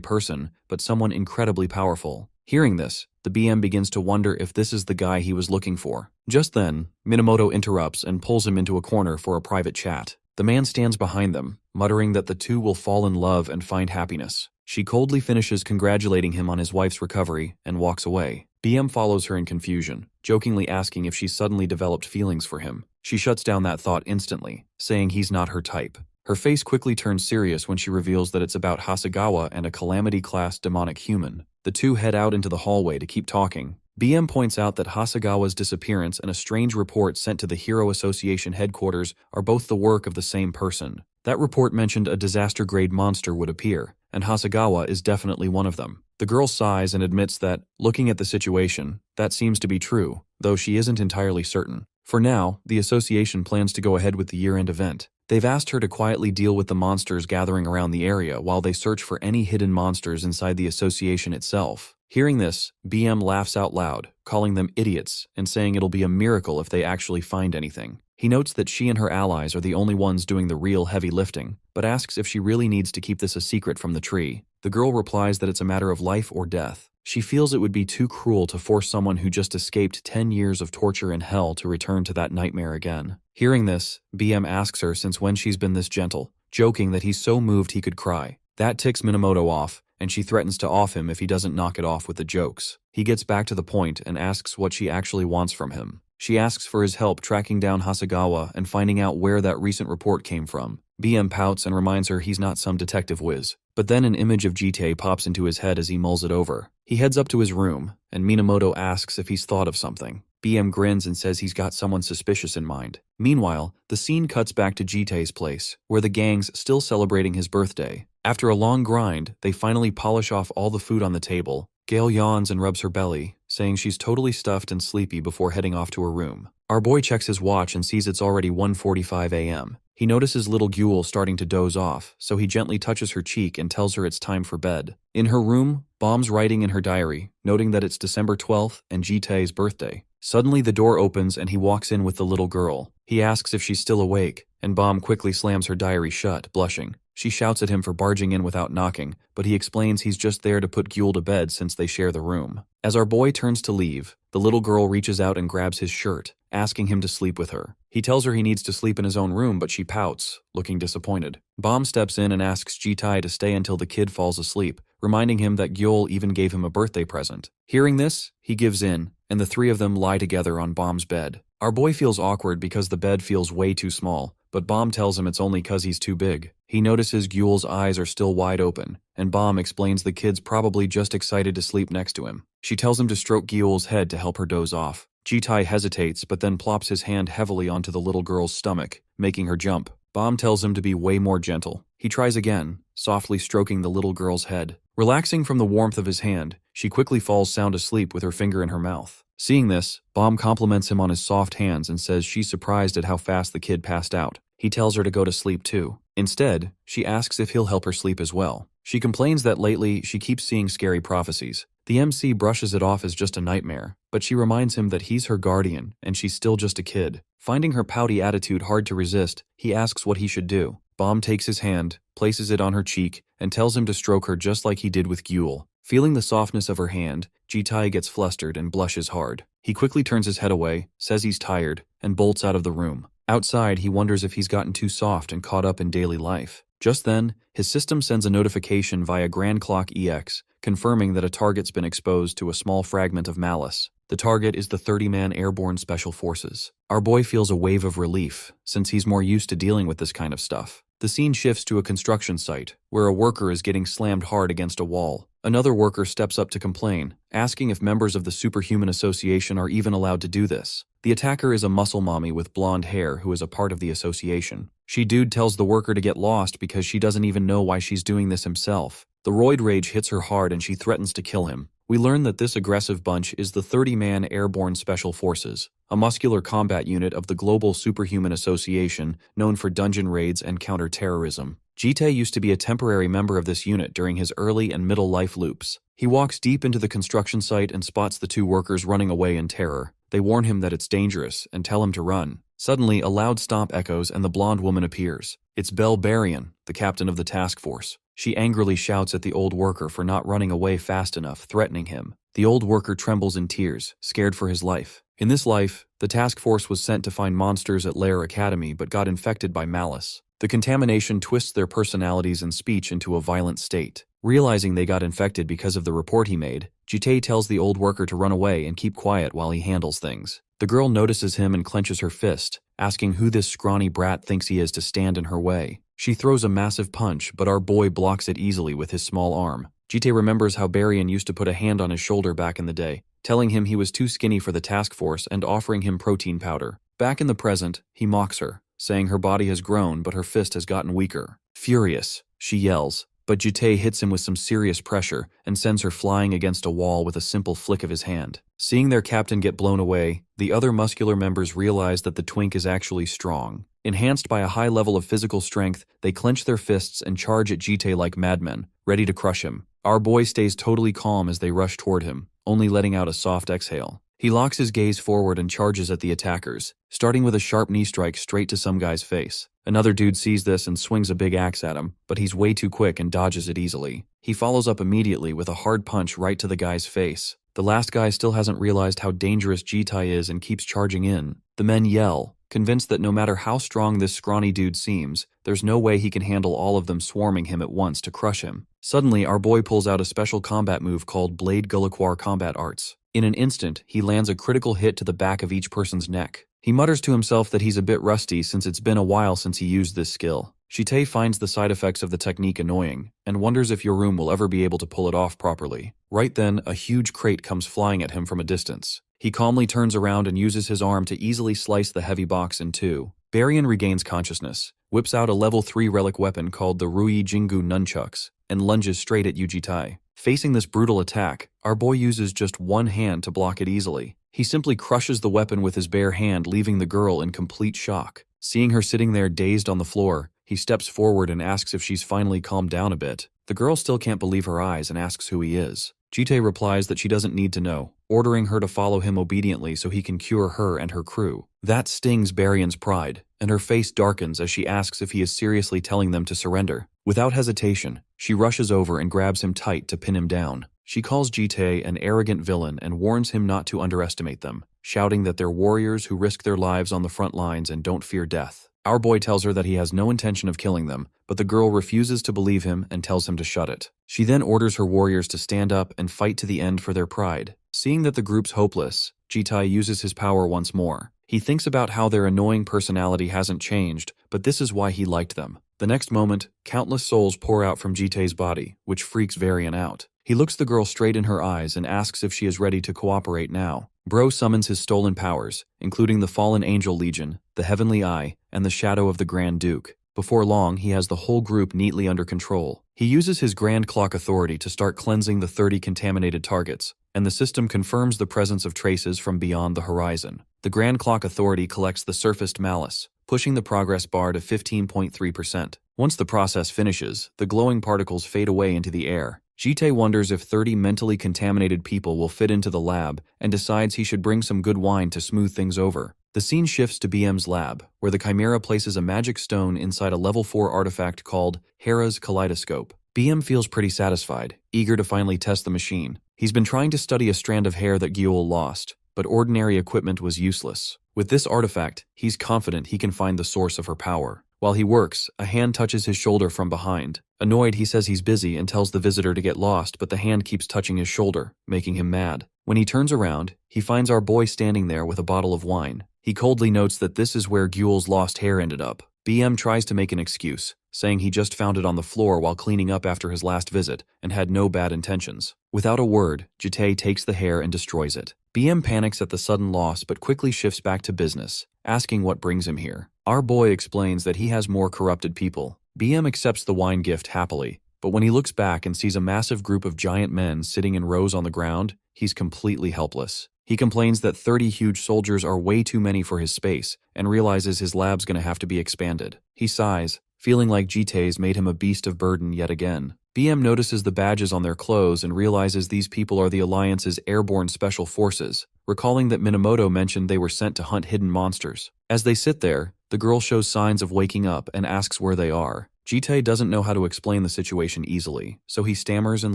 person, but someone incredibly powerful. Hearing this, the BM begins to wonder if this is the guy he was looking for. Just then, Minamoto interrupts and pulls him into a corner for a private chat. The man stands behind them, muttering that the two will fall in love and find happiness. She coldly finishes congratulating him on his wife's recovery and walks away. BM follows her in confusion, jokingly asking if she's suddenly developed feelings for him. She shuts down that thought instantly, saying he's not her type. Her face quickly turns serious when she reveals that it's about Hasegawa and a Calamity-class demonic human. The two head out into the hallway to keep talking. BM points out that Hasegawa's disappearance and a strange report sent to the Hero Association headquarters are both the work of the same person. That report mentioned a disaster-grade monster would appear, and Hasegawa is definitely one of them. The girl sighs and admits that, looking at the situation, that seems to be true, though she isn't entirely certain. For now, the association plans to go ahead with the year-end event. They've asked her to quietly deal with the monsters gathering around the area while they search for any hidden monsters inside the association itself. Hearing this, BM laughs out loud, calling them idiots and saying it'll be a miracle if they actually find anything. He notes that she and her allies are the only ones doing the real heavy lifting, but asks if she really needs to keep this a secret from the tree. The girl replies that it's a matter of life or death. She feels it would be too cruel to force someone who just escaped 10 years of torture and hell to return to that nightmare again. Hearing this, BM asks her since when she's been this gentle, joking that he's so moved he could cry. That ticks Minamoto off, and she threatens to off him if he doesn't knock it off with the jokes. He gets back to the point and asks what she actually wants from him. She asks for his help tracking down Hasegawa and finding out where that recent report came from. BM pouts and reminds her he's not some detective whiz. But then an image of Jite pops into his head as he mulls it over. He heads up to his room, and Minamoto asks if he's thought of something. BM grins and says he's got someone suspicious in mind. Meanwhile, the scene cuts back to Jite's place, where the gang's still celebrating his birthday. After a long grind, they finally polish off all the food on the table. Gail yawns and rubs her belly, saying she's totally stuffed and sleepy before heading off to her room. Our boy checks his watch and sees it's already 1:45 a.m. He notices little Gyul starting to doze off, so he gently touches her cheek and tells her it's time for bed. In her room, Bomb's writing in her diary, noting that it's December 12th and Jite's birthday. Suddenly the door opens and he walks in with the little girl. He asks if she's still awake, and Bomb quickly slams her diary shut, blushing. She shouts at him for barging in without knocking, but he explains he's just there to put Gyul to bed since they share the room. As our boy turns to leave, the little girl reaches out and grabs his shirt, asking him to sleep with her. He tells her he needs to sleep in his own room, but she pouts, looking disappointed. Bomb steps in and asks Jitai to stay until the kid falls asleep, reminding him that Gyul even gave him a birthday present. Hearing this, he gives in, and the three of them lie together on Bomb's bed. Our boy feels awkward because the bed feels way too small, but Bomb tells him it's only 'cause he's too big. He notices Gyul's eyes are still wide open, and Bomb explains the kid's probably just excited to sleep next to him. She tells him to stroke Gyul's head to help her doze off. Jitai hesitates but then plops his hand heavily onto the little girl's stomach, making her jump. Bomb tells him to be way more gentle. He tries again, softly stroking the little girl's head. Relaxing from the warmth of his hand, she quickly falls sound asleep with her finger in her mouth. Seeing this, Bomb compliments him on his soft hands and says she's surprised at how fast the kid passed out. He tells her to go to sleep too. Instead, she asks if he'll help her sleep as well. She complains that lately she keeps seeing scary prophecies. The MC brushes it off as just a nightmare, but she reminds him that he's her guardian and she's still just a kid. Finding her pouty attitude hard to resist, he asks what he should do. Bomb takes his hand, places it on her cheek, and tells him to stroke her just like he did with Gyul. Feeling the softness of her hand, Jitai gets flustered and blushes hard. He quickly turns his head away, says he's tired, and bolts out of the room. Outside, he wonders if he's gotten too soft and caught up in daily life. Just then, his system sends a notification via Grand Clock EX, confirming that a target's been exposed to a small fragment of malice. The target is the 30-man Airborne Special Forces. Our boy feels a wave of relief, since he's more used to dealing with this kind of stuff. The scene shifts to a construction site, where a worker is getting slammed hard against a wall. Another worker steps up to complain, asking if members of the Superhuman Association are even allowed to do this. The attacker is a muscle mommy with blonde hair who is a part of the association. Dude tells the worker to get lost because she doesn't even know why she's doing this himself. The roid rage hits her hard and she threatens to kill him. We learn that this aggressive bunch is the 30-man Airborne Special Forces, a muscular combat unit of the Global Superhuman Association known for dungeon raids and counter-terrorism. Jitae used to be a temporary member of this unit during his early and middle life loops. He walks deep into the construction site and spots the two workers running away in terror. They warn him that it's dangerous and tell him to run. Suddenly, a loud stomp echoes and the blonde woman appears. It's Belle Barian, the captain of the task force. She angrily shouts at the old worker for not running away fast enough, threatening him. The old worker trembles in tears, scared for his life. In this life, the task force was sent to find monsters at Lair Academy but got infected by malice. The contamination twists their personalities and speech into a violent state. Realizing they got infected because of the report he made, Jitae tells the old worker to run away and keep quiet while he handles things. The girl notices him and clenches her fist, asking who this scrawny brat thinks he is to stand in her way. She throws a massive punch, but our boy blocks it easily with his small arm. Jitae remembers how Barian used to put a hand on his shoulder back in the day, telling him he was too skinny for the task force and offering him protein powder. Back in the present, he mocks her, saying her body has grown but her fist has gotten weaker. Furious, she yells, but Jitae hits him with some serious pressure and sends her flying against a wall with a simple flick of his hand. Seeing their captain get blown away, the other muscular members realize that the twink is actually strong. Enhanced by a high level of physical strength, they clench their fists and charge at Jitae like madmen, ready to crush him. Our boy stays totally calm as they rush toward him, only letting out a soft exhale. He locks his gaze forward and charges at the attackers, starting with a sharp knee strike straight to some guy's face. Another dude sees this and swings a big axe at him, but he's way too quick and dodges it easily. He follows up immediately with a hard punch right to the guy's face. The last guy still hasn't realized how dangerous Jitae is and keeps charging in. The men yell, convinced that no matter how strong this scrawny dude seems, there's no way he can handle all of them swarming him at once to crush him. Suddenly, our boy pulls out a special combat move called Blade Gulliquar Combat Arts. In an instant, he lands a critical hit to the back of each person's neck. He mutters to himself that he's a bit rusty since it's been a while since he used this skill. Jitae finds the side effects of the technique annoying, and wonders if your room will ever be able to pull it off properly. Right then, a huge crate comes flying at him from a distance. He calmly turns around and uses his arm to easily slice the heavy box in two. Barian regains consciousness, whips out a level 3 relic weapon called the Rui Jingu Nunchucks, and lunges straight at Jitae. Facing this brutal attack, our boy uses just one hand to block it easily. He simply crushes the weapon with his bare hand, leaving the girl in complete shock. Seeing her sitting there dazed on the floor, he steps forward and asks if she's finally calmed down a bit. The girl still can't believe her eyes and asks who he is. Jitae replies that she doesn't need to know, ordering her to follow him obediently so he can cure her and her crew. That stings Barian's pride, and her face darkens as she asks if he is seriously telling them to surrender. Without hesitation, she rushes over and grabs him tight to pin him down. She calls Jitae an arrogant villain and warns him not to underestimate them, shouting that they're warriors who risk their lives on the front lines and don't fear death. Our boy tells her that he has no intention of killing them, but the girl refuses to believe him and tells him to shut it. She then orders her warriors to stand up and fight to the end for their pride. Seeing that the group's hopeless, Jitae uses his power once more. He thinks about how their annoying personality hasn't changed, but this is why he liked them. The next moment, countless souls pour out from Jitae's body, which freaks Varian out. He looks the girl straight in her eyes and asks if she is ready to cooperate now. Bro summons his stolen powers, including the Fallen Angel Legion, the Heavenly Eye, and the Shadow of the Grand Duke. Before long, he has the whole group neatly under control. He uses his Grand Clock authority to start cleansing the 30 contaminated targets, and the system confirms the presence of traces from beyond the horizon. The Grand Clock authority collects the surfaced malice, pushing the progress bar to 15.3%. Once the process finishes, the glowing particles fade away into the air. Jitae wonders if 30 mentally contaminated people will fit into the lab and decides he should bring some good wine to smooth things over. The scene shifts to BM's lab, where the Chimera places a magic stone inside a level 4 artifact called Hera's Kaleidoscope. BM feels pretty satisfied, eager to finally test the machine. He's been trying to study a strand of hair that Gyul lost, but ordinary equipment was useless. With this artifact, he's confident he can find the source of her power. While he works, a hand touches his shoulder from behind. Annoyed, he says he's busy and tells the visitor to get lost, but the hand keeps touching his shoulder, making him mad. When he turns around, he finds our boy standing there with a bottle of wine. He coldly notes that this is where Gyul's lost hair ended up. BM tries to make an excuse, saying he just found it on the floor while cleaning up after his last visit and had no bad intentions. Without a word, Jitae takes the hair and destroys it. BM panics at the sudden loss but quickly shifts back to business, asking what brings him here. Our boy explains that he has more corrupted people. BM accepts the wine gift happily, but when he looks back and sees a massive group of giant men sitting in rows on the ground, he's completely helpless. He complains that 30 huge soldiers are way too many for his space and realizes his lab's gonna have to be expanded. He sighs, feeling like Jitae's made him a beast of burden yet again. BM notices the badges on their clothes and realizes these people are the Alliance's airborne special forces, recalling that Minamoto mentioned they were sent to hunt hidden monsters. As they sit there, the girl shows signs of waking up and asks where they are. Jitae doesn't know how to explain the situation easily, so he stammers and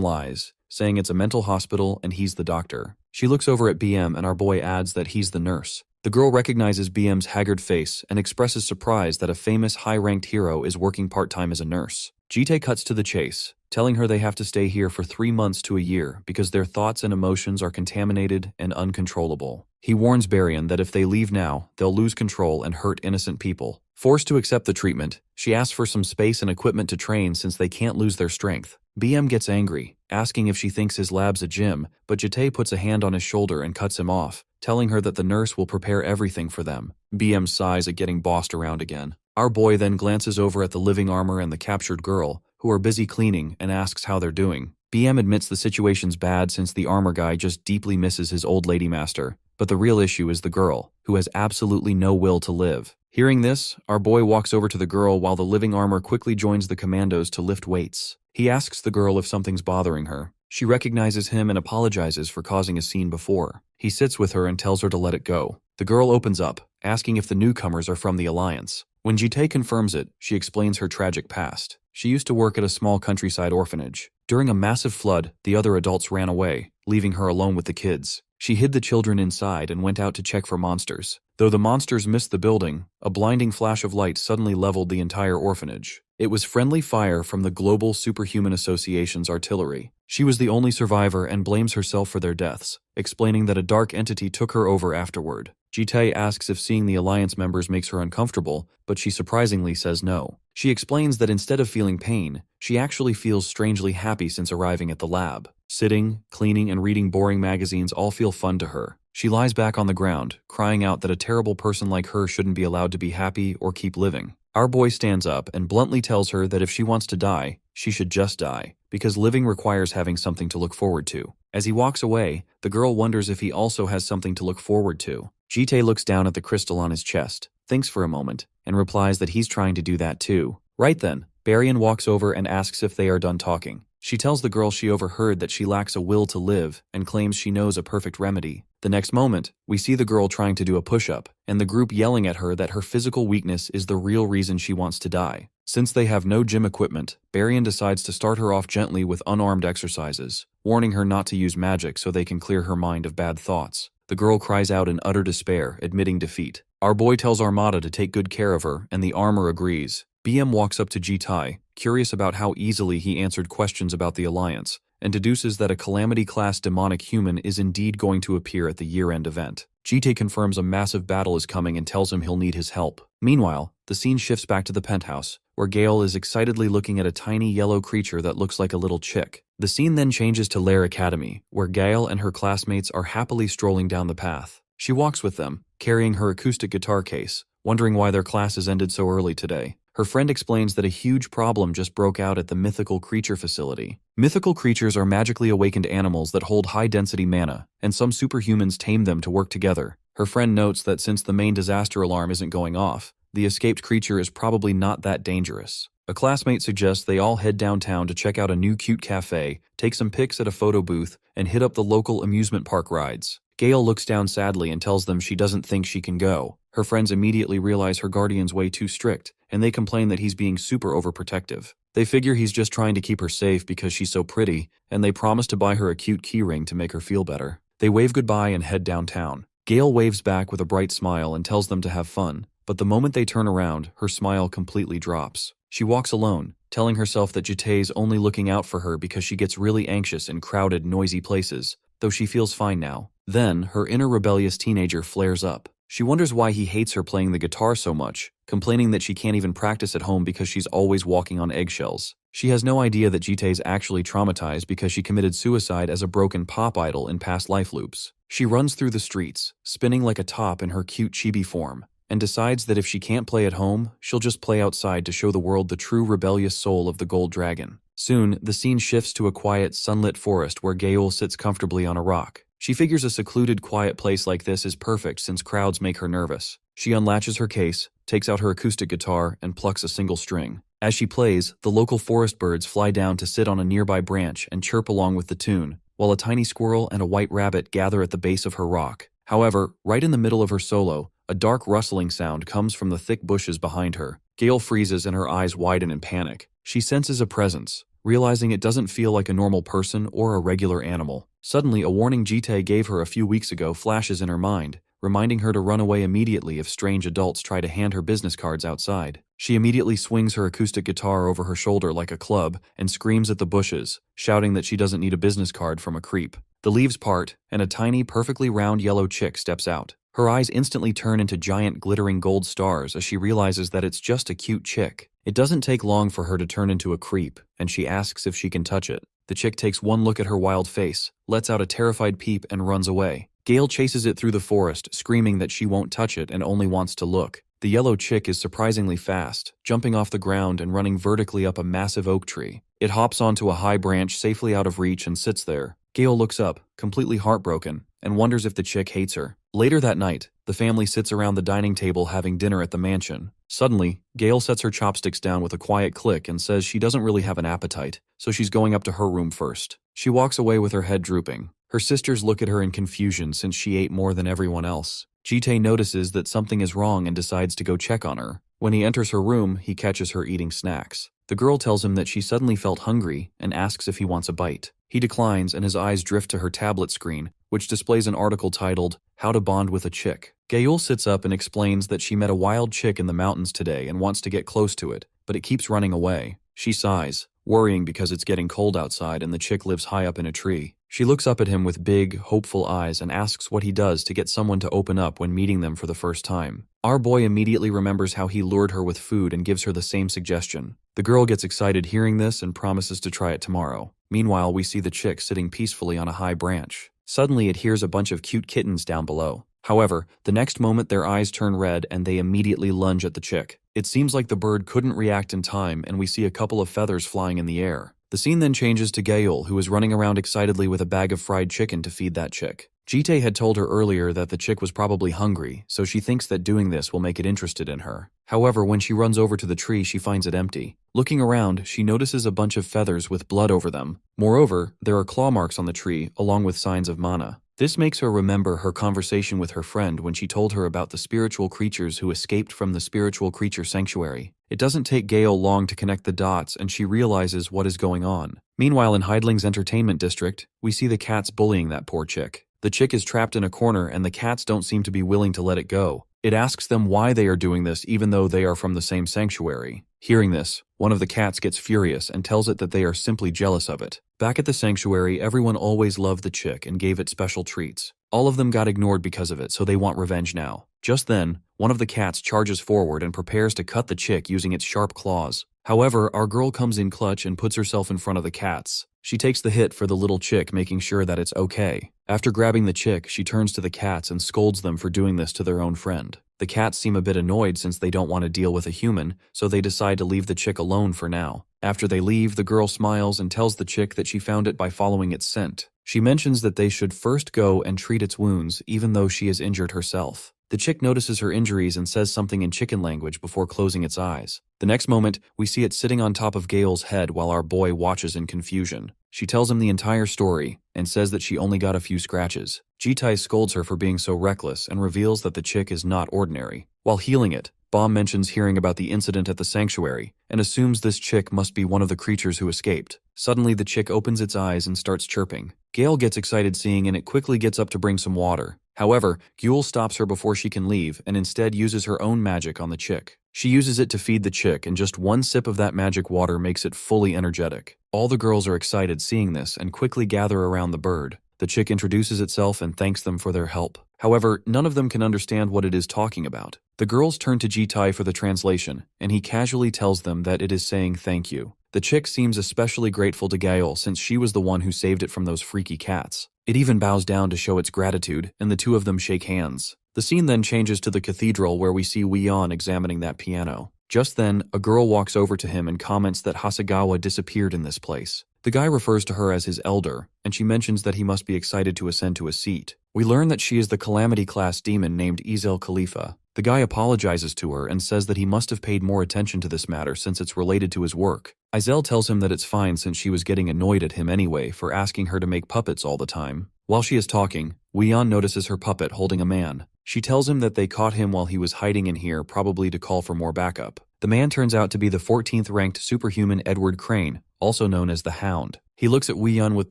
lies, saying it's a mental hospital and he's the doctor. She looks over at BM and our boy adds that he's the nurse. The girl recognizes BM's haggard face and expresses surprise that a famous high-ranked hero is working part-time as a nurse. Jitae cuts to the chase, telling her they have to stay here for 3 months to a year because their thoughts and emotions are contaminated and uncontrollable. He warns Baryon that if they leave now, they'll lose control and hurt innocent people. Forced to accept the treatment, she asks for some space and equipment to train since they can't lose their strength. BM gets angry, asking if she thinks his lab's a gym, but Jitae puts a hand on his shoulder and cuts him off, telling her that the nurse will prepare everything for them. BM sighs at getting bossed around again. Our boy then glances over at the living armor and the captured girl, who are busy cleaning, and asks how they're doing. BM admits the situation's bad since the armor guy just deeply misses his old lady master, but the real issue is the girl, who has absolutely no will to live. Hearing this, our boy walks over to the girl while the living armor quickly joins the commandos to lift weights. He asks the girl if something's bothering her. She recognizes him and apologizes for causing a scene before. He sits with her and tells her to let it go. The girl opens up, asking if the newcomers are from the Alliance. When Jitae confirms it, she explains her tragic past. She used to work at a small countryside orphanage. During a massive flood, the other adults ran away, leaving her alone with the kids. She hid the children inside and went out to check for monsters. Though the monsters missed the building, a blinding flash of light suddenly leveled the entire orphanage. It was friendly fire from the Global Superhuman Association's artillery. She was the only survivor and blames herself for their deaths, explaining that a dark entity took her over afterward. Jitae asks if seeing the Alliance members makes her uncomfortable, but she surprisingly says no. She explains that instead of feeling pain, she actually feels strangely happy since arriving at the lab. Sitting, cleaning, and reading boring magazines all feel fun to her. She lies back on the ground, crying out that a terrible person like her shouldn't be allowed to be happy or keep living. Our boy stands up and bluntly tells her that if she wants to die, she should just die, because living requires having something to look forward to. As he walks away, the girl wonders if he also has something to look forward to. Jitae looks down at the crystal on his chest, thinks for a moment, and replies that he's trying to do that too. Right then, Baryon walks over and asks if they are done talking. She tells the girl she overheard that she lacks a will to live and claims she knows a perfect remedy. The next moment, we see the girl trying to do a push-up, and the group yelling at her that her physical weakness is the real reason she wants to die. Since they have no gym equipment, Baryon decides to start her off gently with unarmed exercises, warning her not to use magic so they can clear her mind of bad thoughts. The girl cries out in utter despair, admitting defeat. Our boy tells Armada to take good care of her, and the armor agrees. BM walks up to Jitae, curious about how easily he answered questions about the Alliance, and deduces that a Calamity-class demonic human is indeed going to appear at the year-end event. Jitae confirms a massive battle is coming and tells him he'll need his help. Meanwhile, the scene shifts back to the penthouse, where Gale is excitedly looking at a tiny yellow creature that looks like a little chick. The scene then changes to Lair Academy, where Gale and her classmates are happily strolling down the path. She walks with them, carrying her acoustic guitar case, wondering why their classes ended so early today. Her friend explains that a huge problem just broke out at the Mythical Creature facility. Mythical creatures are magically awakened animals that hold high-density mana, and some superhumans tame them to work together. Her friend notes that since the main disaster alarm isn't going off, the escaped creature is probably not that dangerous. A classmate suggests they all head downtown to check out a new cute cafe, take some pics at a photo booth, and hit up the local amusement park rides. Gale looks down sadly and tells them she doesn't think she can go. Her friends immediately realize her guardian's way too strict, and they complain that he's being super overprotective. They figure he's just trying to keep her safe because she's so pretty, and they promise to buy her a cute keyring to make her feel better. They wave goodbye and head downtown. Gale waves back with a bright smile and tells them to have fun, but the moment they turn around, her smile completely drops. She walks alone, telling herself that Jitae's only looking out for her because she gets really anxious in crowded, noisy places, though she feels fine now. Then, her inner rebellious teenager flares up. She wonders why he hates her playing the guitar so much, complaining that she can't even practice at home because she's always walking on eggshells. She has no idea that Jitae's actually traumatized because she committed suicide as a broken pop idol in past life loops. She runs through the streets, spinning like a top in her cute chibi form, and decides that if she can't play at home, she'll just play outside to show the world the true rebellious soul of the gold dragon. Soon, the scene shifts to a quiet, sunlit forest where Gaol sits comfortably on a rock. She figures a secluded, quiet place like this is perfect since crowds make her nervous. She unlatches her case, takes out her acoustic guitar, and plucks a single string. As she plays, the local forest birds fly down to sit on a nearby branch and chirp along with the tune, while a tiny squirrel and a white rabbit gather at the base of her rock. However, right in the middle of her solo, a dark rustling sound comes from the thick bushes behind her. Gail freezes and her eyes widen in panic. She senses a presence, realizing it doesn't feel like a normal person or a regular animal. Suddenly, a warning Jite gave her a few weeks ago flashes in her mind, reminding her to run away immediately if strange adults try to hand her business cards outside. She immediately swings her acoustic guitar over her shoulder like a club and screams at the bushes, shouting that she doesn't need a business card from a creep. The leaves part, and a tiny, perfectly round yellow chick steps out. Her eyes instantly turn into giant glittering gold stars as she realizes that it's just a cute chick. It doesn't take long for her to turn into a creep, and she asks if she can touch it. The chick takes one look at her wild face, lets out a terrified peep, and runs away. Gail chases it through the forest, screaming that she won't touch it and only wants to look. The yellow chick is surprisingly fast, jumping off the ground and running vertically up a massive oak tree. It hops onto a high branch safely out of reach and sits there. Gail looks up, completely heartbroken, and wonders if the chick hates her. Later that night, the family sits around the dining table having dinner at the mansion. Suddenly, Gail sets her chopsticks down with a quiet click and says she doesn't really have an appetite, so she's going up to her room first. She walks away with her head drooping. Her sisters look at her in confusion since she ate more than everyone else. Jite notices that something is wrong and decides to go check on her. When he enters her room, he catches her eating snacks. The girl tells him that she suddenly felt hungry and asks if he wants a bite. He declines and his eyes drift to her tablet screen, which displays an article titled, "How to Bond with a Chick." Gail sits up and explains that she met a wild chick in the mountains today and wants to get close to it, but it keeps running away. She sighs, worrying because it's getting cold outside and the chick lives high up in a tree. She looks up at him with big, hopeful eyes and asks what he does to get someone to open up when meeting them for the first time. Our boy immediately remembers how he lured her with food and gives her the same suggestion. The girl gets excited hearing this and promises to try it tomorrow. Meanwhile, we see the chick sitting peacefully on a high branch. Suddenly, it hears a bunch of cute kittens down below. However, the next moment their eyes turn red and they immediately lunge at the chick. It seems like the bird couldn't react in time and we see a couple of feathers flying in the air. The scene then changes to Gail, who is running around excitedly with a bag of fried chicken to feed that chick. Jite had told her earlier that the chick was probably hungry, so she thinks that doing this will make it interested in her. However, when she runs over to the tree, she finds it empty. Looking around, she notices a bunch of feathers with blood over them. Moreover, there are claw marks on the tree, along with signs of mana. This makes her remember her conversation with her friend when she told her about the spiritual creatures who escaped from the spiritual creature sanctuary. It doesn't take Gail long to connect the dots and she realizes what is going on. Meanwhile, in Heidling's entertainment district, we see the cats bullying that poor chick. The chick is trapped in a corner and the cats don't seem to be willing to let it go. It asks them why they are doing this even though they are from the same sanctuary. Hearing this, one of the cats gets furious and tells it that they are simply jealous of it. Back at the sanctuary, everyone always loved the chick and gave it special treats. All of them got ignored because of it, so they want revenge now. Just then, one of the cats charges forward and prepares to cut the chick using its sharp claws. However, our girl comes in clutch and puts herself in front of the cats. She takes the hit for the little chick, making sure that it's okay. After grabbing the chick, she turns to the cats and scolds them for doing this to their own friend. The cats seem a bit annoyed since they don't want to deal with a human, so they decide to leave the chick alone for now. After they leave, the girl smiles and tells the chick that she found it by following its scent. She mentions that they should first go and treat its wounds, even though she is injured herself. The chick notices her injuries and says something in chicken language before closing its eyes. The next moment, we see it sitting on top of Gail's head while our boy watches in confusion. She tells him the entire story and says that she only got a few scratches. Jitai scolds her for being so reckless and reveals that the chick is not ordinary. While healing it, Bomb mentions hearing about the incident at the sanctuary and assumes this chick must be one of the creatures who escaped. Suddenly, the chick opens its eyes and starts chirping. Gail gets excited seeing and it quickly gets up to bring some water. However, Gule stops her before she can leave and instead uses her own magic on the chick. She uses it to feed the chick and just one sip of that magic water makes it fully energetic. All the girls are excited seeing this and quickly gather around the bird. The chick introduces itself and thanks them for their help. However, none of them can understand what it is talking about. The girls turn to Jitai for the translation, and he casually tells them that it is saying thank you. The chick seems especially grateful to Gael since she was the one who saved it from those freaky cats. It even bows down to show its gratitude, and the two of them shake hands. The scene then changes to the cathedral where we see Wheon examining that piano. Just then, a girl walks over to him and comments that Hasegawa disappeared in this place. The guy refers to her as his elder, and she mentions that he must be excited to ascend to a seat. We learn that she is the Calamity-class demon named Ezel Khalifa. The guy apologizes to her and says that he must have paid more attention to this matter since it's related to his work. Ezel tells him that it's fine since she was getting annoyed at him anyway for asking her to make puppets all the time. While she is talking, Wheon notices her puppet holding a man. She tells him that they caught him while he was hiding in here, probably to call for more backup. The man turns out to be the 14th ranked superhuman Edward Crane, also known as the Hound. He looks at Wheon with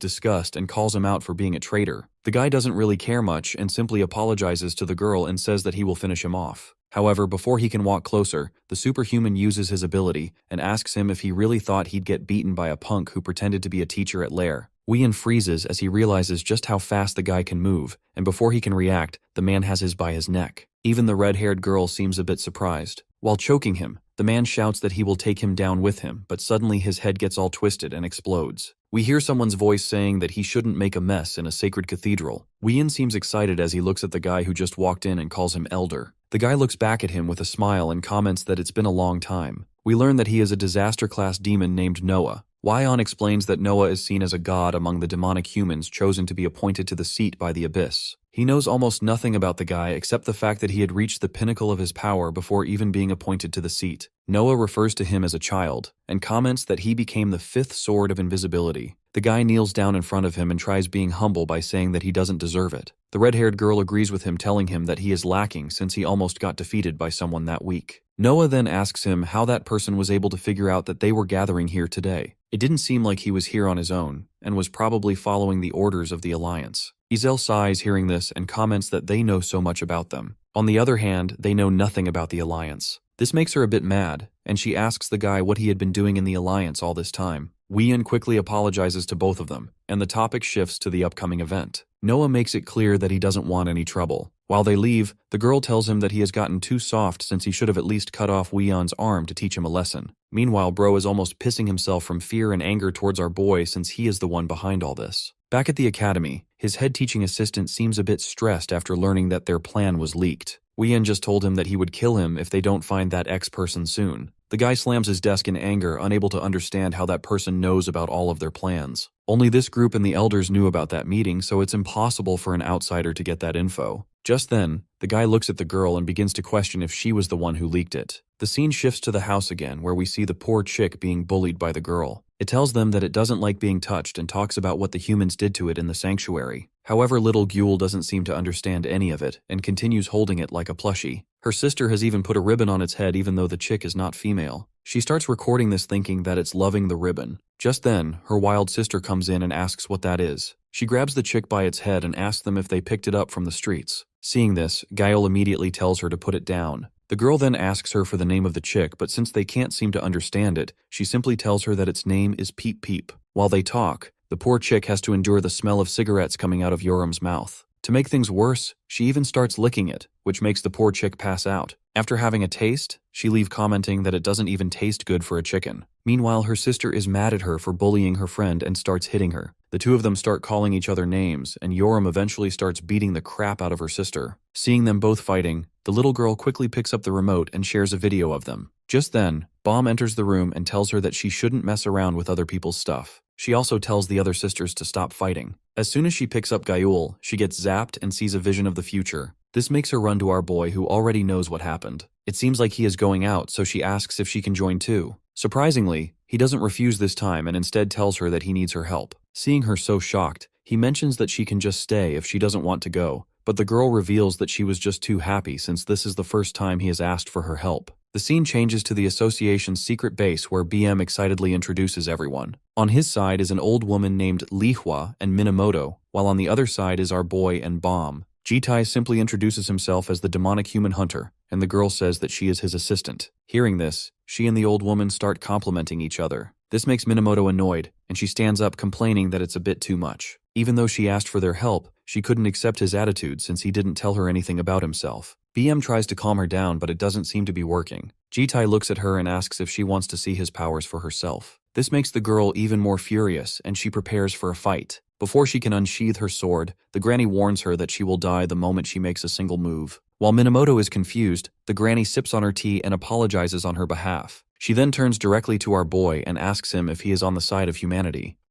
disgust and calls him out for being a traitor. The guy doesn't really care much and simply apologizes to the girl and says that he will finish him off. However, before he can walk closer, the superhuman uses his ability and asks him if he really thought he'd get beaten by a punk who pretended to be a teacher at Lair. Wheon freezes as he realizes just how fast the guy can move, and before he can react, the man has his by his neck. Even the red-haired girl seems a bit surprised. While choking him, the man shouts that he will take him down with him, but suddenly his head gets all twisted and explodes. We hear someone's voice saying that he shouldn't make a mess in a sacred cathedral. Wheon seems excited as he looks at the guy who just walked in and calls him elder. The guy looks back at him with a smile and comments that it's been a long time. We learn that he is a disaster-class demon named Noah. Wheon explains that Noah is seen as a god among the demonic humans chosen to be appointed to the seat by the Abyss. He knows almost nothing about the guy except the fact that he had reached the pinnacle of his power before even being appointed to the seat. Noah refers to him as a child, and comments that he became the 5th sword of invisibility. The guy kneels down in front of him and tries being humble by saying that he doesn't deserve it. The red-haired girl agrees with him, telling him that he is lacking since he almost got defeated by someone that weak. Noah then asks him how that person was able to figure out that they were gathering here today. It didn't seem like he was here on his own, and was probably following the orders of the Alliance. Ezel sighs hearing this and comments that they know so much about them. On the other hand, they know nothing about the Alliance. This makes her a bit mad, and she asks the guy what he had been doing in the Alliance all this time. Wheon quickly apologizes to both of them, and the topic shifts to the upcoming event. Noah makes it clear that he doesn't want any trouble. While they leave, the girl tells him that he has gotten too soft since he should have at least cut off Wheon's arm to teach him a lesson. Meanwhile, Bro is almost pissing himself from fear and anger towards our boy since he is the one behind all this. Back at the academy, his head teaching assistant seems a bit stressed after learning that their plan was leaked. Wheon just told him that he would kill him if they don't find that ex-person soon. The guy slams his desk in anger, unable to understand how that person knows about all of their plans. Only this group and the elders knew about that meeting, so it's impossible for an outsider to get that info. Just then, the guy looks at the girl and begins to question if she was the one who leaked it. The scene shifts to the house again, where we see the poor chick being bullied by the girl. It tells them that it doesn't like being touched and talks about what the humans did to it in the sanctuary. However, little Gyul doesn't seem to understand any of it and continues holding it like a plushie. Her sister has even put a ribbon on its head even though the chick is not female. She starts recording this thinking that it's loving the ribbon. Just then, her wild sister comes in and asks what that is. She grabs the chick by its head and asks them if they picked it up from the streets. Seeing this, Gael immediately tells her to put it down. The girl then asks her for the name of the chick, but since they can't seem to understand it, she simply tells her that its name is Peep Peep. While they talk, the poor chick has to endure the smell of cigarettes coming out of Yoram's mouth. To make things worse, she even starts licking it, which makes the poor chick pass out. After having a taste, she leaves commenting that it doesn't even taste good for a chicken. Meanwhile, her sister is mad at her for bullying her friend and starts hitting her. The two of them start calling each other names, and Yoram eventually starts beating the crap out of her sister. Seeing them both fighting, the little girl quickly picks up the remote and shares a video of them. Just then, Bomb enters the room and tells her that she shouldn't mess around with other people's stuff. She also tells the other sisters to stop fighting. As soon as she picks up Gyul, she gets zapped and sees a vision of the future. This makes her run to our boy, who already knows what happened. It seems like he is going out, so she asks if she can join too. Surprisingly, he doesn't refuse this time and instead tells her that he needs her help. Seeing her so shocked, he mentions that she can just stay if she doesn't want to go, but the girl reveals that she was just too happy since this is the first time he has asked for her help. The scene changes to the association's secret base where BM excitedly introduces everyone. On his side is an old woman named Lihua and Minamoto, while on the other side is our boy and Bomb. Jitai simply introduces himself as the demonic human hunter, and the girl says that she is his assistant. Hearing this, she and the old woman start complimenting each other. This makes Minamoto annoyed, and she stands up complaining that it's a bit too much. Even though she asked for their help, she couldn't accept his attitude since he didn't tell her anything about himself. BM tries to calm her down, but it doesn't seem to be working. Jitai looks at her and asks if she wants to see his powers for herself. This makes the girl even more furious, and she prepares for a fight. Before she can unsheath her sword, the granny warns her that she will die the moment she makes a single move. While Minamoto is confused, the granny sips on her tea and apologizes on her behalf. She then turns directly to our boy and asks him if he is on the side of humanity.